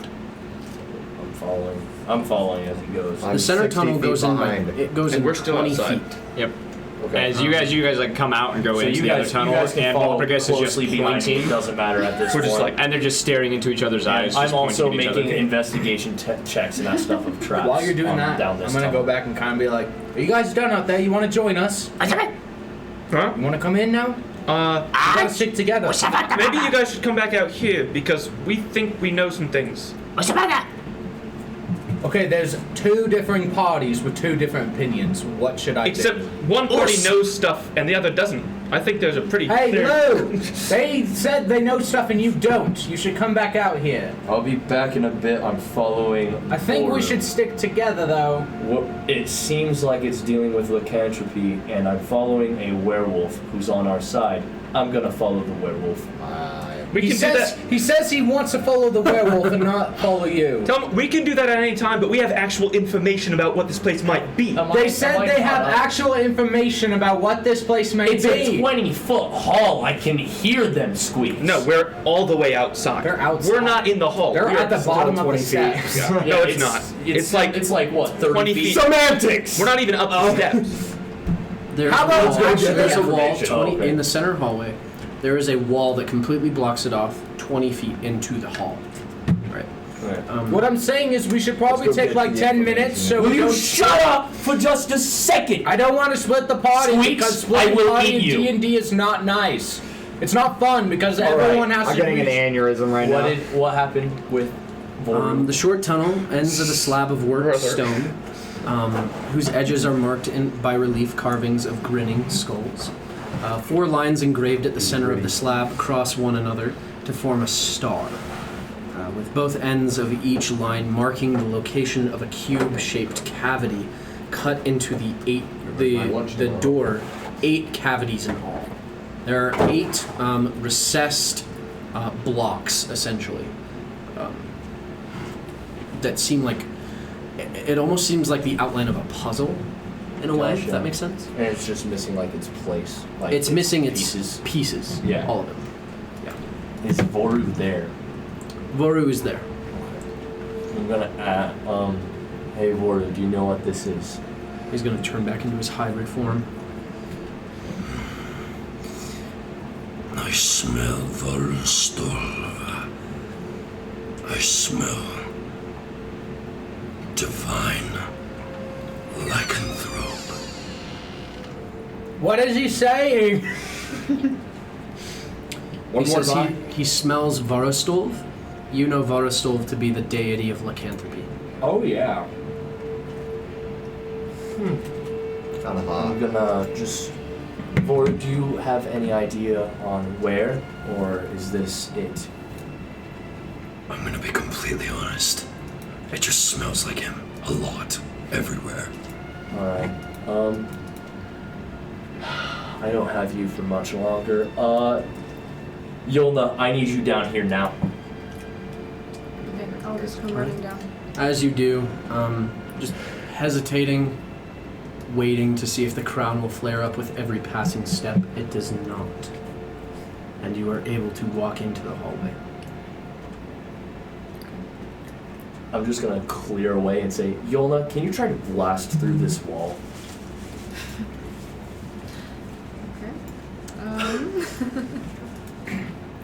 I'm following as he goes. I'm The center 60 tunnel feet goes behind. in. It goes And in we're still 20 outside. feet. Yep. Okay. As you guys like come out and go So into you the other guys, tunnel, you guys can and follow Walpurgis is just closely behind me. It pointing, doesn't matter at this We're point. just like- and they're just staring into each other's eyes. I'm just also pointing at each making other. investigation checks and that stuff of traps. While you're doing that, down I'm this gonna tunnel. go back and kind of be like, "Are you guys done out there? You want to join us? Huh? You want to come in now? We gotta stick together." Maybe you guys should come back out here because we think we know some things. Okay, there's 2 differing parties with 2 different opinions. What should I Except do? one party knows stuff and the other doesn't. I think there's a pretty Hey, clear... Lou! They said they know stuff and you don't. You should come back out here. I'll be back in a bit. I'm following. I think we should stick together, though. It seems like it's dealing with lycanthropy, and I'm following a werewolf who's on our side. I'm gonna follow the werewolf. He says he wants to follow the werewolf and not follow you. Tell him we can do that at any time, but we have actual information about what this place might be. They said they have actual information about what this place may It's be. a 20-foot hall. I can hear them squeak. No, we're all the way outside. They're outside. We're not in the hall. They're We're at the bottom of the 20 feet. steps. Yeah. No, it's not. It's like what, 30 20 feet? Semantics! We're not even up the steps. There's How about there's a wall information? in the center hallway. There is a wall that completely blocks it off 20 feet into the hall. Right. What I'm saying is we should probably Let's go take get like the 10 minutes so Will we you don't... shut up for just a second? I don't want to split the party Squeaks, because splitting I will party eat you. in D&D is not nice. It's not fun because everyone has I'm to... getting an aneurysm right now. What happened with Voru? The short tunnel ends at a slab of worked stone, whose edges are marked by relief carvings of grinning skulls. 4 lines engraved at the center of the slab cross one another to form a star, with both ends of each line marking the location of a cube-shaped cavity cut into the door. 8 cavities in all. There are 8 recessed blocks, essentially, that seem like it almost seems like the outline of a puzzle. In a way, if that makes sense. And it's just missing like its place. Like It's missing its pieces. pieces. Yeah. All of them. Yeah. Is Voru there? Voru is there. I'm gonna hey Voru, do you know what this is? He's going to turn back into his hybrid form. I smell Volstol. I smell divine lycanthrope. What is he saying? He says he smells Varostolv. You know Varostolv to be the deity of lycanthropy. Oh yeah. Kind of I'm gonna just Voru, do you have any idea on where, or is this it? I'm gonna be completely honest. It just smells like him. A lot. Everywhere. Alright. I don't have you for much longer. Yolna, I need you down here now. Okay, I'll just come running down. As you do, just hesitating, waiting to see if the crown will flare up with every passing step. It does not. And you are able to walk into the hallway. I'm just gonna clear away and say, Yolna, can you try to blast through this wall?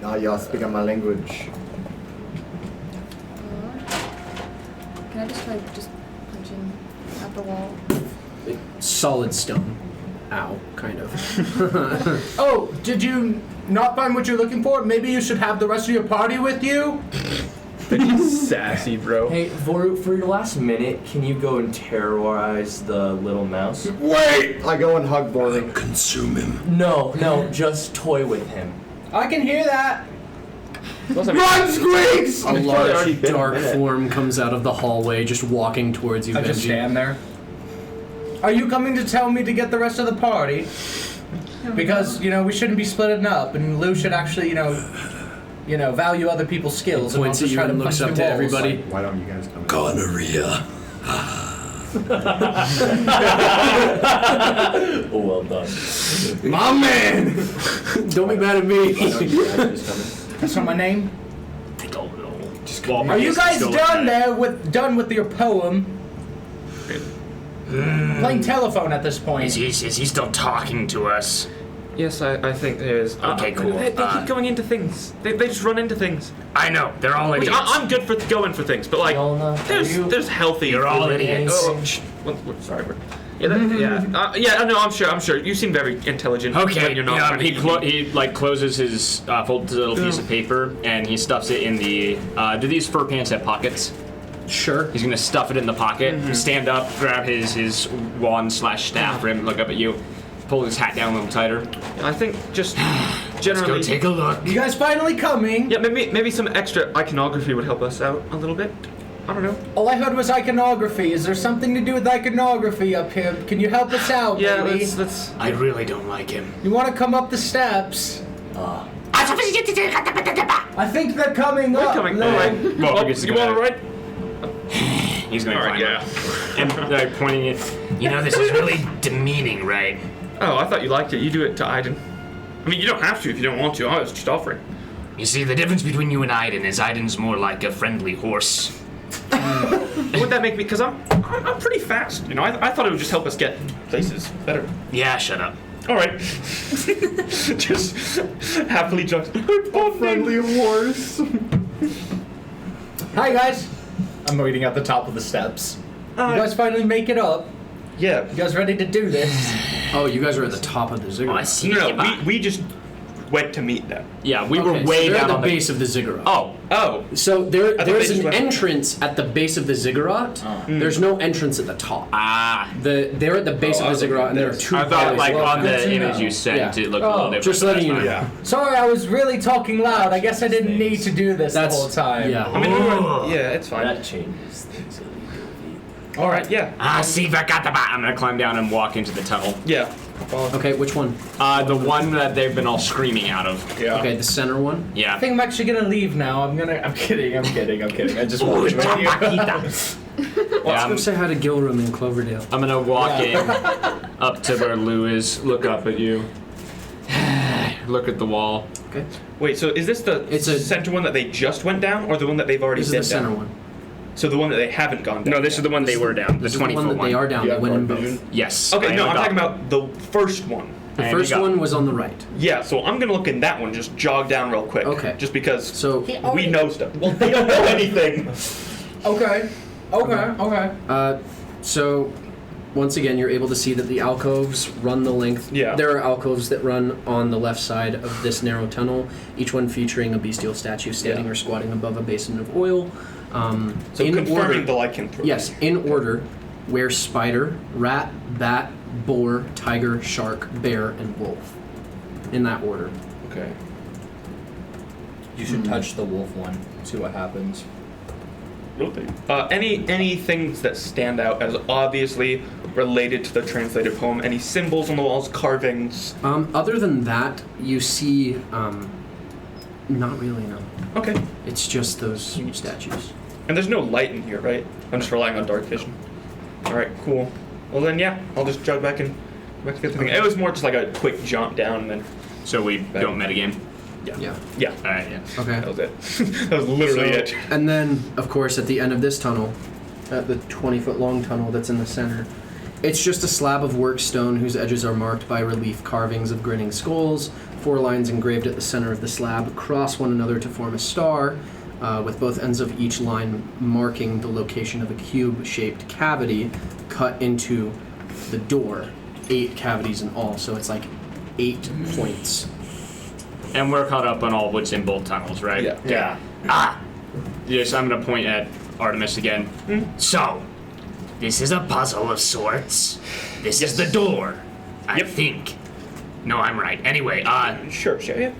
Now y'all speak my language. Can I just try just punching at the wall? Solid stone. Ow, kind of. Oh, did you not find what you're looking for? Maybe you should have the rest of your party with you? Sassy, bro. Hey, Voru, for your last minute, can you go and terrorize the little mouse? Wait! I go and hug Borley. Consume him. No, just toy with him. I can hear that. Run, Squeaks! A large, dark form comes out of the hallway, just walking towards you, I just Benji. stand there. Are you coming to tell me to get the rest of the party? Because, we shouldn't be splitting up, and Lou should actually, value other people's skills. He points at you and looks up to everybody. Why don't you guys come in? Gonorrhea. Oh, well done. My man! Don't be mad at me. That's not my name. I don't know. Are you guys done with your poem? Playing telephone at this point. Is he still talking to us? Yes, I think there is. Okay, cool. They keep going into things. They just run into things. I know, they're all Which idiots. I'm good for going for things, but like, there's healthy. You're all idiots. Oh, sorry. I'm sure. You seem very intelligent. Okay, when you're not. he closes his folds a little piece of paper and he stuffs it in the. Do these fur pants have pockets? Sure. He's gonna stuff it in the pocket, stand up, grab his wand / staff for him, look up at you. pull his hat down a little tighter. I think just Let's generally. go take a look. You guys finally coming? Yeah, maybe some extra iconography would help us out a little bit. I don't know. All I heard was iconography. Is there something to do with iconography up here? Can you help us out, Yeah, maybe? let's. I really don't like him. You want to come up the steps? I think they're coming We're up. coming. No. All right. Well, You want to ride? He's gonna All right, climb up. And pointing it. You know, this is really demeaning, right? Oh, I thought you liked it. You do it to Aiden. I mean, you don't have to if you don't want to. I was just offering. You see, the difference between you and Aiden is Aiden's more like a friendly horse. Would that make me? Because I'm pretty fast. You know, I thought it would just help us get places better. Yeah, shut up. All right. Just happily jumps. Friendly horse. Hi, guys. I'm waiting at the top of the steps. You guys finally make it up. Yeah. You guys ready to do this? Oh, you guys are at the top of the Oh, I ziggurat. see. No, we just went to meet them. Yeah, we were Okay, so way they're down at on the base of the ziggurat. Oh, So there's they just an went- entrance at the base of the ziggurat. There's no entrance at the top. They're at the base of the ziggurat, and there are two I thought hallways. like well, on good the to image know. you sent, Yeah. it looked a little different. Just but letting that's you know. fine. Sorry, I was really talking loud. I guess I didn't need to do this That's the whole time. Yeah. I mean, yeah, it's fine. That changes things a little bit. All right. Yeah. See, forgot the I'm gonna climb down and walk into the tunnel. Yeah. Okay, which one? The one that they've been all screaming out of. Yeah. Okay, the center one. I Yeah. think I'm actually gonna leave now. I'm kidding. I just walked with you. Let's go say hi to Gilroom in Cloverdale. I'm gonna walk in up to where Lou is, look up at you, look at the wall. Okay. Wait. So is this the It's a- center one that they just went down, or the one that they've already This been is the center down? one. So the one that they haven't gone down. No, this is the one they were down. The This is 20 the one foot that they are down. Yeah, they went in dark both. vision. Yes. Okay. I No, am I'm a talking dog. about the first one. The And first you got- one was on the right. Yeah. So I'm gonna look in that one. Just jog down real quick. Okay. Just because So we know stuff. Well, they don't know anything. Okay. So once again, you're able to see that the alcoves run the length. Yeah. There are alcoves that run on the left side of this narrow tunnel, each one featuring a bestial statue standing Yeah. or squatting above a basin of oil. So in confirming order, the lycanthropy. yes, in order, where spider, rat, bat, boar, tiger, shark, bear, and wolf. In that order. Okay. You should touch the wolf one. See what happens. Really? Any things that stand out as obviously related to the translated poem? Any symbols on the walls, carvings? Other than that, you see, not really, no. Okay. It's just those statues. And there's no light in here, right? I'm just relying on dark vision. All right, cool. Well then, yeah, I'll just jog back and get the thing. It was more just like a quick jaunt down, and then So we don't metagame. Yeah. yeah, All right. Yeah. Okay. that was it. That was literally it. And then, of course, at the end of this tunnel, at the 20-foot long tunnel that's in the center, it's just a slab of worked stone whose edges are marked by relief carvings of grinning skulls. 4 lines engraved at the center of the slab cross one another to form a star, with both ends of each line marking the location of a cube-shaped cavity cut into the door. 8 cavities in all, so it's like 8 points. And we're caught up on all what's in both tunnels, right? Yeah. Yes, I'm gonna point at Artemis again. So, this is a puzzle of sorts. This is the door. I think. No, I'm right. Anyway, Sure, yeah.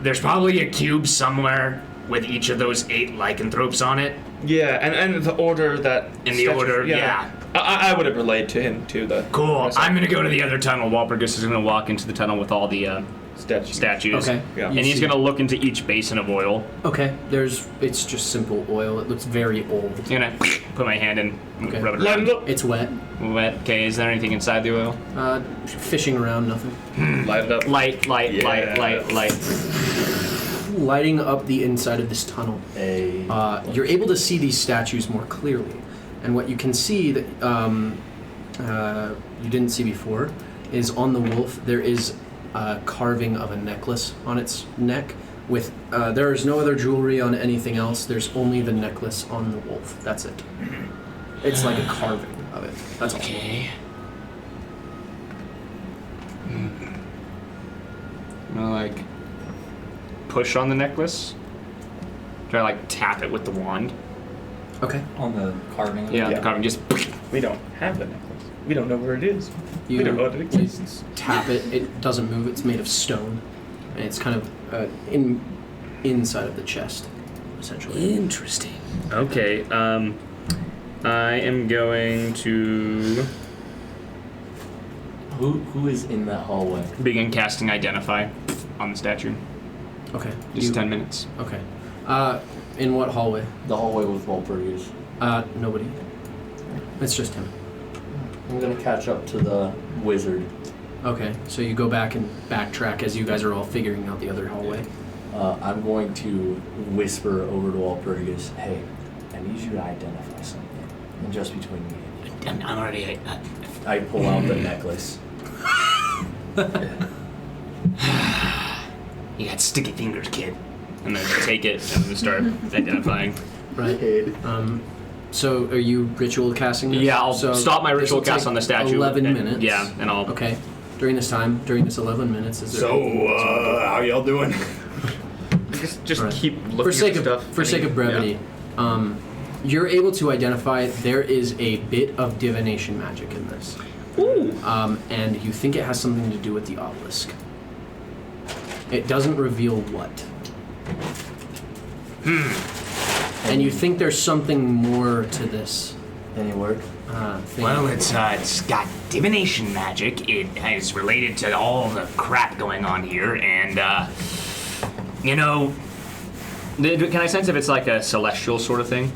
there's probably a cube somewhere with each of those 8 lycanthropes on it. Yeah, and the order that... In the order, yeah. I would have relayed to him, too, the... Cool. I'm gonna go to the other tunnel. Walpurgis is gonna walk into the tunnel with all the statues. Okay. Yeah. And he's gonna look into each basin of oil. Okay, it's just simple oil. It looks very old. I'm gonna put my hand in, Okay. rub it Light around. it up. It's wet. Wet. Okay, is there anything inside the oil? Fishing around, nothing. Light it up. Light. Yeah. Lighting up the inside of this tunnel. You're able to see these statues more clearly. And what you can see that you didn't see before is on the wolf there is a carving of a necklace on its neck. With there is no other jewelry on anything else. There's only the necklace on the wolf. That's it. It's like a carving of it. That's Okay. I'm gonna like push on the necklace. Try to like tap it with the wand. all. Okay. On the carving. Yeah, Yeah. the carving just. We don't have the necklace. We don't know where it is. You, We don't know what it you exists. tap it. It doesn't move. It's made of stone, and it's kind of inside of the chest, essentially. Interesting. Okay. I am going to Who is in that hallway? begin casting Identify on the statue. Okay. Just 10 minutes. Okay. In what hallway? The hallway with Walpurgis. Nobody. It's just him. I'm gonna catch up to the wizard. Okay, so you go back and backtrack as you guys are all figuring out the other hallway. I'm going to whisper over to Walpurgis, hey, I need you to identify something. And just between me and you. I'm already. I pull out the necklace. You got sticky fingers, kid. And then take it and then start identifying. Right. So are you ritual casting this? Yeah, I'll so stop my ritual this'll cast take on the statue. 11 and- minutes. Yeah, and I'll. Okay. During this 11 minutes, is there anything you guys wanna do? how y'all doing? Just Right. keep looking For sake at of stuff. for sake of brevity, you're able to identify there is a bit of divination magic in this. Ooh. And you think it has something to do with the obelisk. It doesn't reveal what. And you think there's something more to this. Any word? Thing. Well, it's got divination magic. It is related to all the crap going on here, and you know, Can I sense if it's like a celestial sort of thing?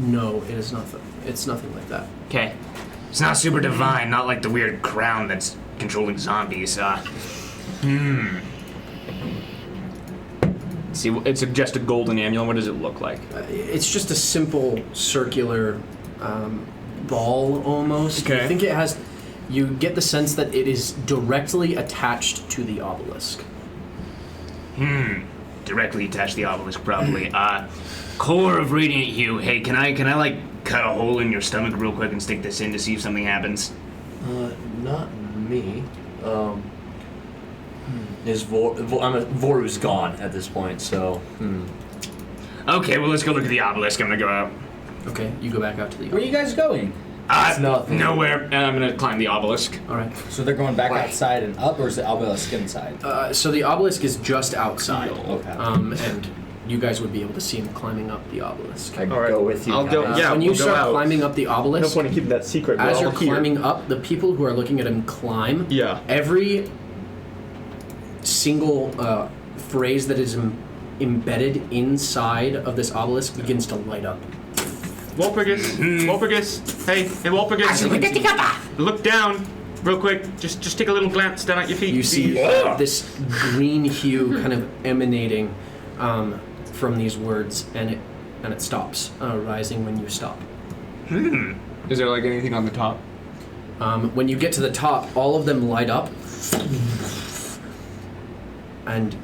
No, it is not. It's nothing like that. okay, it's not super divine, not like the weird crown that's controlling zombies. See, it's just a golden amulet. What does it look like? It's just a simple circular ball almost. Okay. I think it has. You get the sense that it is directly attached to the obelisk. Directly attached to the obelisk, probably. Core of Radiant Hue. Hey, can I like cut a hole in your stomach real quick and stick this in to see if something happens? Not me. Is Voru's gone at this point, so. Okay, well let's go look at the obelisk. I'm gonna go out. Okay, you go back out to the. Where are you guys going? It's nothing. Nowhere. And I'm gonna climb the obelisk. All right. So they're going back outside and up, or is the obelisk inside? So the obelisk is just outside. Okay. And you guys would be able to see him climbing up the obelisk. I Alright. go with you. I'll go. guys. Yeah, when you we'll go start out. climbing up the No obelisk, point in keeping that secret. We're as all you're here. climbing up, the people who are looking at him climb, Yeah. every single phrase that is embedded inside of this obelisk begins to light up. Walpurgis. Walpurgis. Hey, Walpurgis. Look down, real quick. Just take a little glance down at your feet. You see this green hue kind of emanating from these words, and it stops, rising when you stop. Is there like anything on the top? When you get to the top, all of them light up, and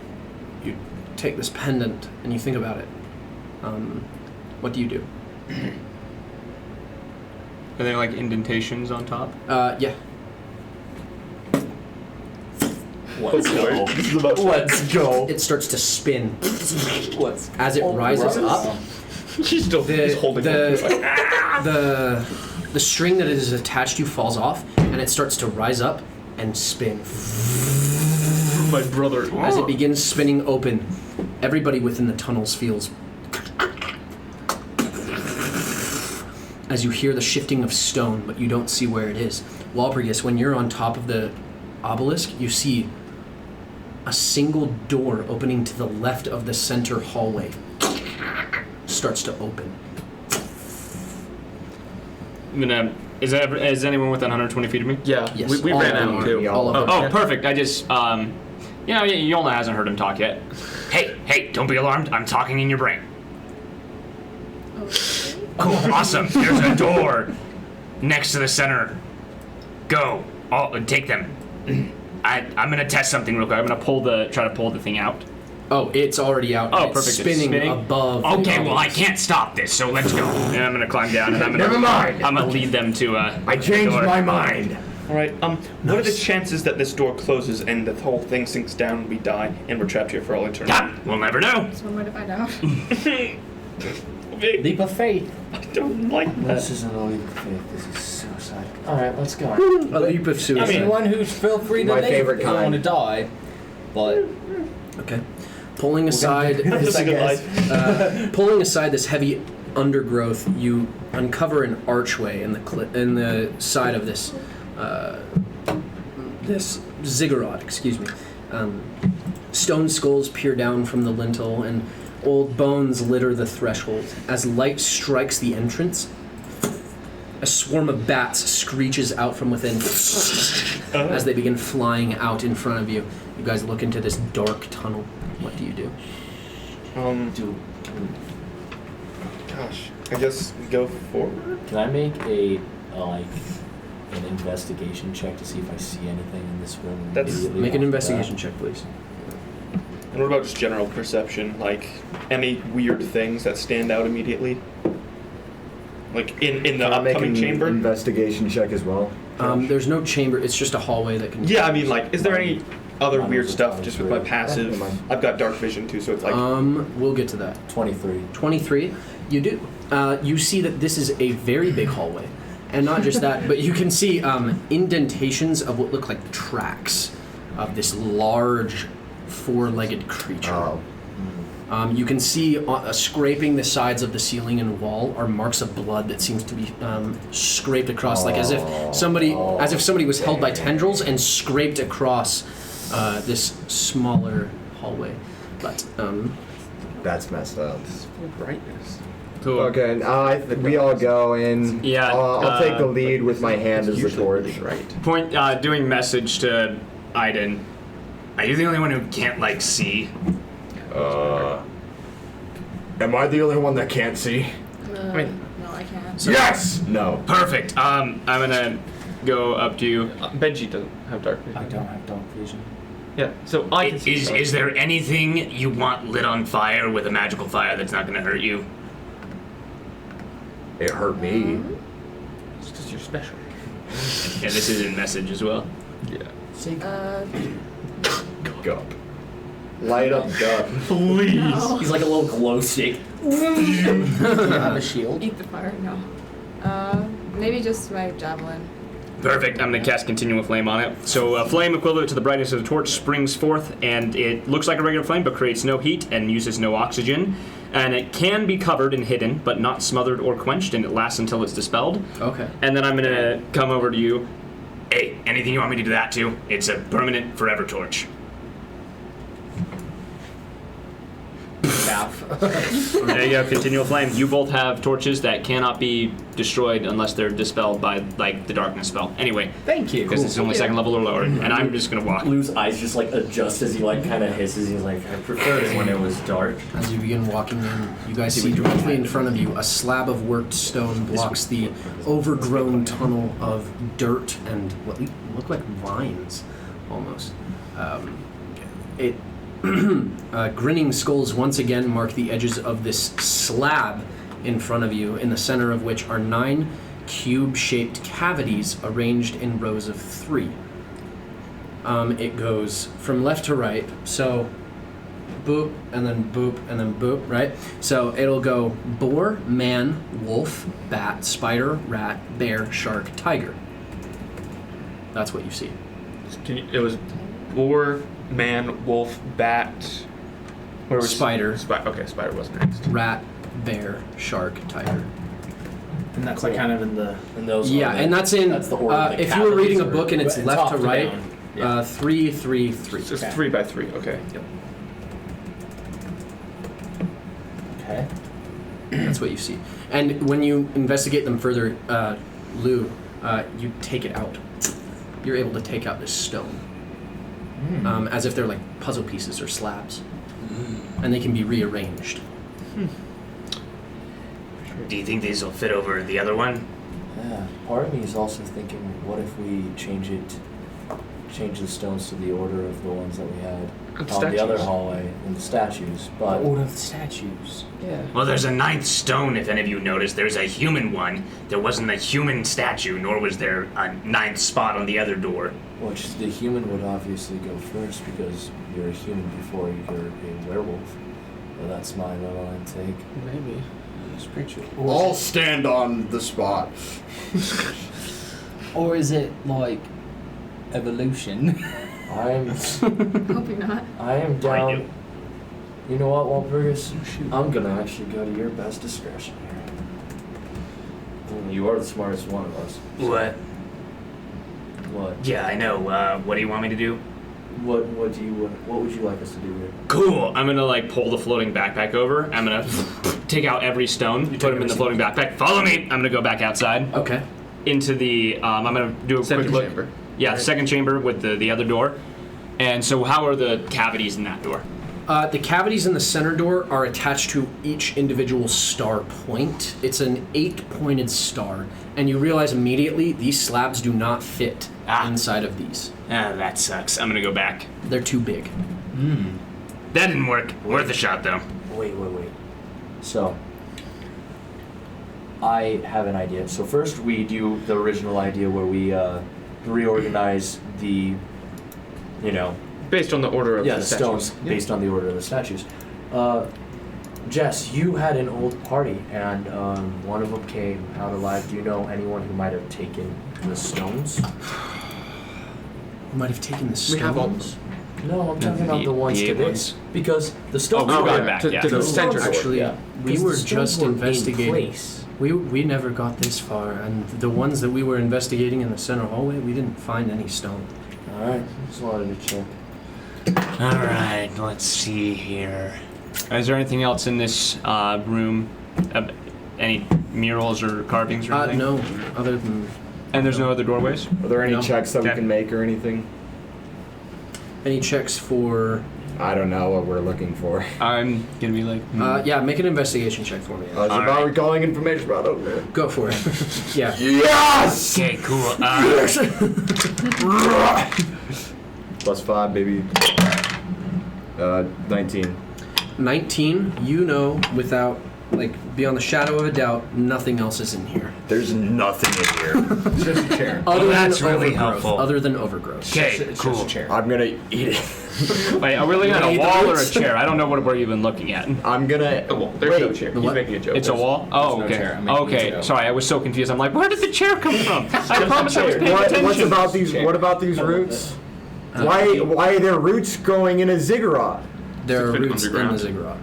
you take this pendant and you think about it. What do you do? Are there like indentations on top? Yeah. Let's go. This is about Let's go. It starts to spin Let's as it rises up. She's still he's holding it. The string that it is attached to falls off, and it starts to rise up and spin. My brother. As it begins spinning open, everybody within the tunnels feels as you hear the shifting of stone, but you don't see where it is. Walpurgis, when you're on top of the obelisk, you see a single door opening to the left of the center hallway. Starts to open. I'm gonna. Is anyone within 120 feet of me? Yeah. Yes, We all ran of them out are. too. All of them. Oh, perfect. I just Yolna hasn't heard him talk yet. Hey, don't be alarmed. I'm talking in your brain. Okay. Cool, awesome. There's a door next to the center. Go. Take them. I'm gonna test something real quick. I'm gonna try to pull the thing out. Oh, it's already out. Oh, and it's perfect. It's Spinning spinning? above. Okay, well I can't stop this, so let's go. And I'm gonna climb down and I'm gonna. Never mind. I'm gonna lead them to. I changed my mind. All right. What are the chances that this door closes and the whole thing sinks down, we die, and we're trapped here for all eternity? We'll never know. That's one way to find out. Leap of faith. don't like that. This isn't a leap of faith. This is suicide. All right, let's go. A leap of suicide. Anyone who's feel free to My leave favorite if you want kind. to die, but Okay. Pulling aside pulling aside this heavy undergrowth, you uncover an archway in the side of this this ziggurat. Excuse me. Stone skulls peer down from the lintel, and old bones litter the threshold. As light strikes the entrance, a swarm of bats screeches out from within as they begin flying out in front of you. You guys look into this dark tunnel. What do you do? Gosh, I guess we go forward. Can I make an investigation check to see if I see anything in this room? That's- immediately Make an after investigation that? check, please. And what about just general perception? Like any weird things that stand out immediately? Like in the Can I make upcoming an chamber? investigation check as well? There's no chamber. It's just a hallway that can. Yeah, I mean, like, is there any other Mine weird was a stuff just with my 23. passive? Yeah, mine. I've got dark vision too, so it's like. We'll get to that. 23. 23. You do. You see that this is a very big hallway, and not just that, but you can see indentations of what look like tracks of this large, four-legged creature. Oh. You can see scraping the sides of the ceiling and wall are marks of blood that seems to be scraped across, like as if somebody was held by tendrils and scraped across this smaller hallway. But That's messed up. brightness. Cool. Okay, and we all go in. Yeah, I'll take the lead with my hand as the torch. Right. Point doing message to Aiden. Are you the only one who can't, like, see? Am I the only one that can't see? No, Wait. I can't. Yes! No. Perfect. I'm gonna go up to you. Benji doesn't have dark vision. I don't have dark vision. Yeah, so I can see. Is there anything you want lit on fire with a magical fire that's not gonna hurt you? It hurt me. It's because you're special. Yeah, this is in message as well. Yeah. Gup. Light up Gup. Please. No. He's like a little glow stick. Do you have a shield? Eat the fire? No. Maybe just my javelin. Perfect. I'm going to cast Continual Flame on it. So a flame equivalent to the brightness of the torch springs forth, and it looks like a regular flame, but creates no heat and uses no oxygen. And it can be covered and hidden, but not smothered or quenched, and it lasts until it's dispelled. okay. And then I'm going to come over to you. Hey, anything you want me to do that to? It's a permanent forever torch. There you go, Continual Flame. You both have torches that cannot be destroyed unless they're dispelled by, like, the darkness spell. Anyway, Thank you. because it's only second level or lower, and I'm just going to walk. Lou's eyes just like adjust as he like kind of hisses. He's like, I preferred it when it was dark. As you begin walking in, you guys see directly in front of you a slab of worked stone blocks the overgrown tunnel of dirt and what look like vines, almost. Grinning skulls once again mark the edges of this slab in front of you, in the center of which are 9 cube-shaped cavities arranged in rows of 3. It goes from left to right, so boop, and then boop, and then boop, right? So it'll go boar, man, wolf, bat, spider, rat, bear, shark, tiger. That's what you see. It was boar, man, wolf, bat. Where was Spider. Okay, spider was next. Rat, bear, shark, tiger. And that's like kind of in the. And those. Yeah, are the, and that's in. That's the order. The If you were reading a cavities book and it's Top left to to right, down. Yeah. 3, 3, 3. So it's Okay. 3 by 3. Okay. Yep. Okay. That's what you see. And when you investigate them further, Lou, you take it out. You're able to take out this stone. As if they're like puzzle pieces or slabs. And they can be rearranged. Do you think these will fit over the other one? Yeah. Part of me is also thinking, what if we change the stones to the order of the ones that we had on the other hallway in the statues? But Order of the statues. Yeah. Well, there's a 9th stone, if any of you noticed. There's a human one. There wasn't a human statue, nor was there a 9th spot on the other door. which the human would obviously go first because you're a human before you're a werewolf. Well, that's my little intake. Maybe. I'll stand on the spot. Or is it like evolution? Hoping not. I am down. You know what, Walpurgis? I'm gonna actually go to your best discretion here. You are the smartest one of us. What? What? Yeah, I know. What do you want me to do? What would you like us to do here? Cool. I'm gonna like pull the floating backpack over. I'm gonna take out every stone, put them in the floating backpack. Follow me. I'm gonna go back outside. Okay. Into the. I'm gonna do a Second quick look. chamber. Yeah, the second chamber with the other door. And so, how are the cavities in that door? The cavities in the center door are attached to each individual star point. It's an 8-pointed star, and you realize immediately these slabs do not fit inside of these. Ah, that sucks. I'm gonna go back. They're too big. That didn't work. Worth a shot, though. Wait. So, I have an idea. So first we do the original idea where we reorganize the, Based on the order of the stones statues. based on the order of the statues. Jess, you had an old party, and one of them came out alive. Do you know anyone who might have taken the stones? Might have taken the stones. We have all. No, I'm talking about the ones the to eight this. ones? Because the stones we were got back, to yeah. the the center. stones were- Actually, yeah. we 'Cause were the stones just were in investigating. place. We never got this far, and the ones that we were investigating in the center hallway, we didn't find any stone. All right, just wanted to check. All right, let's see here. Is there anything else in this room? Any murals or carvings or anything? No, other than And there's no other doorways? Are there any No. checks that we Okay. can make or anything? any checks for. I don't know what we're looking for. I'm gonna be like. Yeah, make an investigation check for me. I was about right. recalling information about it. Go for it. Yeah. Yes! Okay, cool. +5, baby. 19. 19. You know, without beyond the shadow of a doubt, nothing else is in here. There's nothing in here. Just a chair. Other that's than really overgrowth. helpful. Other than overgrowth. Okay, cool. I'm gonna eat it. Wait, are we looking at a Eat the wall or a roots? chair? I don't know what we're even looking at. I'm gonna. Oh, well, there's no Wait, chair. the He's what? making a joke. It's a wall? Oh, no okay. chair. I'm making a Okay, joke. sorry, I was so confused. I'm like, where did the chair come from? I promise I was paying attention. What's about these? What about these roots? Why are there roots growing in a ziggurat? There are It's been roots in underground. the ziggurat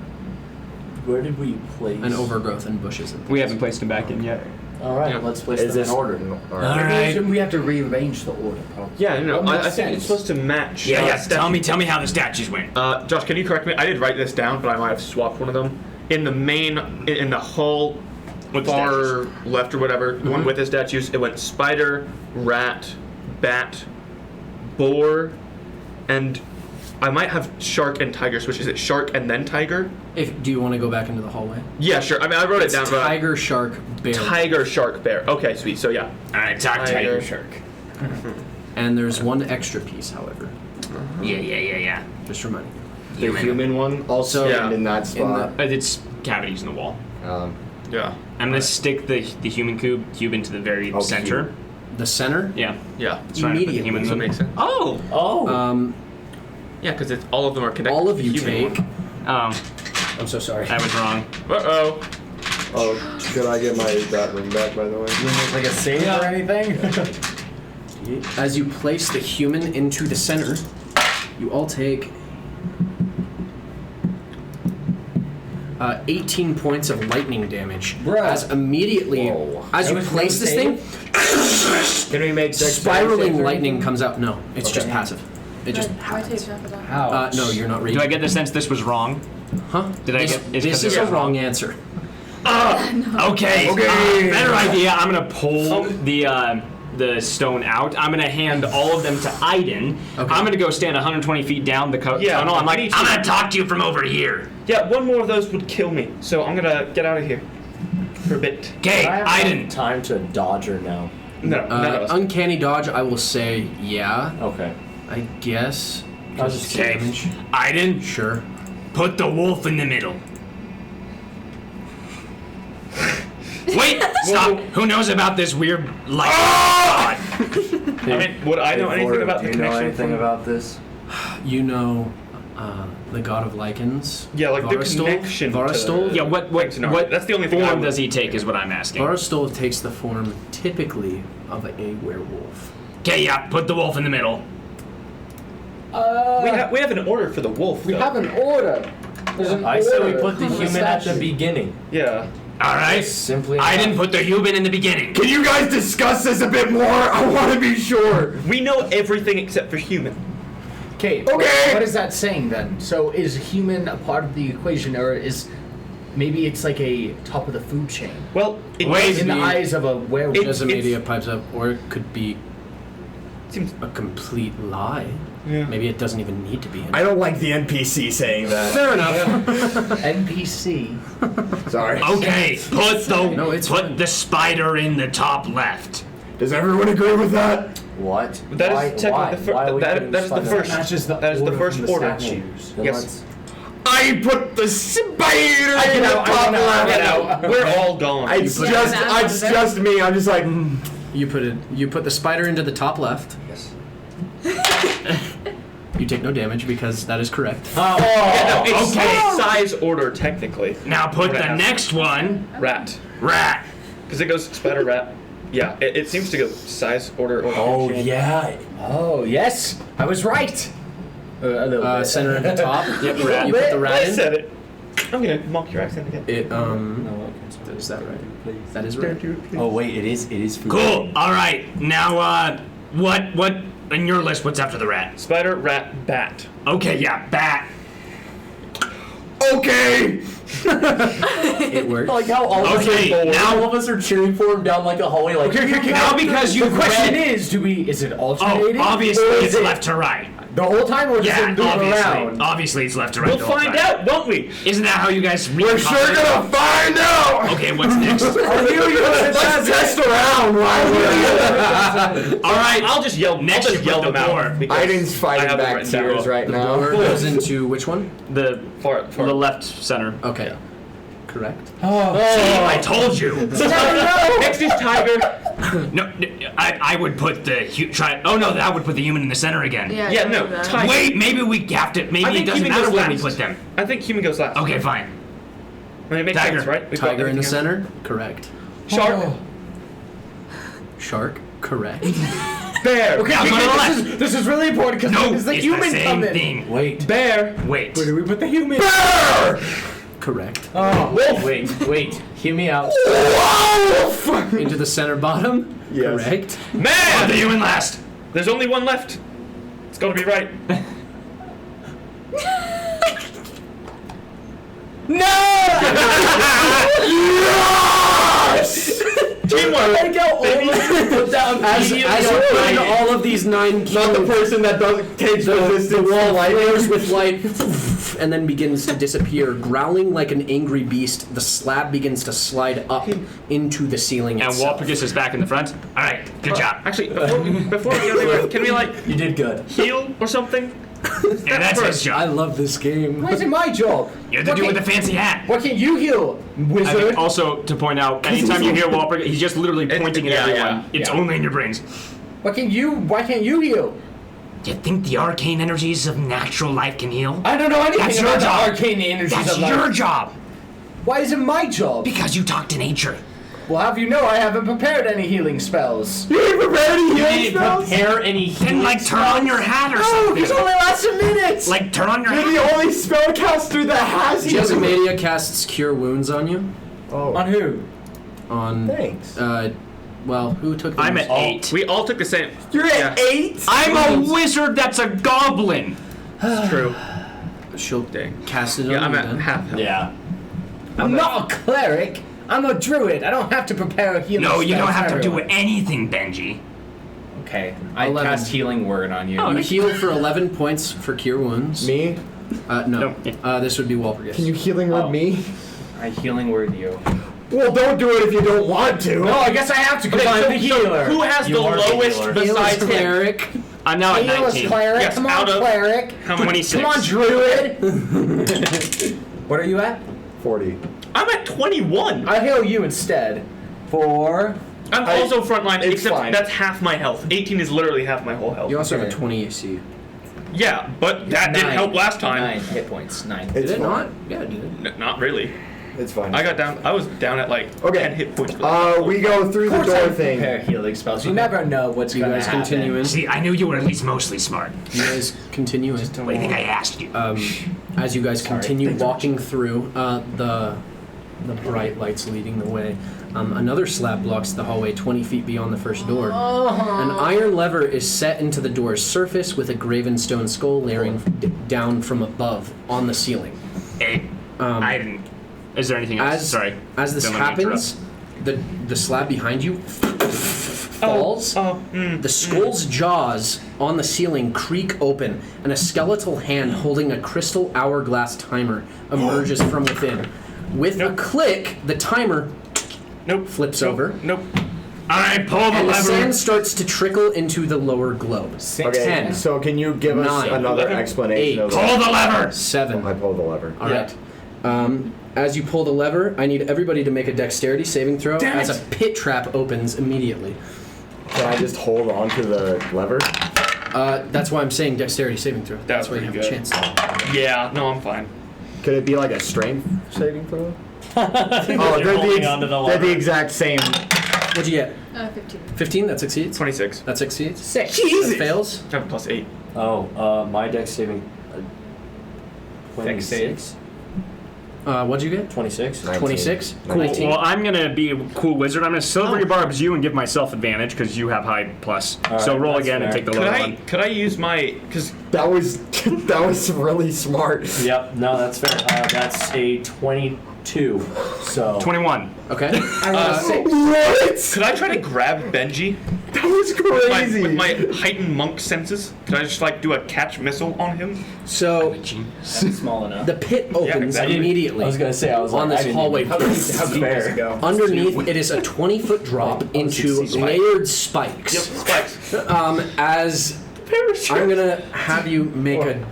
Where did we place? and overgrowth and bushes and things. We haven't placed him back in yet. All right, Yeah. let's place Is them this in order. All All right. right. We have to rearrange the order. Probably. Yeah, no, That I makes think it's sense. supposed to match. Yeah. statue. Tell me how the statues went. Josh, can you correct me? I did write this down, but I might have swapped one of them. In the main, in the hall, With the far statues. left or whatever, the one with the statues, it went spider, rat, bat, boar, and I might have shark and tiger switch. Is it shark and then tiger? Do you want to go back into the hallway? Yeah, sure. I mean, I wrote it down, but Tiger, shark, bear. tiger, shark, bear. Okay, sweet. So yeah, All right, talk to Tiger. me. Shark. And there's one extra piece, however. Yeah. Just reminding you. The human one also Yeah. in that spot. It's cavities in the wall. yeah, I'm gonna stick the human cube into the very Oh, center. The center. Yeah. yeah. It's trying to put the Immediately. human Does that in make sense? Oh! Oh, Yeah, because it's all of them are connected. All of to you the human take. one. I'm so sorry. I was wrong. Uh-oh. Oh, should I get that ring back, by the way? You make like a save or anything? As you place the human into the center, you all take 18 points of lightning damage. Bruh. As immediately, Whoa. as That you was place no this save? thing, Can we make spiraling lightning comes out. No, it's just Okay. passive. It just I take happens. half of that. How? No, you're not Do reading. I get the sense this was wrong? Huh? Did I This, get- is this 'cause is it a was wrong wrong? answer. Okay. Better idea. I'm gonna pull the stone out. I'm gonna hand all of them to Aiden. Okay. I'm gonna go stand 120 feet down the Yeah, tunnel. I'm like, me too. I'm gonna talk to you from over here. Yeah, one more of those would kill me, so I'm gonna get out of here for a bit. Okay, I have Aiden. time to dodge her now. No, none of us. Uncanny dodge, I will say, yeah. Okay. I guess. I was just Okay, Damage. Aiden, Sure. put the wolf in the middle. Wait, stop. Who knows about this weird light? I mean, would I know Hey, anything Vora, about do the you know connection anything from... about this? You know the god of lichens. Yeah, like Varistol? the connection Varistol? to... Yeah, what That's the only thing form does he take is what I'm asking. Varistol takes the form typically of a werewolf. Okay, yeah, put the wolf in the middle. We have an order for the wolf, We though. have an order. There's an I order. say we put the for human at the statue. beginning. Yeah. All right. Simply. I enough. didn't put the human in the beginning. Can you guys discuss this a bit more? I want to be sure. We know everything except for human. Okay. Okay. What is that saying then? So is human a part of the equation, or is maybe it's like a top of the food chain? Well, it Wait, In the be- eyes of a werewolf. Jessimadia pipes up, or it could be seems... a complete lie. Yeah. Maybe it doesn't even need to be. I don't like the NPC saying that. Fair enough. NPC. Sorry. Okay, No, it's put fine. the spider in the top left. Does everyone agree with that? What? That Why- is technically why are we that putting is the spider- first. Matches the That is the order first from the order. statues. Then Yes. let's- I put the spider in the know, top I know. left. We're all gone. It's just me. I'm just like. You put the spider into the top left. Yes. You take no damage because that is correct. Yeah, no, it's Okay. size order technically. Now put the Rat. next one. Rat. Rat. Because it goes spider rat. Yeah, it seems to go size order. Oh chain. yeah. Oh yes, I was right. A little bit. Center at the top. Yep, You put the rat I in. said it. I'm gonna mock your accent again. It No, okay, is that right? That is Don't right. do it, please. Oh wait, it is food. Cool. All right. Now, what in your list? What's after the rat? Spider, rat, bat. Okay, yeah, bat. Okay. It works. Like how all Okay, of us, now- all of us are cheering for him down like a hallway. Like Now because you The question read. is, is it Oh, alternating? obviously or it's is it left to right. the whole time, or does Yeah, it move obviously. around? Obviously it's left to right. We'll the whole find time. out, won't we? Isn't that how you guys read? We're sure gonna find out. Okay, what's next? Let's test around while we're. All right. I'll just yell. Next I'll you just yell put the them boar. out. because Aiden's I fighting have it back written down. tears right The now. boar goes into which one? The Far. the left center. Okay. Correct. See, I told you. Next is tiger. No, I would put the try. Oh no, that would put the human in the center again. Yeah, Yeah, don't no, do that. tiger. Wait, maybe we have to. I Maybe it think doesn't human matter goes where we last. put them. I think human goes last. Okay, fine. I mean, it makes Tiger. sense, right? We've got Tiger in the everything else. center. Correct. Shark. Shark. Correct. Bear. Okay, Now go to the left. this is really important because No, it's the it's human the same coming. thing. wait. Bear. Wait. Where do we put the human? Correct. Wait. Hear me out. Into the center bottom. Yes. Correct. Put Man. the human last. There's only one left. It's got to be right. Teamwork. Like how all of us put down As immediately you're on putting Friday. all of these 9 cubes, Not the person that takes the resistance. wall flares with light and then begins to disappear. Growling like an angry beast, the slab begins to slide up into the ceiling And itself. Walpurgis is back in the front. All right, good job. Actually, before we go anywhere, can we like You did good. heal or something? Yeah, that's his I job. love this game. Why is it my job? You're the dude with the fancy hat. What can you heal, I wizard? think also to point out, anytime you hear Walpurgis, he's just literally pointing at yeah, everyone. It's only in your brains. Why can't you heal? Do you think the arcane energies of natural life can heal? I don't know anything That's your about the job. arcane energies That's of life. your job. Why is it my job? Because you talk to nature. Well, have you know I haven't prepared any healing spells. You ain't prepared any You healing didn't spells? prepare any. Then like turn on your hat or Oh, something. it's only lasted minutes. Like turn on your You're hat. the only spellcaster that has healing. Jessimadia casts Cure Wounds on you. On who? On. Thanks. Well, who took the I'm at most- 8. We all took the same. You're at 8? I'm a wizard that's a goblin. It's true. She'll Dang. cast it on Yeah, I'm you at then. half health. Yeah. I'm not a cleric. I'm a druid. I don't have to prepare a healing No, you spell don't have for to do everyone. anything, Benji. Okay, I 11. cast healing word on you. You heal for 11 points for Cure Wounds. Me? No. This would be Walpurgis. Can you healing word me? I healing word you. Well, don't do it if you don't want to. No, I guess I have to because I'm the healer. Who has You the are the lowest healer. besides him? Cleric. I'm now at Heal us, 19. cleric. Yes, Come on, out of- cleric. How many? 26. Come on, druid. What are you at? 40. I'm at 21. I'll heal you instead. For I'm also frontline, it's except fine. that's half my health. 18 is literally half my whole health. You also have a 20 AC. Yeah, but that didn't help last time. 9 hit points. 9. Did it not? Yeah, it did. Not really. It's fine. I was down at like 10 hit points. We go through the door thing. Prepare healing spells. You never know what's You going to guys happen. continue in. See, I knew you were at least mostly smart. You guys continue in. What do you think I asked you? As you guys continue walking through, the bright lights leading the way, another slab blocks the hallway 20 feet beyond the first door. An iron lever is set into the door's surface with a graven stone skull layering down from above on the ceiling. Hey, I didn't. Is there anything else? Sorry. As this Don't let me happens, the slab behind you falls. The skull's jaws on the ceiling creak open, and a skeletal hand holding a crystal hourglass timer emerges from within. With a click, the timer flips over. I pull the and lever. The sand starts to trickle into the lower globe. Okay, 10. so can you give us 9, another 11, explanation 8, of Pull the lever. 7. I pull the lever. All right. As you pull the lever, I need everybody to make a dexterity saving throw as a pit trap opens immediately. Can I just hold on to the lever? That's why I'm saying dexterity saving throw. That's why you have a chance. Yeah, no, I'm fine. Could it be like a strength saving throw? they're the exact same. What'd you get? 15. 15, that succeeds. 26. That succeeds. 6. That fails. I have +8. My dex saving. 26. What'd you get? 26. 26. Cool. 19. Well, I'm gonna be a cool wizard. I'm gonna silver your barbs you and give myself advantage because you have high plus. So right, roll that's again and fair. take the lower one. Could I use my that was really smart. Yep. No, that's fair. That's a 22. So 21. Okay. What? Could I try to grab Benji? That was crazy. With my heightened monk senses? Could I just like do a catch missile on him? So That's small enough. the pit opens exactly. immediately. I was gonna say I was on like, this hallway. How deep does it go? Underneath, it is a 20-foot drop into layered spikes. Yep, spikes. As I'm gonna have you make a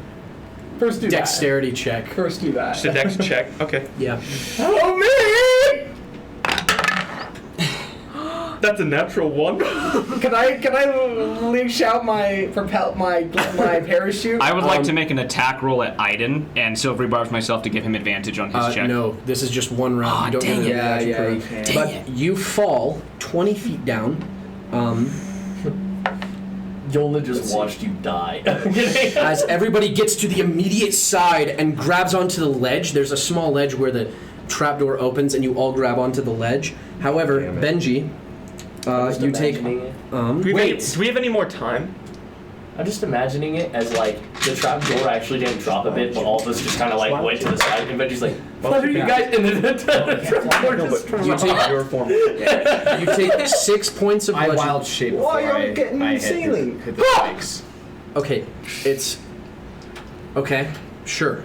First do dexterity check. that. First do that. Just a dex check. Okay. Yeah. Oh man! That's a natural 1. Can I leash out my parachute? I would like to make an attack roll at Aiden and silvery barbs myself to give him advantage on his check. No, this is just one round. You don't dang get it. an magic roll. you can. But you fall 20 feet down. Yola just watched you die. As everybody gets to the immediate side and grabs onto the ledge, there's a small ledge where the trapdoor opens and you all grab onto the ledge. However, Benji, you take... Do we have any more time? I'm just imagining it as like the trap door actually didn't drop a bit, but all of us just kind of like went to the side, and Benji's like, "What are you guys?" And then the trap door just You take your form. You take 6 points of I bludgeoning. wild shape before I hit the spikes. Okay, it's... Okay, sure.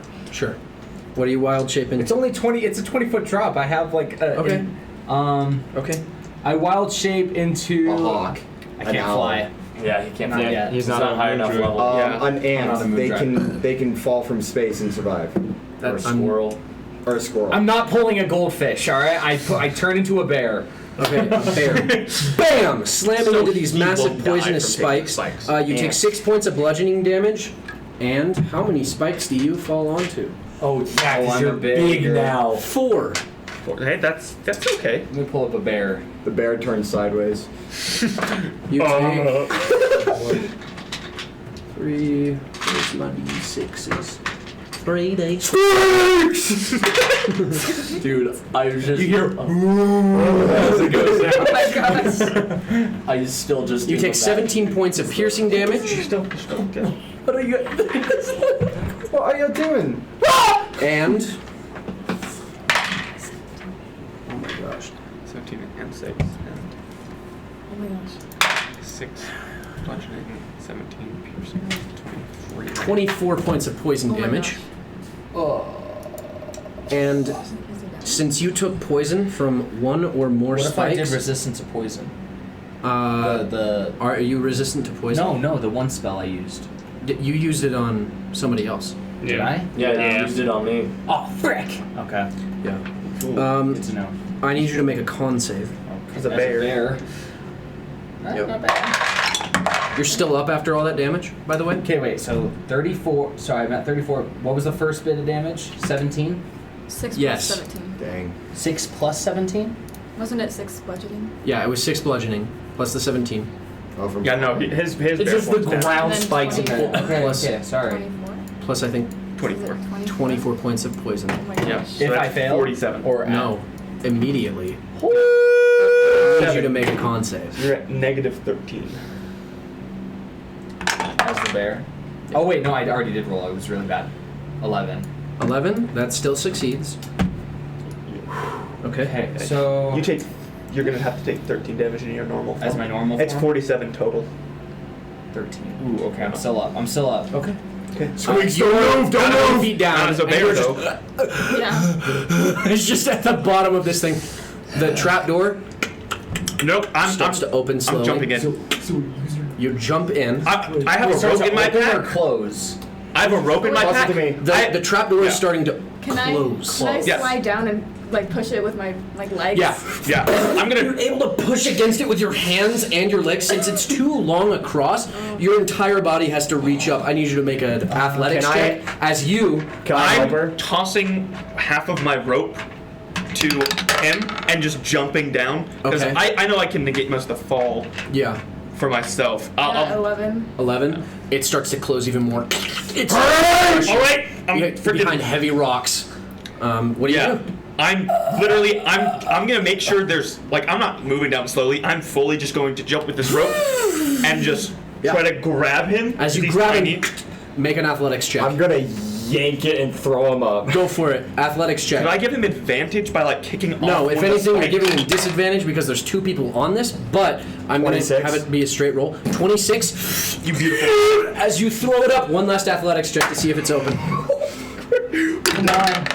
What are you wild shaping? It's only 20. It's a 20-foot drop. I have like a. Okay. Okay. I wild shape into A hawk. I can't fly. Yeah, he can't. Not yet. He's not high enough level. An not a ant. moon They can fall from space and survive. Or a squirrel. Or a squirrel. I'm not pulling a goldfish. All right. I turn into a bear. Okay, a bear. Bam! Slamming into these massive will die poisonous from taking spikes. spikes. You take 6 points of bludgeoning damage. And how many spikes do you fall onto? Oh, yeah, 'cause I'm you're a big bigger- now. 4. Hey, that's okay. Let me pull up a bear. The bear turns sideways. You take 3. Where's my d6s? 3 days. Dude, I was just. You hear? As it goes down. Oh my god! I still just. You do take that. 17 points of piercing damage. What are you? What are you doing? And... Oh my gosh. 17 and 6. Oh my gosh. 6 bludgeoning, 17 piercing, 23. 24 points of poison Oh my damage. gosh. And since you took poison from one or more What if I spikes... did resistance to poison? are you resistant to poison? No, the one spell I used. You used it on somebody else. Did I? Yeah, you used it on me. Oh, frick! Okay. Yeah. Good to know. I need you to make a con save. As a bear. Not bad. You're still up after all that damage, by the way. Okay, wait. So 34. Sorry, I'm at 34. What was the first bit of damage? 17. 6 Yes. plus 17. Dang. 6 plus 17. Wasn't it 6 budgeting? Yeah, it was 6 bludgeoning plus the 17. Oh, from Yeah, no, his It's just the ground And then spikes and 24. Okay, Plus- okay, sorry. 24. Plus, I think 24. 24 points of poison. Oh my Yeah. gosh. So If I that's fail, 47. or No, immediately. I need you to make a con save. You're at negative 13. As the bear. Oh wait, no, I already did roll. It was really bad. 11. 11. That still succeeds. Okay. Okay, so You're gonna have to take 13 damage in your normal form. as my normal It's form? 47 total. 13. Ooh, okay, I'm still up. I'm still up. Okay. Okay. Squeaks, don't move, don't move! Feet down. Not as a and bear, you're though. Yeah. It's just at the bottom of this thing. The trapdoor Nope, I'm starts to open slowly. I'm jumping in. You jump in. I have a rope in my Open or pack. close? I have a rope in my Toss it pack. to me. The trapdoor is yeah. starting to Can close. I Yes. slide down and like push it with my legs? Yeah. Yeah, I'm You're gonna. able to push against it with your hands and your legs. Since it's too long across, your entire body has to reach up. I need you to make an athletics Can I- check. As you, Can I help her? I'm tossing half of my rope to him and just jumping down because Okay. I know I can negate most of the fall yeah, for myself. At 11. 11. It starts to close even more. It's all right, I'm You're freaking. behind heavy rocks. What do you Yeah. do? I'm gonna make sure there's like I'm not moving down slowly. I'm fully just going to jump with this rope and just Yeah. try to grab him As you he's grab tiny. him, make an athletics check. I'm gonna yank it and throw him up. Go for it. Athletics check. Could I give him advantage by like kicking off? No, if one of the anything, you're spikes? giving him disadvantage because there's 2 people on this, but I'm going to 26. have it be a straight roll. 26. You beautiful. As you throw it up, one last athletics check to see if it's open. 9.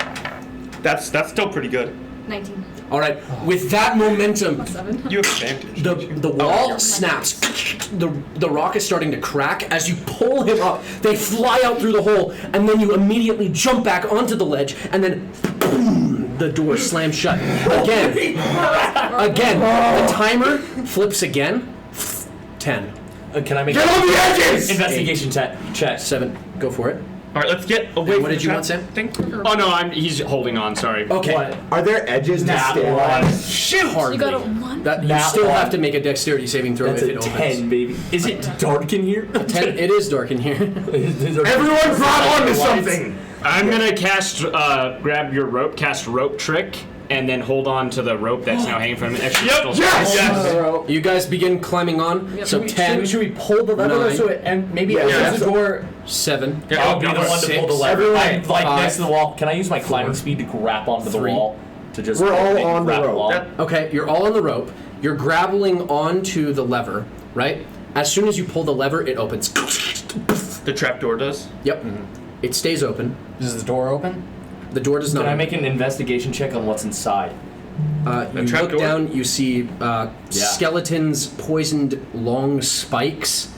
That's still pretty good. 19. All right, with that momentum, Plus 7. You have advantage. the wall snaps. The rock is starting to crack. As you pull him up, they fly out through the hole, and then you immediately jump back onto the ledge, and then boom, the door slams shut. Again, the timer flips again. 10. Can I make Get on the edges! investigation check? 7. Go for it. All right, let's get away And from what did the you trap want, Sam? thing. Oh no, he's holding on. Sorry. Okay. What? Are there edges to Nat stand one. on? Shoot! Hardly. You got a 1? That you Nat still one. have to make a dexterity saving throw That's if a it opens. 10, baby. Is it dark in here? 10. It is dark in here. Everyone grab onto something! I'm gonna cast grab your rope, cast rope trick, and then hold on to the rope that's now hanging from an extra crystal. Yes! You guys begin climbing on. Yep. So 10, Should we pull the lever though, 9. so it and maybe Yeah, opens yeah. the door? 7. I'll be the one to pull the lever. Everyone, I'm like 5, next to the wall. Can I use my climbing speed to grab onto the 3. wall? To just We're all make it on the wrap rope. along? Okay, you're all on the rope. You're grappling onto the lever, right? As soon as you pull the lever, it opens. The trapdoor does. Yep. It stays open. Does the door open? The door does not. Can I make an investigation check on what's inside? You trap look door? down, you see skeletons, poisoned long spikes.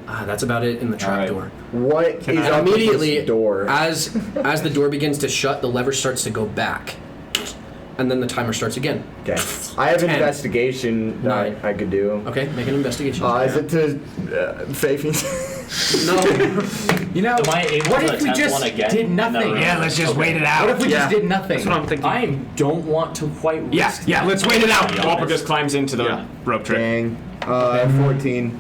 That's about it in the All right. trapdoor. What is And up with immediately, this door? as the door begins to shut, the lever starts to go back, and then the timer starts again. Okay. I have 10. investigation that 9. I could do. Okay, make an investigation. Is it to Faith? No. You know, Am I able what to if we attempt just one again? did nothing? No. Yeah, let's just wait it out. What if we just did nothing? That's what I'm thinking. I don't want to quite risk Yeah, let's wait it out. to be Walper honest. just climbs into the Yeah. rope trick, Dang. 14.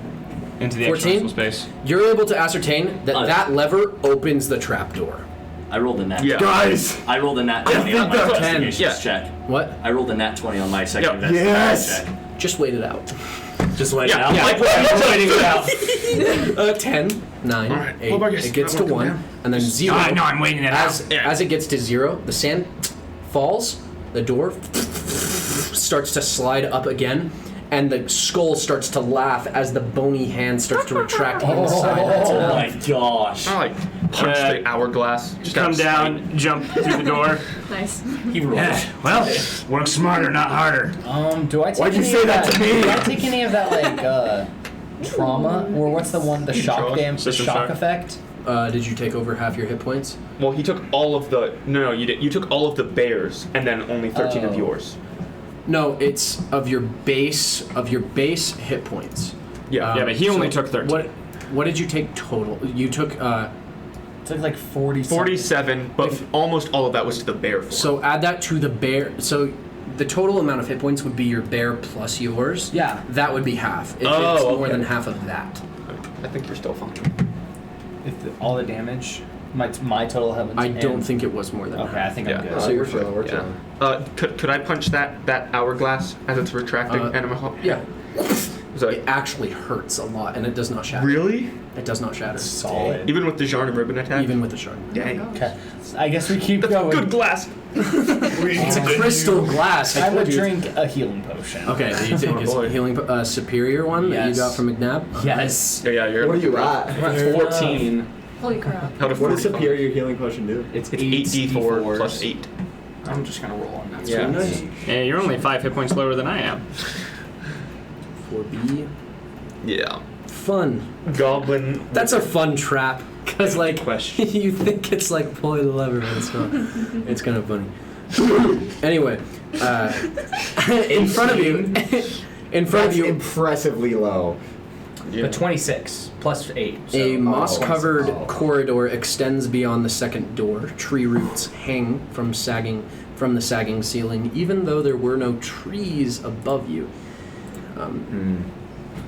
into the 14? extra space. You're able to ascertain that that lever opens the trapdoor. I rolled a nat. Yeah. Guys! I rolled a nat 20 on my that's investigation 10. check. What? I rolled a nat 20 on my second Yep. investigation Yes! check. Just wait it out. Just wait Yeah, it out. yeah. Like, waiting it out. 10, 9, All right. 8. Well, I guess It gets to I'm looking 1, down. and then 0. No, I'm waiting it out. As it gets to 0, the sand falls, the door starts to slide up again, and the skull starts to laugh as the bony hand starts to retract inside its Oh mouth. my gosh. I like punch the hourglass. Just Come out of down, jump through the door. Nice. He rolled. Yeah, well, work smarter, not harder. Do I take Why'd you any say of that to me? Do I take any of that like trauma or what's the one the shock Control? damage, the System shock shock? effect? Did you take over half your hit points? Well, he took all of the. No, you did. You took all of the bears, and then only 13 of Oh. yours. No, it's of your base hit points. Yeah, but he only took 13. What did you take total? You took took like 40. 47, but almost all of that was to the bear form. so add that to the bear. So the total amount of hit points would be your bear plus yours. Yeah. That would be half. If it's more than half of that. I think you're still fine. All the damage, my total health. I don't think it was more than Okay, half. I think I'm good. So you're chilling. We're chilling. Could I punch that hourglass as it's retracting? Yeah. So It actually hurts a lot, and it does not shatter. really? It does not shatter. Solid. Even with the Jarn ribbon attack? Even with the shard. Dang. Okay. I guess we keep That's going. good glass. It's a crystal glass. I would told you. drink a healing potion. Okay, so you take his healing superior one that you Yes. got from McNab. Yes. Yeah, you're. What are you at? 14. Holy crap. Out of What does 40. superior healing potion do? It's 8d4 plus 8. I'm just gonna roll on that. Yeah. Nice. Yeah, you're only 5 hit points lower than I am. 4B. Yeah. Fun. Goblin. That's a fun trap. Because, like, you think it's like pulling the lever, but it's not. It's kind of funny. Anyway, in front of you. In front of you. Impressively low. Yeah. But 26 plus 8. So A moss-covered corridor extends beyond the second door. Tree roots hang from the sagging ceiling, even though there were no trees above you.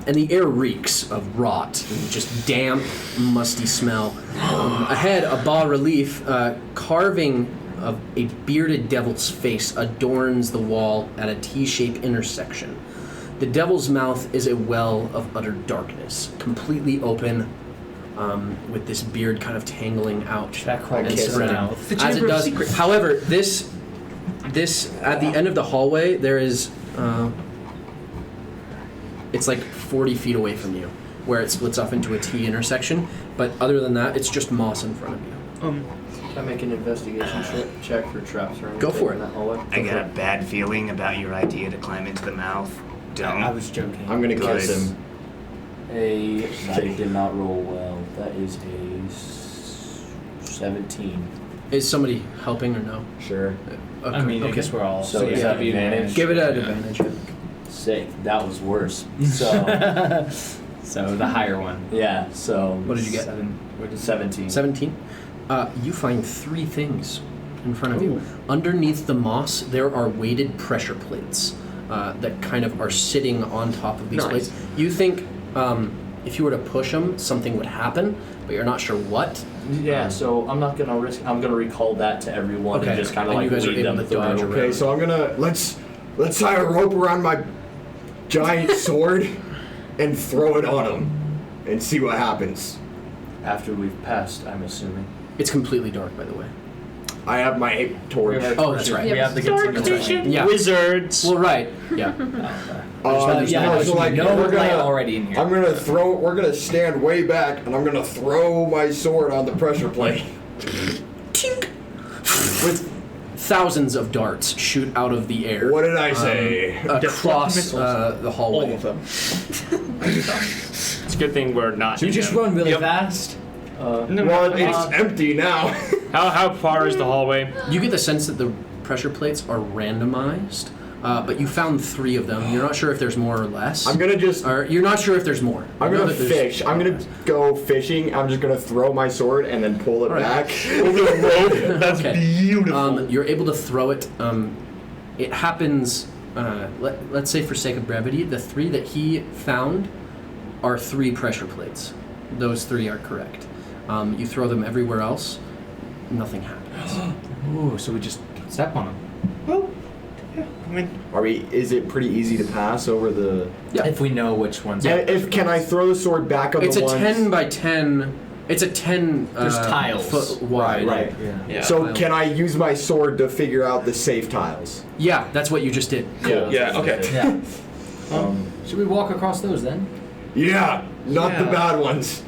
And the air reeks of rot and just damp, musty smell. Ahead, a bas-relief carving of a bearded devil's face adorns the wall at a T-shaped intersection. The devil's mouth is a well of utter darkness, completely open, with this beard kind of tangling out and spreading. As it does. However, this at the end of the hallway, there is. It's like 40 feet away from you, where it splits off into a T intersection. But other than that, it's just moss in front of you. Can I make an investigation check for traps or anything? Go for it. in that hallway? I got a bad feeling about your idea to climb into the mouth. Dumb. I was joking. I'm gonna kiss him. I did not roll well. That is a 17. Is somebody helping or no? Sure. Okay. I mean, I guess we're all. So you is have that advantage? Give it an advantage. Sick. That was worse. So So the higher one. yeah. So What did you get? 17. 17. You find 3 things in front of you. Underneath the moss, there are weighted pressure plates that kind of are sitting on top of these plates. You think if you were to push them, something would happen, but you're not sure what. Yeah. So I'm not gonna risk. I'm gonna recall that to everyone Okay. and just kind of And like you guys are lead able them to dodge through. Okay, so I'm gonna let's tie a rope around my giant sword and throw it on him and see what happens. After we've passed, I'm assuming. It's completely dark, by the way. I have my torch. Oh, that's right. We have the continuation. Yeah. Wizards. Well, right. Yeah. So like no we're light gonna already in here. we're gonna stand way back and I'm gonna throw my sword on the pressure plate. With thousands of darts shoot out of the air. What did I say? Across the hallway. All of them. It's a good thing we're not. Should we in just them. run really fast? Well, it's empty now. How far is the hallway? You get the sense that the pressure plates are randomized, but you found 3 of them. You're not sure if there's more or less. I'm gonna just. Or you're not sure if there's more. I'm You know gonna that there's- fish. I'm gonna go fishing. I'm just gonna throw my sword and then pull it back. Over the road. That's Okay. beautiful. You're able to throw it. It happens. Let's say, for sake of brevity, the 3 that he found are 3 pressure plates. Those 3 are correct. You throw them everywhere else, nothing happens. Ooh, so we just step on them. Well, yeah. I mean, Is it pretty easy to pass over the? Yeah. If we know which ones. Can I throw the sword back on It's the a ones? 10 by 10. It's a 10 There's tiles. foot wide. Right. Yeah. So can I use my sword to figure out the safe tiles? Yeah, that's what you just did. yeah. Okay. Yeah. Should we walk across those then? Yeah, not the bad ones.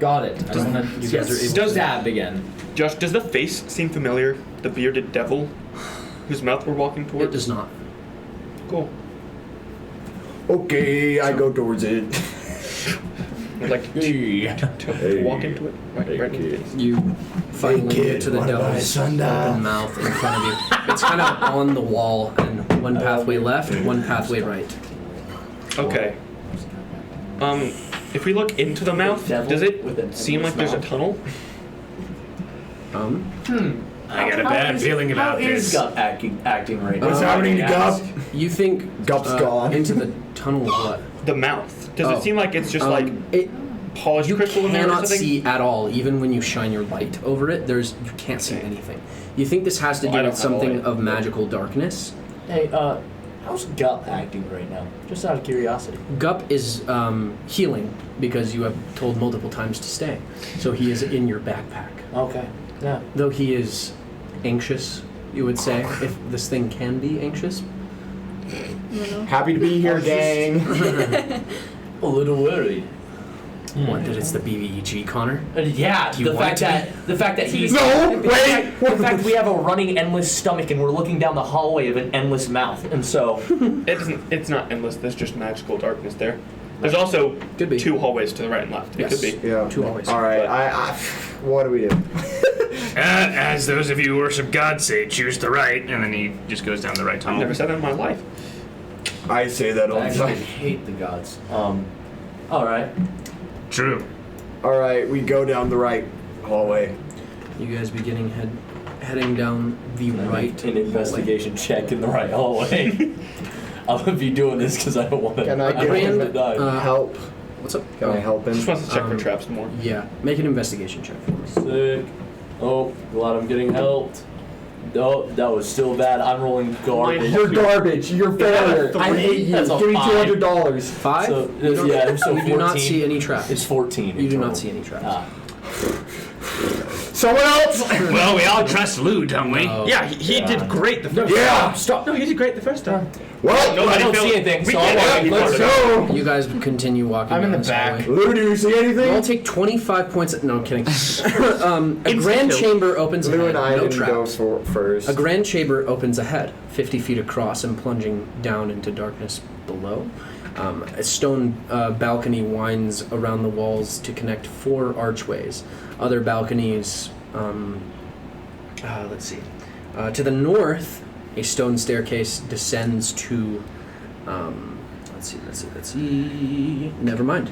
Got it. I don't wanna You guys are able does stab again. Josh, does the face seem familiar? The bearded devil, whose mouth we're walking It towards. does not. Cool. Okay, I go towards it. Like to walk into it. Right into the face. You finally Hey, kid, get to the what about devil's sundown? open mouth in front of you. It's kind of on the wall, and one pathway left, one pathway right. Okay. If we look into the mouth, does it seem like there's a tunnel? I got a bad feeling about How is this. Gup acting right now? What's happening to Gup? You think Gup's gone. into the tunnel of what? The mouth. Does it seem like it's just like it? Polished You crystal in there or cannot something? see at all, even when you shine your light over it. You can't see anything. You think this has to Well, I do don't with have a something light. of magical darkness? Hey, how's Gup acting right now? Just out of curiosity. Gup is healing because you have told multiple times to stay. So he is in your backpack. Okay. Yeah. Though he is anxious, you would say, if this thing can be anxious. Happy to be here, gang. A little worried. What? That it's the BBEG, Connor? Yeah, Do you the want fact that he's wait. the fact we have a running endless stomach and we're looking down the hallway of an endless mouth, and so It's not endless. There's just magical darkness there. There's also Could be. 2 hallways to the right and left. Yes. It could be. Yeah. 2 always. All right. What do we do? As those of you who worship God say, choose the right, and then he just goes down the right I've tunnel. never said that in my life. I say that all I the actually time. hate the gods. All right. True. All right, we go down the right hallway. You guys beginning heading down the right An investigation check in the right hallway. I'll be doing this because I don't want to. Can I don't give want him to die. help? What's up? Can I help him? Just wants to check for Um, traps more. Yeah, make an investigation check for me. Sick. Oh, glad I'm getting helped. No, that was still bad. I'm rolling garbage. You're garbage. You're failure. I hate you. That's a Give me five. $200. 5? So, you don't- yeah, so you do not 14. see any traps. It's 14. You do total. not see any traps. Someone else. Well, we all trust Lou, don't we? Oh. Yeah, he did great the first Yeah. time. Stop. No, he did great the first time. Well, I don't see anything, so I'm walking let's forward. go. You guys continue walking. I'm in down the this back. hallway. Lou, do you see You all anything? take 25 points. No, I'm kidding. A grand chamber opens Lou ahead. and I No didn't go traps. for first. A grand chamber opens ahead, 50 feet across and plunging down into darkness below. A stone balcony winds around the walls to connect 4 archways. Other balconies, let's see. To the north, a stone staircase descends to, let's see. Never mind.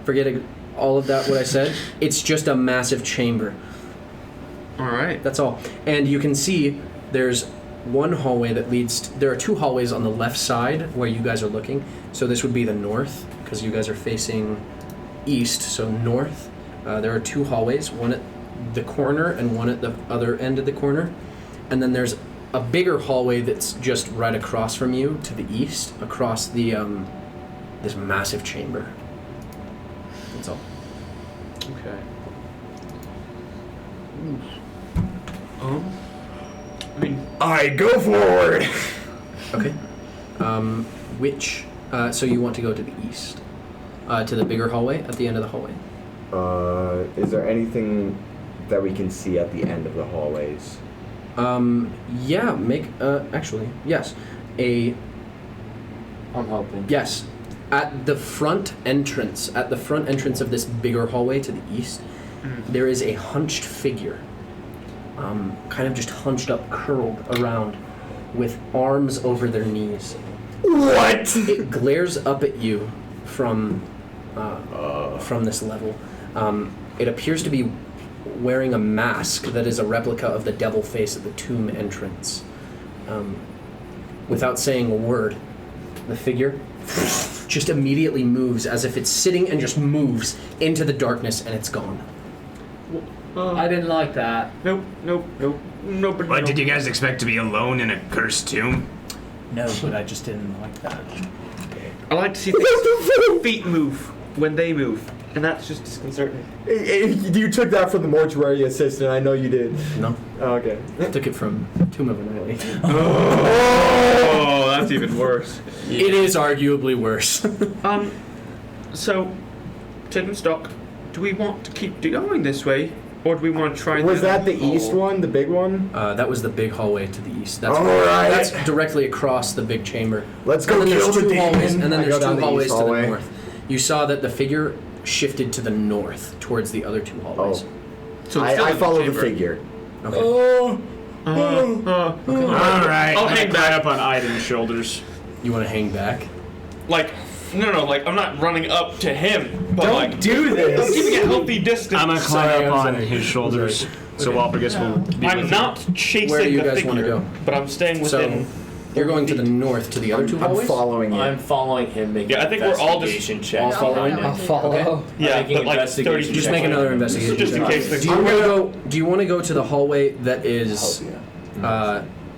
Forget all of that, what I said. It's just a massive chamber. All right. That's all. And you can see there's one hallway that leads there are 2 hallways on the left side where you guys are looking. So this would be the north because you guys are facing east, so north. There are 2 hallways, one at the corner and one at the other end of the corner. And then there's a bigger hallway that's just right across from you to the east, across the this massive chamber. That's all. Okay. I go forward. Okay. Which? So you want to go to the east, to the bigger hallway at the end of the hallway. Is there anything that we can see at the end of the hallways? Yeah. Actually, yes. I'm helping. Yes. At the front entrance of this bigger hallway to the east, there is a hunched figure. Kind of just hunched up, curled around, with arms over their knees. What? It glares up at you from this level. It appears to be wearing a mask that is a replica of the devil face at the tomb entrance. Without saying a word, the figure just immediately moves as if it's sitting and just moves into the darkness and it's gone. I didn't like that. Nope. What, did you guys expect to be alone in a cursed tomb? No, but I just didn't like that. I like to see feet move when they move, and that's just disconcerting. You took that from the mortuary assistant. I know you did. No. Oh, okay. I took it from Tomb of Annihilation. Oh, that's even worse. It is arguably worse. So, Ted and Stock, do we want to keep going this way, or do we want to try? Was that the east one, the big one? That was the big hallway to the east. That's, All right. That's directly across the big chamber. Let's go and then kill there's the 2 hallways, demon. and then I there's go 2 down the hallways east to hallway. the north. You saw that the figure shifted to the north, towards the other 2 hallways. So it's still I in follow the chamber. figure. Okay. All right. I'll I'm hang gonna climb back. up on Aiden's shoulders. You want to hang back? Like No, like I'm not running up to him, but Don't like do this. I'm keeping a healthy distance. I'm gonna climb up on his shoulders, so Walpurgis will be I'm with not chasing Where do you the guys figure, wanna go? but I'm staying within. So you're going to the north to the other two I'm hallways? following I'm it. following him. Making Yeah, I think we're all just- investigation checks. all following behind him? him. Follow. Yeah, making but like investigation 30 checks. Just make another behind him. investigation. Just in check. case Do the you want to go? Do you want to go to the hallway that is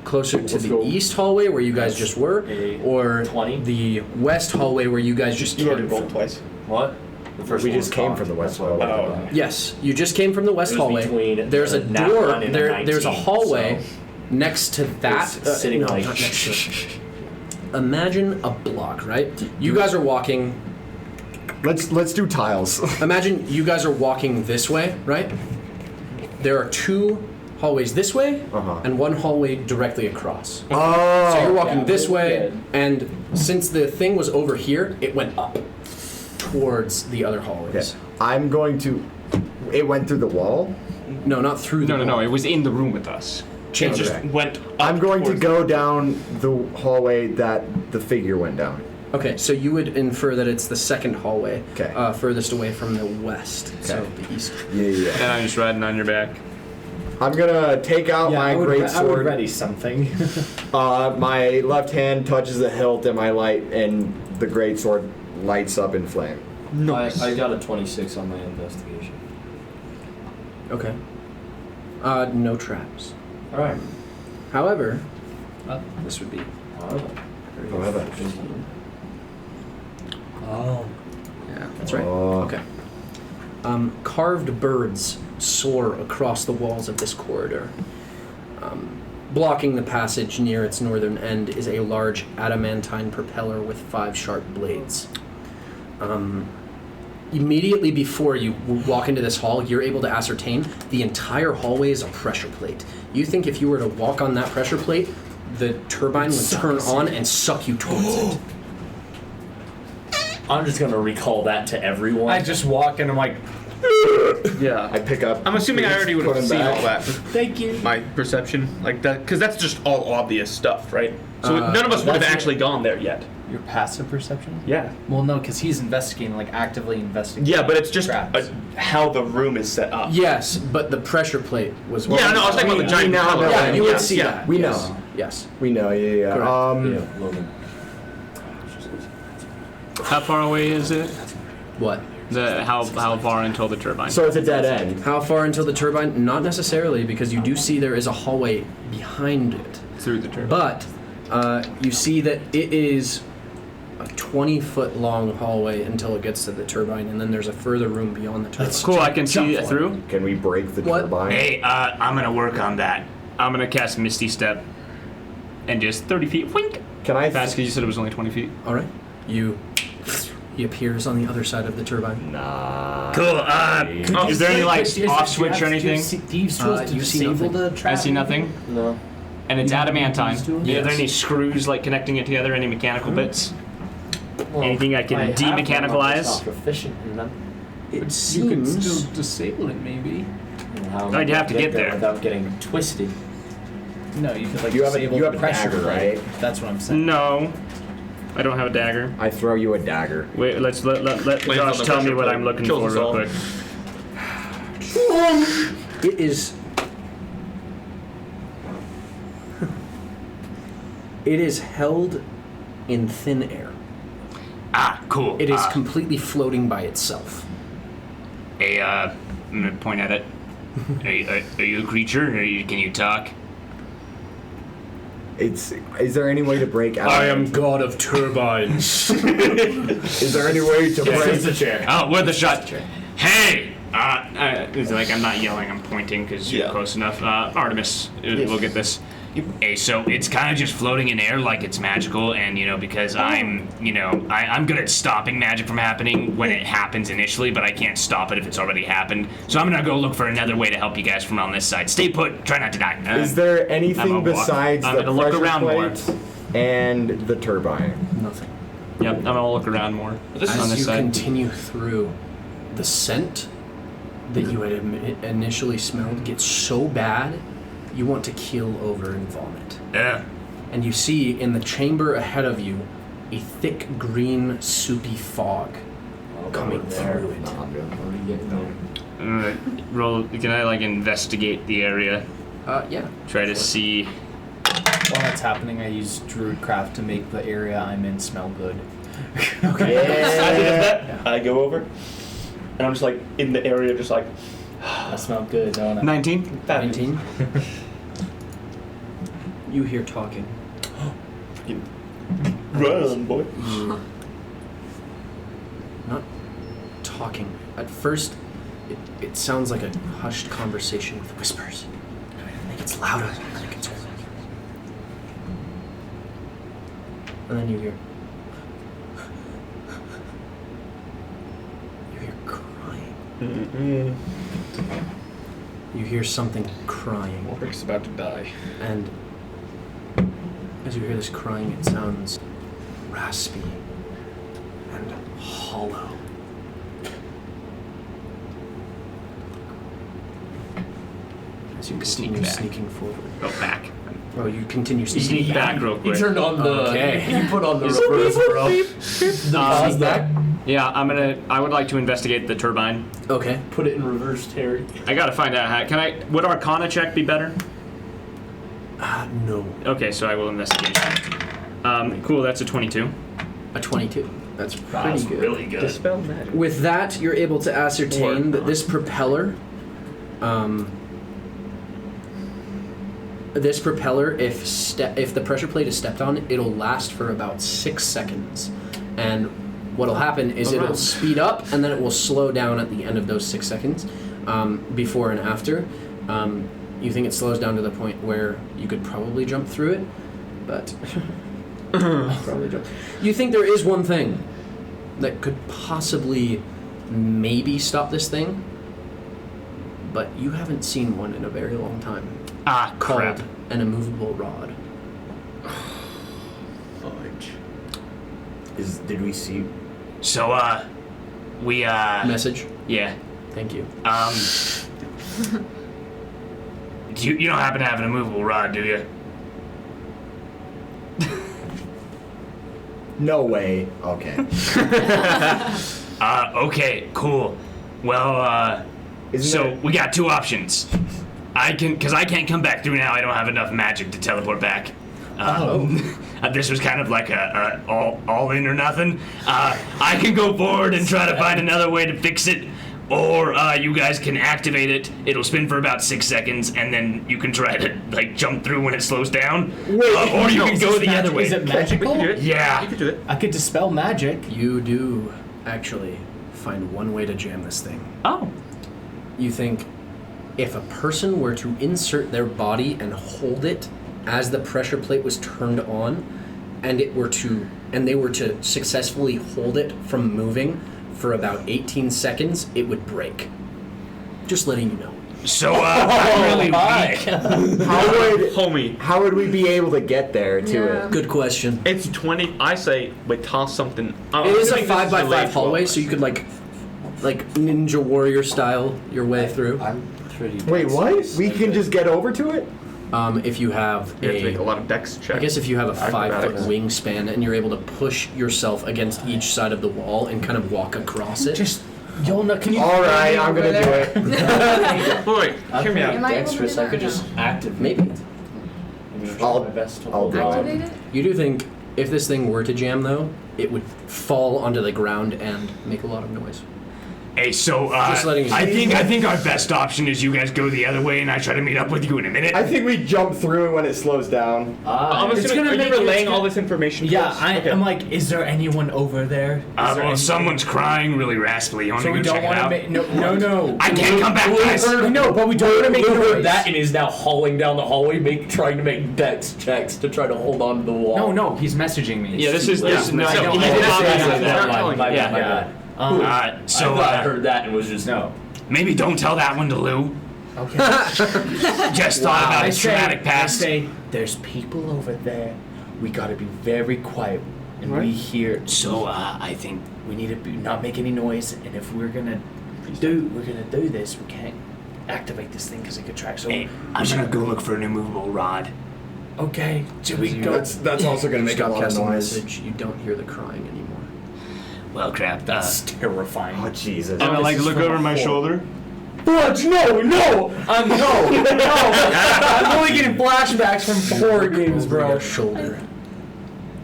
closer to Let's the go. east hallway where you guys just were, A or 20. the west hallway where you guys just You already came rolled from? twice. What? The first We one just was came cocked. from the west That's why I hallway. went back. Yes, you just came from the west It was hallway. between There's a the nat door. 1 and the There's a 19, hallway so next to that. it's sitting no, like not next to it. Imagine a block, right? You guys are walking. Let's do tiles. Imagine you guys are walking this way, right? There are two hallways this way and one hallway directly across. Oh. So you're walking yeah, this we're way, good. and since the thing was over here, it went up towards the other hallways. Okay. I'm going to. It went through the wall. No, not through the No. wall. It was in the room with us. Change Just it. went. Up I'm going to towards go down the hallway that the figure went down. Okay, so you would infer that it's the second hallway, Okay. Furthest away from the west, so the east. Yeah. And I'm just riding on your back. I'm gonna take out my great I would sword. ready something. My left hand touches the hilt and my light, and the great sword lights up in flame. I got a 26 on my investigation. Okay. No traps. All right. However, this would be. However. Oh. Yeah, that's right. Oh. Okay. Carved birds soar across the walls of this corridor. Blocking the passage near its northern end is a large adamantine propeller with 5 sharp blades. Immediately before you walk into this hall, you're able to ascertain the entire hallway is a pressure plate. You think if you were to walk on that pressure plate, the turbine would turn on and suck you towards it. I'm just gonna recall that to everyone. I just walk and I'm like, Yeah. I pick up. I'm assuming I already would put have him seen back. all that. Thank you. My perception, like that, because that's just all obvious stuff, right? So none of us would have that's- actually gone there yet. your passive perception? Yeah. Well, no, because he's investigating, like actively investigating. Yeah, but it's just traps. how the room is set up. Yes, but the pressure plate was. Yeah, no, I was talking about the giant now propeller. know. Yeah, you would Yeah, see yeah. that. We yes. know. Yes. We know. Yeah. Correct. Logan. How far away is it? What? How far until the turbine? So it's a dead end. How far until the turbine? Not necessarily, because you do see there is a hallway behind it. Through the turbine. But you see that it is a 20-foot long hallway until it gets to the turbine, and then there's a further room beyond the turbine. Cool, I can see it through. Can we break the What? turbine? Hey, I'm gonna work on that. I'm gonna cast Misty Step and just 30 feet. Wink. Can I? Fast, because you said it was only 20 feet. All right. He appears on the other side of the turbine. Nah. Cool. Is there any like off switch or anything? Thieves' tools to you see disable nothing. the I trap. see nothing. No. And it's adamantine. Are Yes. there any screws like connecting it together? Any mechanical bits? Well, Anything I can have them, I'm demechanical-ize? just not proficient in them. It You could seems. still disable it, maybe. And how am I'd I have to gonna get there. without getting twisted. No, you could like You have a- disable you have the a pressure dagger, plate. right? That's what I'm saying. No. I don't have a dagger. I throw you a dagger. Wait, let Lands on Josh the tell me pressure what plate. I'm looking Kills for us real all. quick. It is. It is held in thin air. Ah, cool. It is completely floating by itself. Hey, I'm gonna point at it. Are you a creature? Can you talk? Is there any way to break out? god of turbines. Is there any way to break? the chair. Oh, worth a shot. Hey! It's like I'm not yelling, I'm pointing because you're Yeah. close enough. Artemis, we'll get this. Hey, so it's kind of just floating in air like it's magical, and because I'm good at stopping magic from happening when it happens initially, but I can't stop it if it's already happened. So I'm gonna go look for another way to help you guys from on this side. Stay put, try not to die. Is there I'm anything gonna walk. besides I'm the gonna look pressure around more. plate and the turbine? Nothing. Yep, I'm gonna look around more on As this you side. continue through, the scent that you had initially smelled gets so bad, you want to keel over and vomit. Yeah. And you see in the chamber ahead of you a thick green soupy fog coming through it. Roll. Can I like investigate the area? Yeah. Try to see. While that's happening, I use Druidcraft to make the area I'm in smell good. Okay. Yeah. I go over, and I'm just like in the area, just like. I smell good, don't I? 19. 19. You hear talking. Run, boy. Not talking. At first, it sounds like a hushed conversation with whispers. It gets louder, and it gets louder. And then you hear crying. Mm-mm. You hear something crying. Warwick's about to die. And as you hear this crying, it sounds raspy and hollow. As you continue sneaking forward. Go back. Oh, you continue sneaking Sneak back real quick. You turned on the. Okay. You put on the reverse, bro. The pause back. Yeah, I would like to investigate the turbine. Okay. Put it in reverse, Terry. I gotta find out how. Would Arcana check be better? No. Okay, so I will investigate. Cool. That's a 22. A 22. That's pretty That's good. really good. Dispel magic. With that, you're able to ascertain that this propeller, if the pressure plate is stepped on, it'll last for about 6 seconds, and what'll happen is it'll speed up and then it will slow down at the end of those 6 seconds, before and after. You think it slows down to the point where you could probably jump through it, but probably jump. You think there is one thing that could possibly maybe stop this thing, but you haven't seen one in a very long time. Ah, crap. Called an immovable rod. Fudge. Did we see? So, we, Message? Yeah. Thank you. You don't happen to have an immovable rod, do you? No way. Okay. Okay, cool. Well, we got 2 options. Because I can't come back through now. I don't have enough magic to teleport back. This was kind of like a all in or nothing. I can go forward and try to find another way to fix it, or you guys can activate it. It'll spin for about 6 seconds, and then you can try to like jump through when it slows down. Or you can go the other way. Is it magical? Yeah. You can do it. I could dispel magic. You do actually find one way to jam this thing. Oh. You think if a person were to insert their body and hold it as the pressure plate was turned on, and they were to successfully hold it from moving for about 18 seconds, it would break. Just letting you know. So, I'm really weak. How would we be able to get there to it? Good question. It's 20. I say we toss something. It is a 5x5 hallway, so you could like Ninja Warrior style your way through. I'm pretty. Wait, what? We can just get over to it? If you have You have to make a lot of dex checks. I guess if you have a 5-foot Acrobatics. wingspan and you're able to push yourself against each side of the wall and kind of walk across it. Yolna, can you? All right, I'm gonna do it. Boy, hear me out. Am I able to do Dexterous, I that could or just no? activate Maybe. it. I'm gonna try my best to I'll hold do on. it. Activate it? You do think if this thing were to jam, though, it would fall onto the ground and make a lot of noise. Hey, so Just letting you know. I think our best option is you guys go the other way, and I try to meet up with you in a minute. I think we jump through it when it slows down. Are you relaying all this information? Yeah, to us? I'm like, is there anyone over there? Well, someone's crying really raspily. You want So me we to go don't check it want to out? make no. I can't come back, guys. No, but we don't want to make Blue heard noise. that and is now hauling down the hallway, trying to make dex checks to try to hold on to the wall. No, he's messaging me. Yeah, this is I don't he say did not that. say that. My Yeah. bad. So I thought I heard that and was just maybe don't tell that one to Lou. Okay. Just thought about his traumatic past. I say, there's people over there. We gotta be very quiet. And we hear. So I think We need to not make any noise. And if we're gonna do this, we can't activate this thing because it could track. So hey, I'm gonna go look for an immovable rod. Okay, should we go? That's also going to make a lot of casting noise. message. You don't hear the crying anymore. Well, crap. That's terrifying. Oh Jesus! I'm gonna like look over my shoulder. Fudge, no! I'm only getting flashbacks from horror games, Over bro. your shoulder.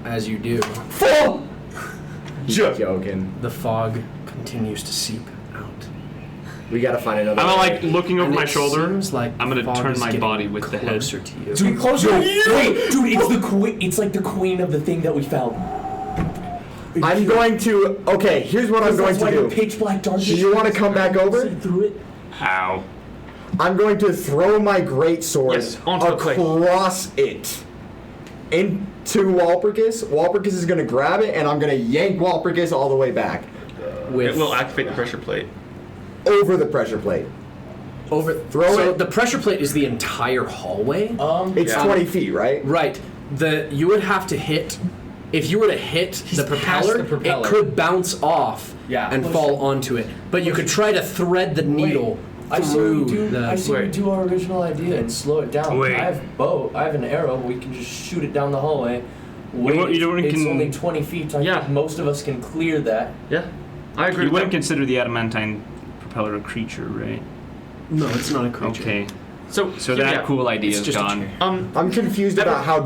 As you do, Full! Joking. the fog continues to seep out. We gotta find another. I'm like looking over And my it shoulder. seems like I'm the gonna fog turn is my getting body with the head. closer to you. Dude, closer to you! Wait, dude, it's the queen. It's like the queen of the thing that we found. I'm going to. Okay, here's what I'm going to do. Pitch black darkness. Do you want to come back over? See through it. How? I'm going to throw my greatsword Yes, onto the plate. across it into Walpurgis. Walpurgis is going to grab it, and I'm going to yank Walpurgis all the way back It will activate the pressure plate. over the pressure plate. Throw So it. the pressure plate is the entire hallway. It's 20 feet, right? Right. You would have to hit. If you were to hit the propeller, it could bounce off and fall onto it. But you could try to thread the needle I say through we do our original idea and slow it down. Wait. I have bow. I have an arrow. We can just shoot it down the hallway. Wait, you it's can- only 20 feet. So I Yeah. think most of us can clear that. Yeah, I agree. You wouldn't consider the adamantine propeller a creature, right? No, it's not a creature. Okay. So that cool idea is just a gone. chair. I'm confused about how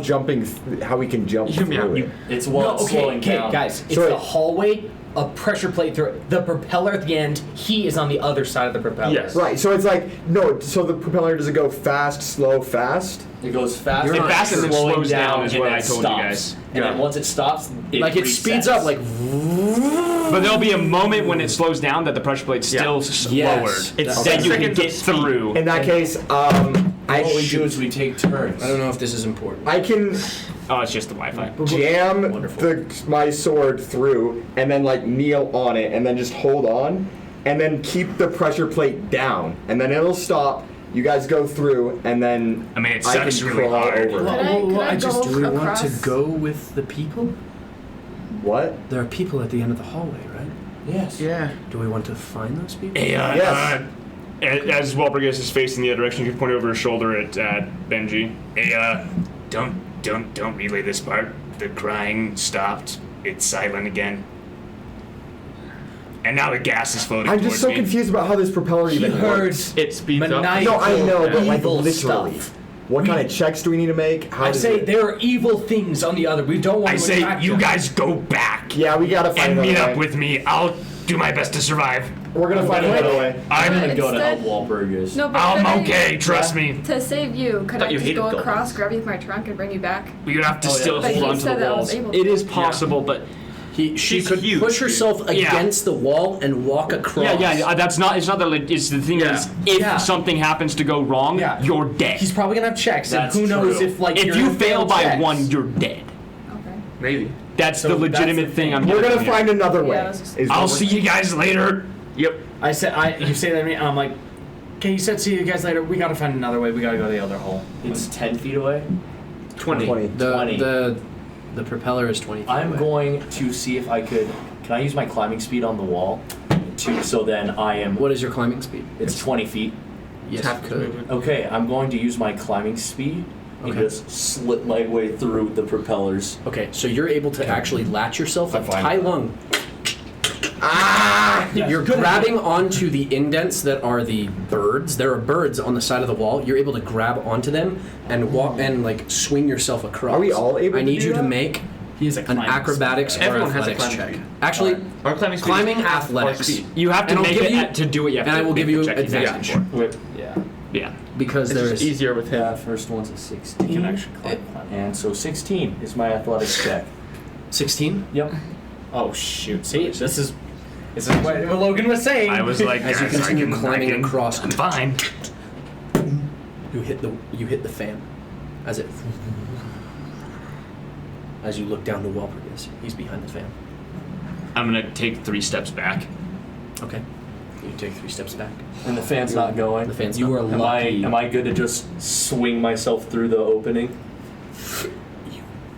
how we can jump through it. It's slowing down. Guys, it's So the hallway, a pressure plate through it. The propeller at the end, he is on the other side of the propeller. Yes. Right, so it's like, no, so the propeller, does it go fast, slow, fast? It goes fast. You're It not fast and then slowing slows down is and what then I told stops. you guys. And then once it stops, it Like it speeds up, like. But there'll be a moment when it slows down that the pressure plate's still lowered. It's Then you can seconds get of speed. through. In that case, what we do is we take turns. I don't know if this is important. I can Oh, it's just the Wi-Fi. jam my sword through and then like kneel on it and then just hold on and then keep the pressure plate down and then it'll stop. You guys go through and then I mean, it I sucks can really crawl hard. over. Could I go Do we want across? to go with the people? What? There are people at the end of the hallway, right? Yes. Yeah. Do we want to find those people? Hey, Yes. As Walpurgis is facing the other direction, you can point over his shoulder at Benji. hey, don't relay this part. The crying stopped. It's silent again. And now the gas is floating I'm towards just so me. confused about how this propeller He even heard works. It speeds up. maniacal, No, I know, but like evil literally. stuff. What kind of checks do we need to make? How I does say it- there are evil things on the other. We don't want I to say attack you them. guys go back Yeah, we gotta find and another meet up way. with me. I'll do my best to survive. We're gonna find another way. I'm gonna go to Instead- help Wahlburgers. No, but I'm could I- okay, trust me. To save you, could Thought I you just hated go goblins. across, grab you with my trunk, and bring you back? You're gonna have to still But hold he on to said the that I walls. was able to. It is possible, but She She's could huge, push dude. herself Yeah. against the wall and walk across. that's not. It's not that. It's the thing Yeah. is, if Yeah. something happens to go wrong, Yeah. you're dead. He's probably gonna have checks, That's and who knows true. if like If you're you gonna fail by checks. one, you're dead. Okay. Maybe. That's So the that's legitimate the thing. I'm We're giving gonna you. find another way. Yeah, that's just- is I'll what see we're- you guys later. Yep. You say that to me, and I'm like, okay, you said see you guys later. We gotta find another way. We gotta go to the other hole. It's 10 feet away. 20. 20. The propeller is 20 feet I'm away. going to see if I could. Can I use my climbing speed on the wall? So then I am. What is your climbing speed? It's 20 feet. Yes, Half you could. Okay, I'm going to use my climbing speed and Okay. just slit my way through the propellers. Okay, so you're able to actually latch yourself I'm like fine Tai with that. Lung. Yeah, You're good grabbing onto the indents that are the birds. There are birds on the side of the wall. You're able to grab onto them and walk and like swing yourself across. Are we all able I to need do you to that? make He is a an climbing acrobatics or Everyone has a athletics climbing check. speed. Actually, Our climbing speed climbing is half our athletics. speed. You have to And I'll make give you- it to do it. You have and to I will make give the you check he's asking advantage. for. Yeah. Yeah. because It's there just is easier with him. Yeah, first one's a 16. You can actually climb. And so 16 is my athletics check. 16. Yep. Oh shoot! See, this is what Logan was saying. I was like, As you guys, continue climbing across, I'm fine. you hit the fan as it as you look down to Walpurgis. He's behind the fan. I'm gonna take 3 steps back. Okay. You take 3 steps back. And the fan's not going. The fan's You not- are Am I lucky. am I good to just swing myself through the opening?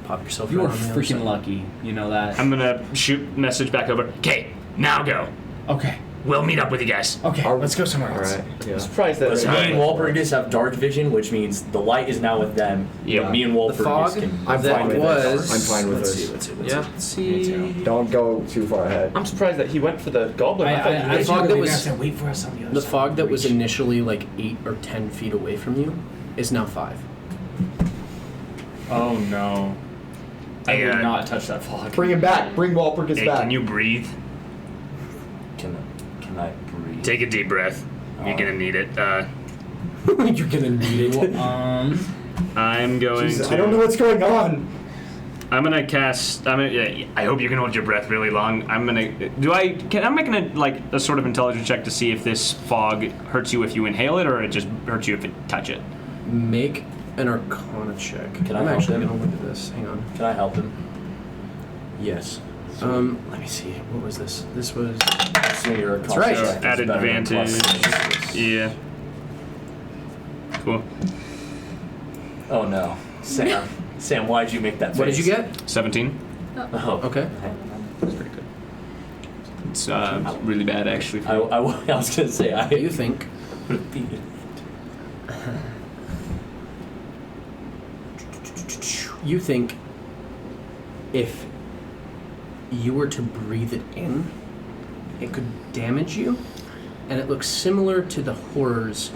Pop yourself. You right are on the other freaking side. lucky. You know that. I'm gonna shoot message back over. Okay, now go. Okay. we'll meet up with you guys. Okay, let's go somewhere else. Alright. Yeah. I'm surprised that. Let's Me and go. Walpurgis have dark vision, which means the light is now with them. Yeah. But me and The Walpurgis fog can. I'm that fine with was. this. I'm fine with let's this. See, let's see. Don't go too far ahead. I'm surprised that he went for the goblin. I thought he The was fog that was wait for us on the other the side. fog that was initially like 8 or 10 feet away from you is now 5. Oh no. I Hey, would not touch that fog. Bring him back. Bring Walpurgis Hey, back. can you breathe? Can I breathe? Take a deep breath. You're gonna need it. You're gonna need it. I'm going Jesus, to. I don't know what's going on. I'm gonna cast. I hope you can hold your breath really long. I'm gonna. I'm making a sort of intelligence check to see if this fog hurts you if you inhale it, or it just hurts you if you touch it. Make an Arcana check. Can I I'm help actually him? gonna look at this. Hang on. Can I help him? Yes. Let me see. What was this? This was. So your That's right. check is At better than advantage. plus. Yeah. Cool. Oh no, Sam. Sam, why'd you make that face? What did you get? 17. Oh, Okay. That's pretty good. It's really bad actually. I was gonna say I. You think? would have beaten You think if you were to breathe it in, it could damage you, and it looks similar to the horror's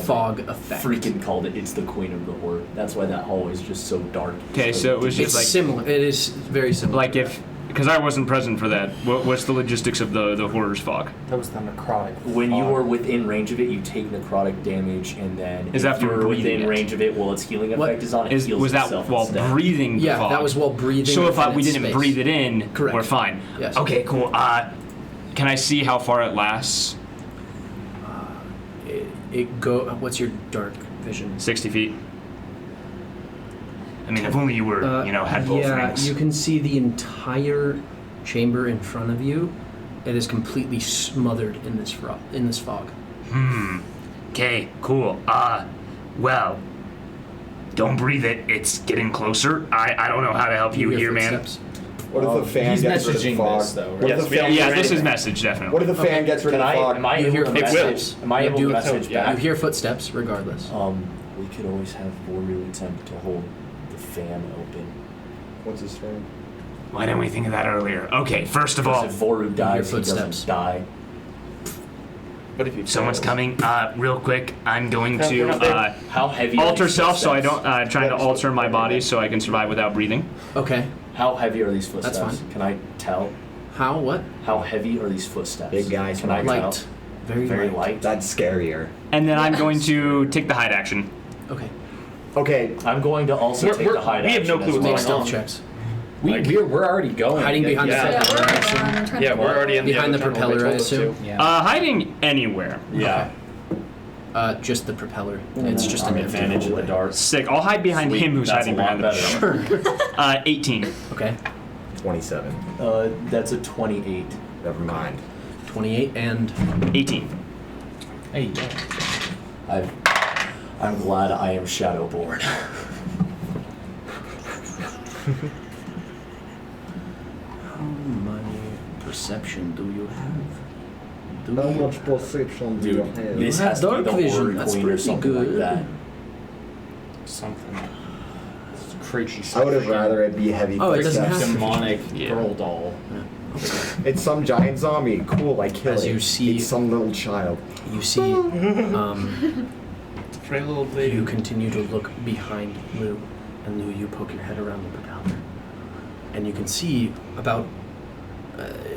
fog effect. Freaking called it. It's the queen of the horror. That's why that hallway is just so dark. Okay, so it was just It's like similar. It is very similar. like if because I wasn't present for that. What's the logistics of the horror's fog? That was the necrotic. When you are within range of it, you take necrotic damage, and then Is if that from you're breathing within it? range of it, well, its healing What effect is on it. Was heals that itself while instead. breathing the Yeah, fog? that was while breathing. So if within we its didn't space. breathe it in, Correct. we're fine. Yes. Okay, cool. Can I see how far it lasts? What's your dark vision? 60 feet. I mean, if only you were, had both rings. You can see the entire chamber in front of you. It is completely smothered in this fog. Okay, cool. Well, don't breathe it. It's getting closer. I don't know how to help you hear here, man. footsteps. What if the fan He's gets rid of messaging fog? this, though, right? What Yes, if the we fan don't Yeah, hear this is anything. message, definitely. What if the fan gets rid Can of I? fog? Am I You able hear to footsteps. message? Am I You able do- to message You back? hear footsteps, regardless. We could always have Voru attempt to hold the fan open. What's his fan? Why didn't we think of that earlier? Okay, first of all, Because if Voru dies, he footsteps. doesn't die. But if you someone's coming. Real quick, I'm going We're to not there. How heavy? are alter these self, so I footsteps? don't trying to alter my body so I can survive without breathing. Okay. How heavy are these footsteps? That's fine. Can I tell? How? What? How heavy are these footsteps? Big guys, Can I Light. tell? Very light. That's scarier. And then I'm going to take the hide action. Okay. Okay, I'm going to also take the hide we have no action clue as what's Make well. stealth on. checks. We're already going. Hiding behind Yeah. the Yeah, propeller, I assume. we're trying Yeah, to we're already in Behind the the other tunnel, propeller, they I told us assume. to. Yeah. Hiding anywhere. Yeah. Just the propeller. It's just I'm an empty advantage in the hallway. dark. Sick. I'll hide behind Sweet, him who's that's hiding a lot behind the better. propeller. 18. Okay. 27. That's a 28. Never mind. 28 and 18. Hey. I'm glad I am Shadowborn. how many perception do you have? How much perception do you Dude, have? this have has to be dark the vision, Horror that's Queen or pretty something like good. that. Something. It's crazy. I would have rather it be heavy Oh, it doesn't footsteps. have to. demonic Yeah. girl doll. It's some giant zombie. Cool, I kill As it. you see- It's some little child. You see, Frail little lady. you continue to look behind Lou, and Lou, you poke your head around the propeller, and you can see about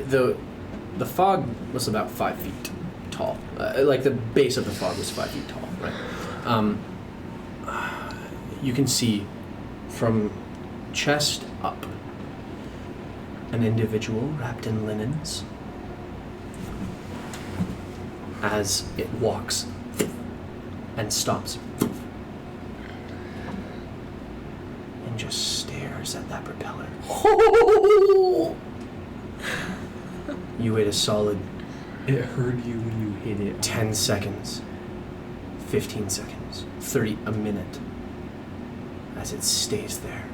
the fog was about 5 feet tall. Like the base of the fog was 5 feet tall, right? You can see from chest up an individual wrapped in linens as it walks and stops and just stares at that propeller. You wait a solid It heard you when you hit it. 10 seconds, 15 seconds, 30, a minute as it stays there.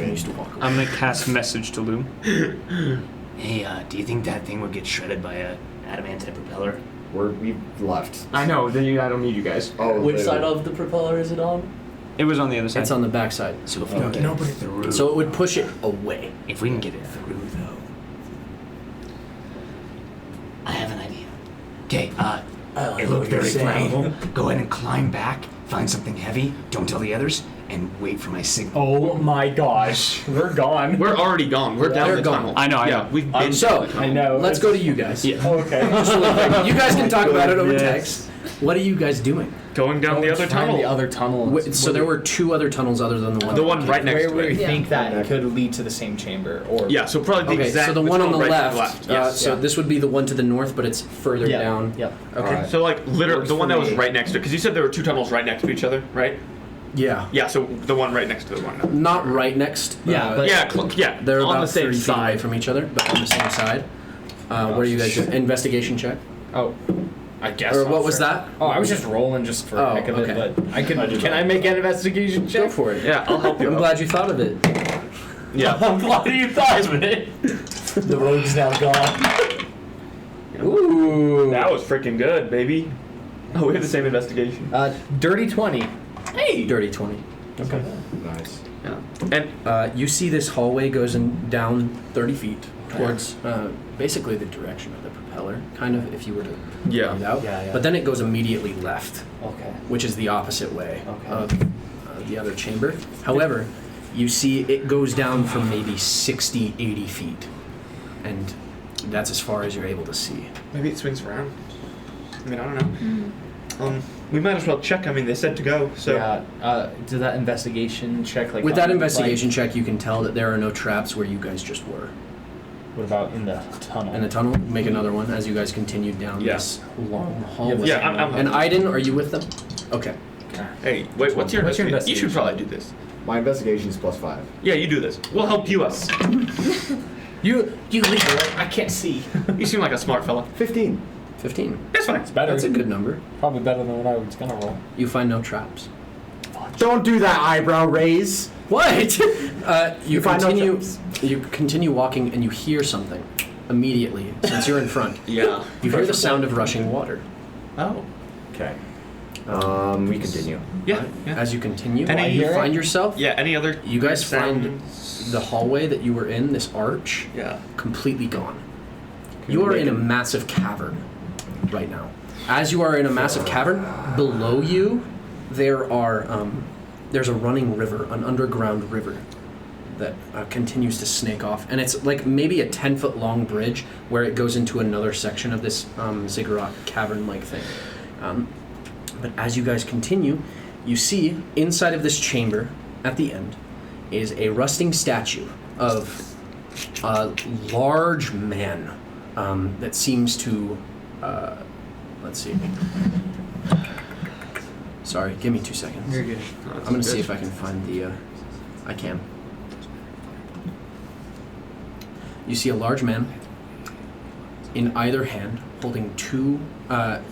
continues to walk away. I'm gonna cast message to Lou. Hey, do you think that thing would get shredded by a adamantine propeller? We've left. I know. I don't need you guys. Oh, Which side of the propeller is it on? It was on the other side. It's on the back side. So if we can get it through. So it would push it away. If we can get it through, though. I have an idea. Okay, it looked very flammable. Go ahead and climb back, find something heavy, don't tell the others, and wait for my signal. Oh my gosh, we're gone. We're already gone. We're down They're the gone. tunnel. I know. Yeah, we've been. So I know. Let's go to you guys. Yeah. Oh, okay. Just really quick. You guys can talk about it over text. What are you guys doing? Going down the other tunnel. The other tunnel. So there were 2 other tunnels other than the one. The one right next Where to we it. think that could lead to the same chamber, or Yeah, so probably the Okay, exact. so the one on the right to left. Yes. So this would be the one to the north, but it's further Yeah. down. Yep. Okay. So like literally Works the one for that was me. right next to it, because you said there were 2 tunnels right next to each other, right? Yeah. Yeah. So the one right next to the one. Not right next. Yeah, but- Yeah. Yeah. They're on about the same 30 feet away side. from each other, but on the same side. What are you guys doing? Investigation check. Oh, I guess. Or what was that? oh, I was just rolling just for the Oh, heck of okay. it, but I could. Can I make an investigation check? Go for it. Yeah, I'll help you. I'm out. glad you thought of it. Yeah. I'm glad you thought of it. The rogue's now gone. Ooh. That was freaking good, baby. Oh, we have the same investigation. Dirty 20. Hey. Dirty 20. Okay. Nice. Yeah. And You see this hallway goes down 30 feet towards basically the direction of the propeller, kind of, if you were to Yeah. find out. Yeah, yeah. But then it goes immediately left, Okay. which is the opposite way Okay. of the other chamber. However, you see it goes down from maybe 60, 80 feet. And that's as far as you're able to see. maybe it swings around. I mean, I don't know. We might as well check. I mean, they said to go. So. Yeah. Did that investigation check like? With that on, investigation check, you can tell that there are no traps where you guys just were. Like, what about in the tunnel? In the tunnel, make another one as you guys continue down Yeah. this long hallway. Yeah, I'm And Aiden, are you with them? Okay. Hey, wait. What's your investigation? You should probably do this. My investigation is +5. Yeah, you do this. We'll help you out. You leave it. I can't see. You seem like a smart fella. 15. 15. That's fine. It's better. That's a good number. Probably better than what I was gonna roll. You find no traps. Don't do that eyebrow raise. What? You find no continue. traps. You continue walking, and you hear something immediately. Since you're in front, Yeah. you hear the sound of rushing water. Oh. Okay. We continue. Yeah. Yeah. As you continue, Any- you find yourself. Yeah. Any other? You guys find sounds? the hallway that you were in, this arch, Yeah. completely gone. You are in a massive cavern right now. As you are in a massive cavern, below you, there are there's a running river, an underground river that continues to snake off, and it's like maybe a 10-foot long bridge where it goes into another section of this ziggurat cavern-like thing. But as you guys continue, you see inside of this chamber, at the end, is a rusting statue of a large man that seems to, let's see. Sorry, give me 2 seconds. You're good. I'm gonna see if I can find the, I can. You see a large man in either hand holding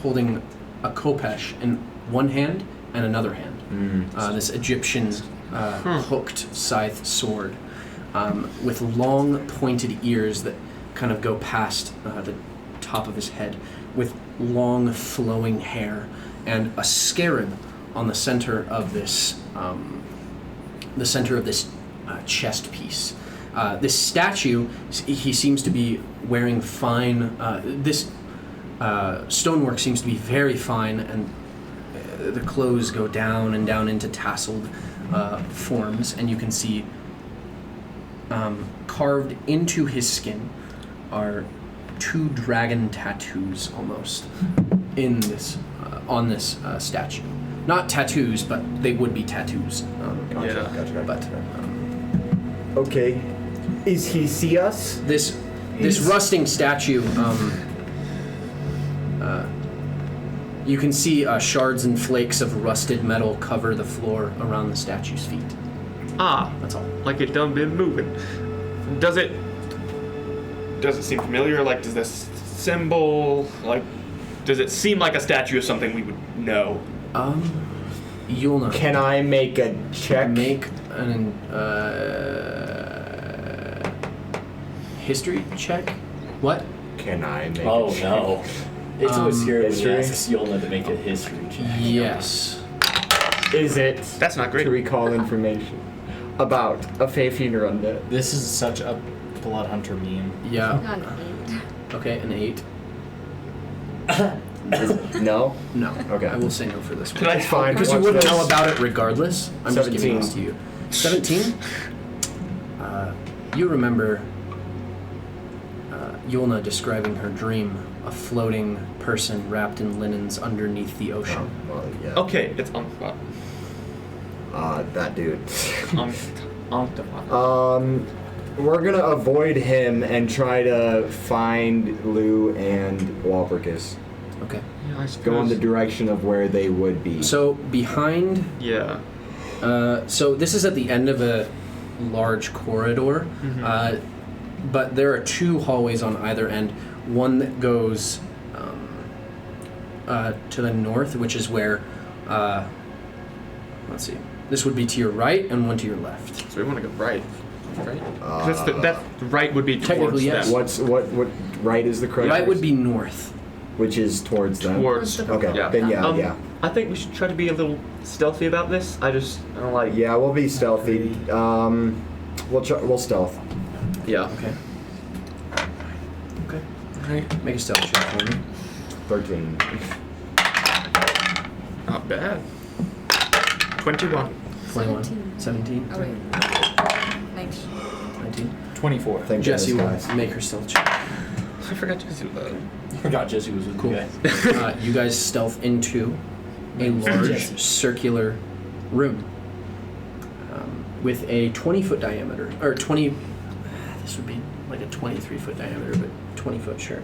holding a khopesh in one hand and another hand. This Egyptian hooked scythe sword with long pointed ears that kind of go past the top of his head, with long flowing hair, and a scarab on the center of this chest piece. This statue, he seems to be wearing fine. This stonework seems to be very fine, and the clothes go down and down into tasseled forms, and you can see carved into his skin are 2 dragon tattoos almost in this on this statue. Not tattoos, but they would be tattoos. Gotcha. But Okay. Is he see us? this rusting statue, you can see shards and flakes of rusted metal cover the floor around the statue's feet. Ah, That's all. like it done been moving. Does it seem familiar? Like, does this symbol, like, does it seem like a statue of something we would know? You'll know. Can I make a check? Make an history check. What? Can I make Oh a check? no. It's always scary when you history? ask Yolna to make a history check. Yes. Is it That's not great. to recall information about a Fey funeral undead? This is such a blood hunter meme. Yeah. Not an 8. Okay, an 8. No? No. Okay. I will say no for this one. Can I It's fine. Because you What's wouldn't this? know about it regardless. I'm just giving 17. this to you. 17? You remember Yulna describing her dream, a floating person wrapped in linens underneath the ocean. Well, yeah. Okay, it's That dude. on. We're gonna avoid him and try to find Lou and Walpurgis. Okay. Yeah, I Go in the suppose. direction of where they would be. So behind, Yeah. so this is at the end of a large corridor, but there are 2 hallways on either end. One that goes to the north, which is where, let's see, this would be to your right, and one to your left. So we want to go right. Right? That right would be towards Technically, yes. them. What right is the correct? Right would be north. Which is towards them. Towards. Okay. Yeah. Then yeah. I think we should try to be a little stealthy about this. I don't like. Yeah, we'll be stealthy. We'll stealth. Yeah. Okay. Okay. Right. Make a stealth check for me. 13. Not bad. 21. 21. 17. Oh, wait. 19. 19. 24. Thank Jesse will goodness, guys. make her stealth check. I forgot to do that. I forgot Jesse was with Cool. you guys. You guys stealth into a large circular room with a 20-foot diameter, or 20. This would be like a 23-foot diameter, but 20-foot, sure.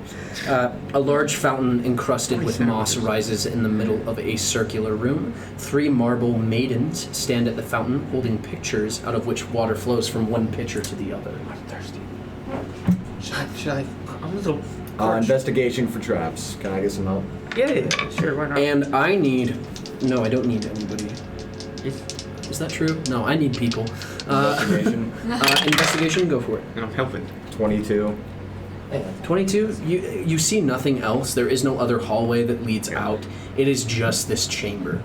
A large fountain encrusted with moss rises in the middle of a circular room. 3 marble maidens stand at the fountain, holding pitchers out of which water flows from one pitcher to the other. I'm thirsty. Should I? I'm a little. Investigation for traps. Can I get some help? Yeah, sure. Why not? And I need. No, I don't need anybody. Is that true? No, I need people. Investigation. Investigation, go for it. And I'm helping. 22. 22. You see nothing else. There is no other hallway that leads out. It is just this chamber.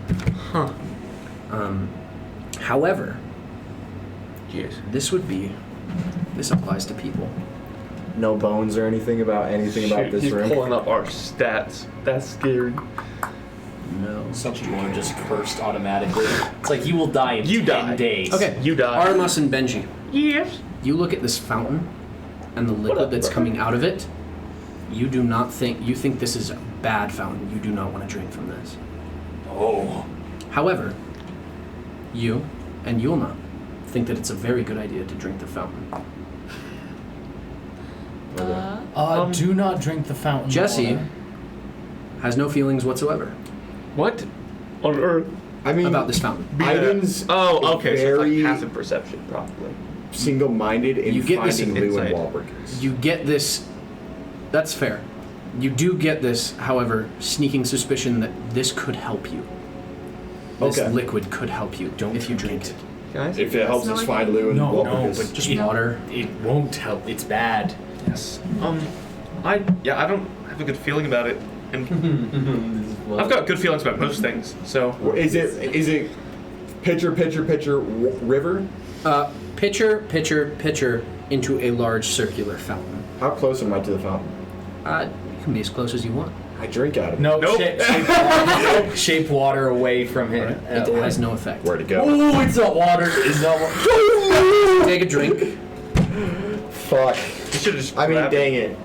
Huh. However, Yes. this applies to people. No bones or anything about this He's room. pulling up our stats. That's scary. No. Some people are just cursed automatically. It's like you will die in 10 days. Okay. You die. Artemis and Benji. Yes. You look at this fountain and the liquid that's coming out of it. You think this is a bad fountain. You do not want to drink from this. Oh. However, you and Yulna think that it's a very good idea to drink the fountain. Do not drink the fountain. Jesse water. has no feelings whatsoever What? On Earth? I mean, about this fountain. Iden's Oh, okay. So it's very like passive perception, probably. single-minded in You get this finding Lou and insight. Walpurgis. You get this. That's fair. You do get this, however, sneaking suspicion that this could help you. This Okay. liquid could help you if you drink it. Guys? If it helps No, us I find think- Lou and No, Walpurgis. but Just it, water. It won't help. It's bad. Yes. I don't have a good feeling about it, and I've got good feelings about most things. So Is it pitcher, river? Pitcher into a large circular fountain. How close am I to the fountain? You can be as close as you want. I drink out of it. No, Nope. shape water away from him. It has no effect. Where to go? Oh, it's not water. It's not water. Take a drink. Fuck. you should just. I mean, grab it. dang it.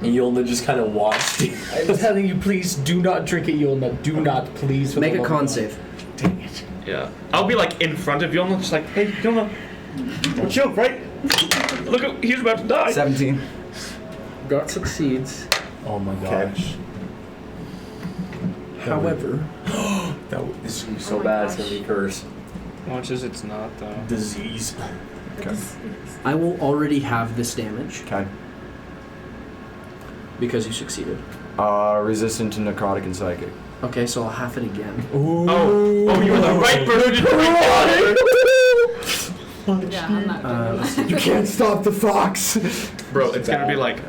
And Yolna just kind of watched you. I'm telling you, please do not drink it, Yolna. Do not, please. for Make the a love con of save. God. Dang it. Yeah. I'll be like in front of Yolna, just like, hey, Yolna, don't choke, right? Look, he's about to die. 17. That succeeds. Oh my Okay. gosh. However, This is gonna be so my bad. It's gosh. gonna be cursed. Watch as it's not though. Disease. Okay. I will already have this damage Okay. because you succeeded. Resistant to necrotic and psychic. Okay, so I'll half it again. Oh, you were the right person to drink water. Yeah, I'm not doing let's see. You can't stop the fox. Bro, it's gonna be like.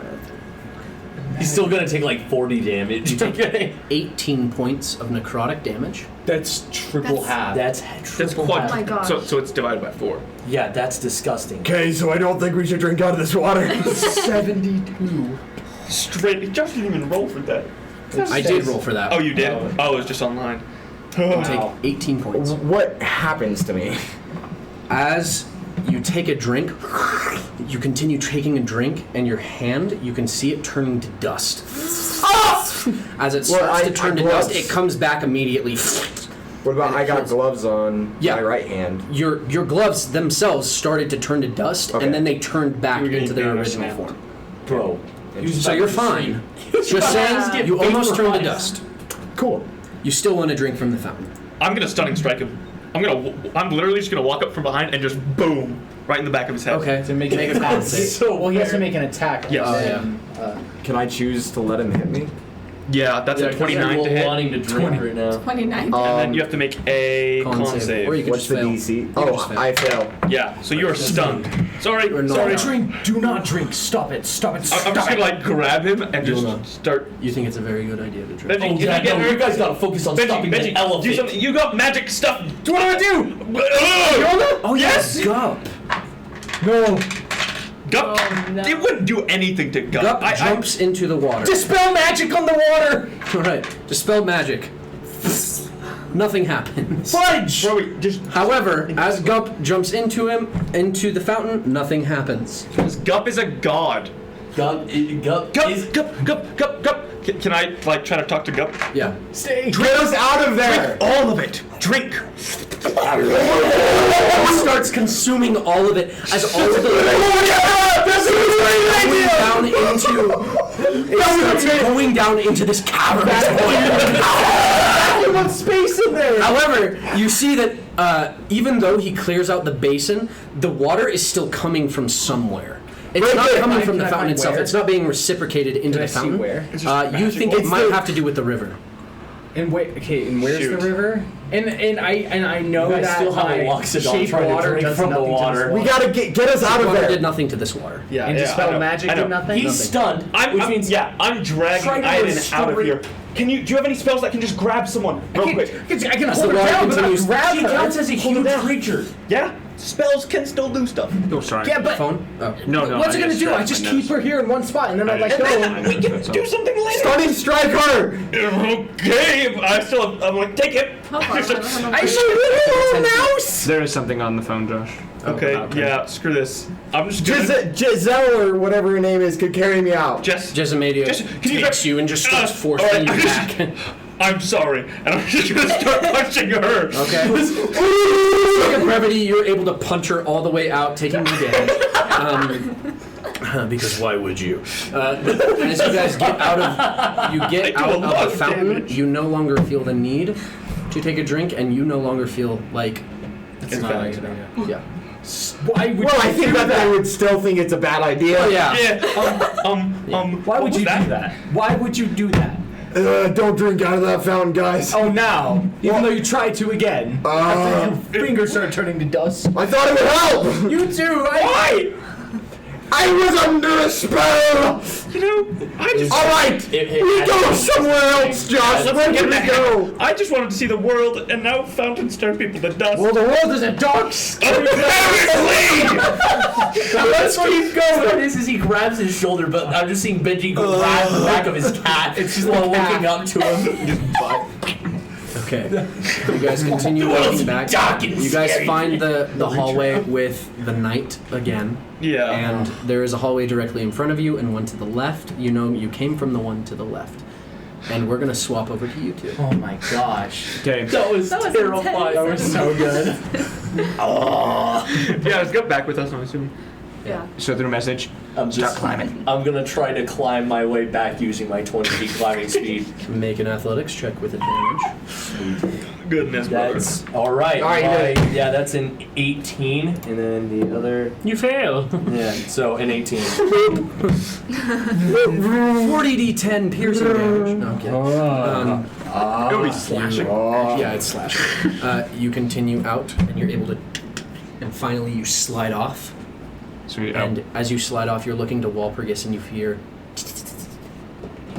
He's still gonna take like 40 damage. You take 18 points of necrotic damage. That's triple half. That's triple quad. half. Oh my gosh. So it's divided by 4. Yeah, that's disgusting. Okay, so I don't think we should drink out of this water. 72. Straight. Josh didn't even roll for that. I did roll for that. Oh, you did? Oh, it was just online. You take 18 points. What happens to me? As you take a drink, you continue taking a drink, and your hand, you can see it turning to dust. As it starts to turn to dust, it comes back immediately. What about I got gloves on my right hand? Your gloves themselves started to turn to dust, and then they turned back into their original form. Bro. So you're fine. Just saying, you almost turned to dust. Cool. You still want to drink from the fountain. I'm gonna stunning strike him. I'm literally just gonna walk up from behind and just boom right in the back of his head. Okay. To make a con save. So he has to make an attack. Yes. Can I choose to let him hit me? Yeah, that's a 29 to hit. Wanting to drink right now. 29. And then you have to make a con save. Or you can What's just the fail. DC? can just Oh, fail. I fail. Yeah, so you are stunned. Sorry, Sorry. Drink. Do not drink. Stop it. Stop it. I'm just gonna like grab him and just start. You think it's a very good idea to drink? Benji, Oh, yeah, get no, her? you guys gotta focus on stopping Benji, the elephant. do something. You got magic stuff. What do I do? Oh, yes. Gup. No. Gup. Oh, no. It wouldn't do anything to Gup. Gup jumps into the water. Dispel magic on the water. All right. Dispel magic. Nothing happens. Fudge. Bro, wait, just However, as Gup jumps into the fountain, nothing happens. Gup is a god. Gup. Gup. Can I like try to talk to Gup? Yeah. Stay. Get us out of there! Drink all of it. Drink. It starts consuming all of it as all of the going down into this cavern. Space in there. However, you see that even though he clears out the basin, the water is still coming from somewhere. It's not coming from the fountain itself. It's not being reciprocated into the fountain. Where? You think it might have to do with the river. And wait, okay, and where's the river? And I know You guys that still have a my Loxodon shape trying to water drink does from the nothing to this water. We gotta get us out of Water there. did nothing to this water. Yeah, And dispel I magic know. did nothing. He's stunned, which means I'm dragging try to Aiden out of restore- here. Do you have any spells that can just grab someone real quick? I can As hold the her water down, but not continues- grab she her. counts as a huge creature. Yeah, spells can still do stuff. Oh, sorry. Yeah, but Phone? Oh. No. what's it gonna do? I grabbed just my keep nose. her here in one spot and then I let go. We can do something later. Stunning strike her! Okay, I'm like, take it. Hold on, hold on, hold on. I little mouse. There is something on the phone, Josh. Okay, yeah, screw this. I'm just gonna... Giselle or whatever her name is could carry me out. Jessimadia takes you and just starts forcing you back. I'm sorry, and I'm just gonna start punching her. Okay. For brevity, you're able to punch her all the way out, taking no damage. Because why would you? And as you guys get out of the fountain, you no longer feel the need to take a drink, and you no longer feel like It's not like yeah. Why would Well, I think that they would still think it's a bad idea. Oh yeah. Why would you do that? Why would you do that? Don't drink out of that fountain, guys. Oh, now. Even though you tried to again. After your fingers started turning to dust. I thought it would help. You too. Why? I was under a spell. You know, I just... All right, we go somewhere else, Josh. Where can we go? I just wanted to see the world, and now fountains turn people to dust. Well, the world is a dark Let's keep going. This is he grabs his shoulder, but I'm just seeing Benji grab the back of his cat. It's just while looking up to him. Just butt. Okay. You guys continue walking back. You guys find the hallway with the knight again. Yeah. And there is a hallway directly in front of you and one to the left. You know you came from the one to the left. And we're gonna swap over to you two. Oh my gosh. Okay. That was terrifying. That was so good. Yeah, let's go back with us, I'm assuming. Yeah. So through message. Start climbing. I'm gonna try to climb my way back using my 20 feet climbing speed. Make an athletics check with advantage. Goodness, That's all right. Yeah, that's an 18, and then the other. You fail. Yeah, so an 18. 40d10 piercing damage. No, I'm kidding. It'll be slashing. Yeah, it's slashing. You continue out, and you're able to, and finally you slide off. Sweet. And as you slide off, you're looking to Walpurgis, and you hear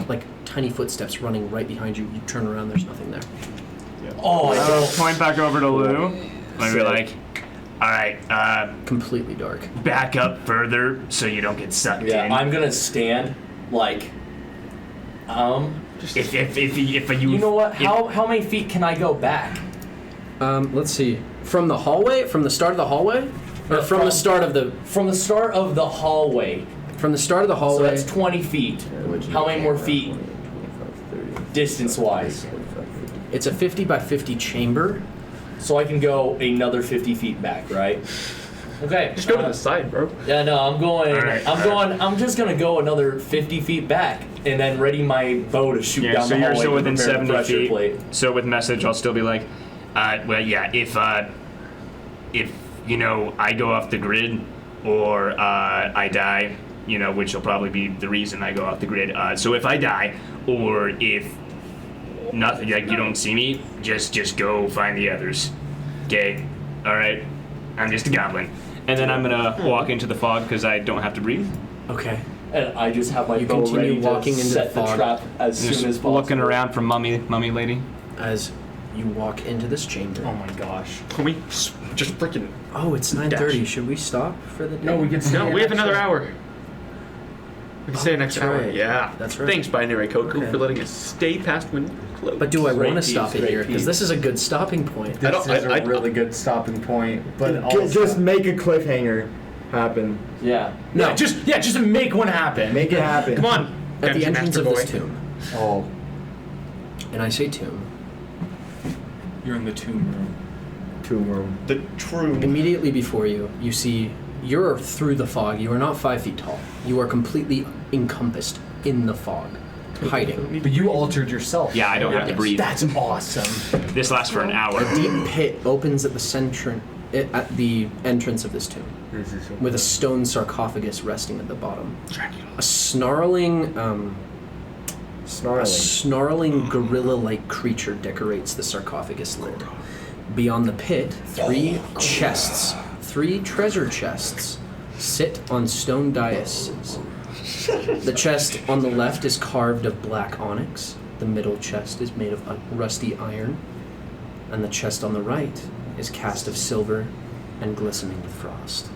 like tiny footsteps running right behind you. You turn around, there's nothing there. Oh, point back over to Lou. I'd be like, all right, completely dark. Back up further so you don't get sucked in. I'm gonna stand like, if you. You know what? How many feet can I go back? Let's see. From the hallway? From the start of the hallway? Or from the start of the... From the start of the hallway. From the start of the hallway. So that's 20 feet. How many more feet? Distance-wise. It's a 50 by 50 chamber. So I can go another 50 feet back, right? Okay. Just go to the side, bro. Yeah, no, I'm going. Right, I'm just gonna go another 50 feet back and then ready my bow to shoot down so the you're hallway. still within to prepare the 70 pressure feet. plate. So with message, I'll still be like, Well, yeah, if I go off the grid or I die, which will probably be the reason I go off the grid. So if I die or if nothing, like you don't see me, just go find the others. Okay? All right? I'm just a goblin. and then I'm gonna walk into the fog because I don't have to breathe. Okay. And I just have my You bow continue ready walking to into set the the fog. trap as Just soon as possible. looking around for mummy lady. As you walk into this chamber. Oh my gosh. Can we just freaking... Oh, it's 9:30. Should we stop for the day? No, we can stay. No, we have another hour. We can stay an extra hour. right. Yeah. That's right. Thanks, Binary Coco, Okay. for letting us stay past when we're closed. But do I Great want to piece, stop it great here? Because piece. this is a good stopping point. This is a really good stopping point, but also Just make a cliffhanger happen. Yeah. No. Yeah, just make one happen. Make it happen. Come on. At the Dungeon entrance Master of this boy. tomb, Oh, and I say tomb, you're in the tomb room. Tomb room. The true... immediately before you, you see you're through the fog. You are not 5 feet tall. You are completely encompassed in the fog, hiding. But you altered yourself. Yeah, I don't have to Yes. breathe. That's awesome. This lasts for an hour. A deep pit opens at at the entrance of this tomb, with a stone sarcophagus resting at the bottom. A snarling gorilla-like creature decorates the sarcophagus lid. Beyond the pit, three treasure chests, sit on stone daises. The chest on the left is carved of black onyx. The middle chest is made of rusty iron. And the chest on the right is cast of silver and glistening with frost.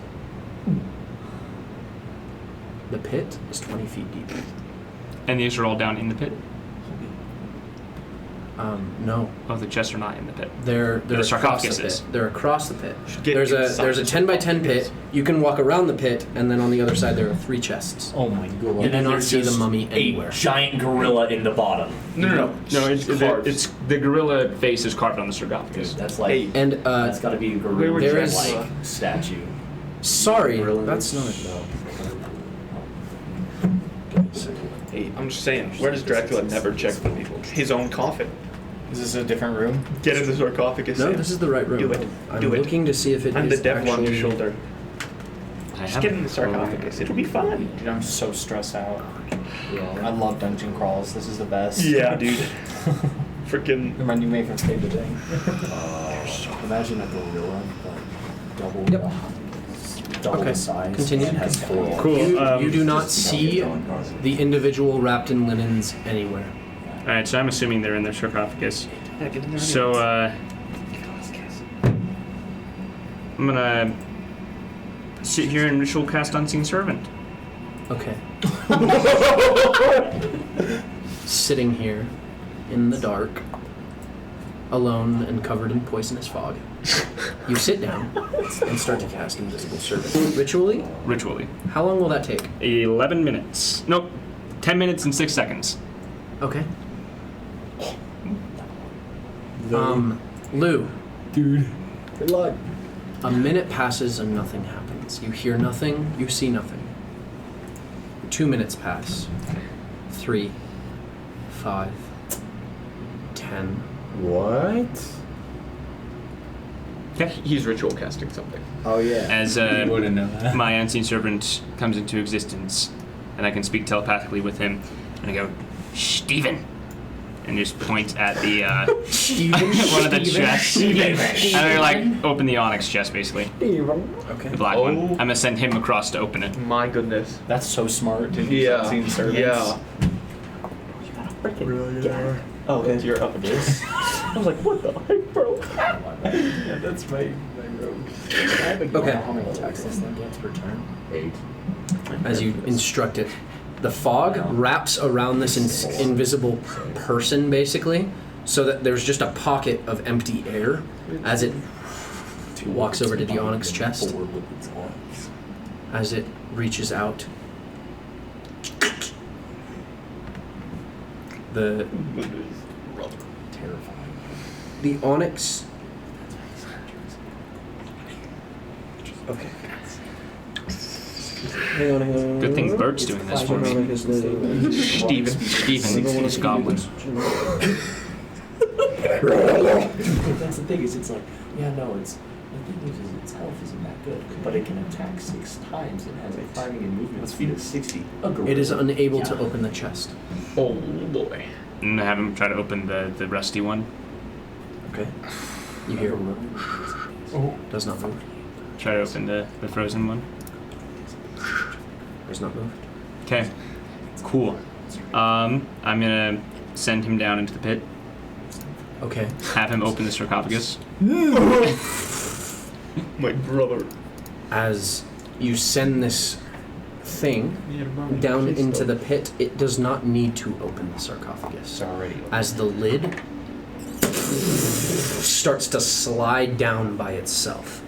The pit is 20 feet deep. And these are all down in the pit? No. Oh, the chests are not in the pit. They're The across sarcophagus the is. pit. They're across the pit. get There's inside a the 10 by 10 sarcophagus. pit. You can walk around the pit, and then on the other side there are 3 chests. Oh my god. You do not there's see the just mummy a anywhere. giant gorilla in the bottom. No, it's carved. it's the gorilla face is carved on the sarcophagus. That's like And that's got to be a We gorilla were There just, is- like statue. sorry, Gorilla that's not. Hey, I'm just saying, where does Dracula never check his own coffin? Is this a different room? Get in the sarcophagus. No, Sam. this is the right room. Do it. I'm Do it. looking to see if it I'm is the devil on your actually- shoulder. Just get in the sarcophagus. It'll be fun. Dude, I'm so stressed out. I love dungeon crawls. This is the best. Yeah, dude. Freaking. Remind you of my favorite thing. Imagine a gorilla, but double, Yep. double Okay, the size. continue. And has claws. Cool. You do not see the individual wrapped in linens anywhere. All right, so I'm assuming they're in the sarcophagus. Yeah, get in there. So I'm gonna sit here and ritual cast Unseen Servant. Okay. Sitting here in the dark, alone and covered in poisonous fog, you sit down and start to cast Invisible Servant. Ritually? Ritually. How long will that take? 11 minutes. Nope. 10 minutes and 6 seconds. Okay. Lou. Dude. Good luck. A minute passes and nothing happens. You hear nothing, you see nothing. 2 minutes pass. 3, 5, 10. What? He's ritual casting something. Oh yeah. As wouldn't know that. my Unseen Servant comes into existence, and I can speak telepathically with him, and I go, Steven. and just point at the one of the chests, and they're like open the onyx chest basically. Okay. The black one. I'm gonna send him across to open it. My goodness. That's so smart. Yeah. Seen servants. Yeah. Oh, that's your up against. I was like, what the heck, bro? Yeah, that's my rogue. Okay. How many attacks this thing gets per turn? 8. As you instruct it. The fog wraps around this invisible person, basically, so that there's just a pocket of empty air as it walks over to the onyx chest. As it reaches out, the onyx. Okay. Hang on. Good thing Bert's doing this for me. Steven, he's goblin. That's the thing is, it's like, yeah, no, it's the thing is its health isn't that good, but it can attack 6 times and has a climbing and movement speed of 60. It is unable to open the chest. Oh boy. And have him try to open the rusty one. Okay. You hear? Does not move. Try to open the frozen one. Does not move. Okay. Cool. I'm gonna send him down into the pit. Okay. Have him open the sarcophagus. My brother. As you send this thing down into the pit, it does not need to open the sarcophagus. As the lid starts to slide down by itself.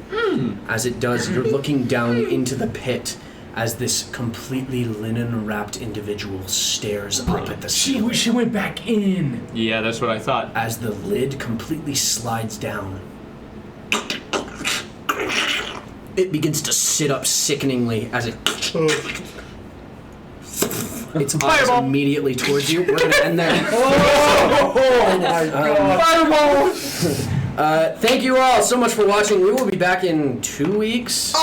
As it does, you're looking down into the pit as this completely linen-wrapped individual stares up at the ceiling. She went back in. Yeah, that's what I thought. As the lid completely slides down, it begins to sit up sickeningly as its eyes immediately towards you. We're going to end there. Oh my god. Fireball! Thank you all so much for watching. We will be back in 2 weeks.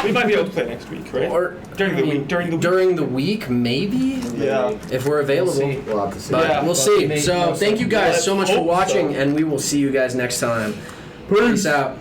We might be able to play next week, right? Or during the week. During the week, maybe? Yeah. If we're available. We'll have to see. But we'll see. So thank you guys so much for watching, and we will see you guys next time. Peace out.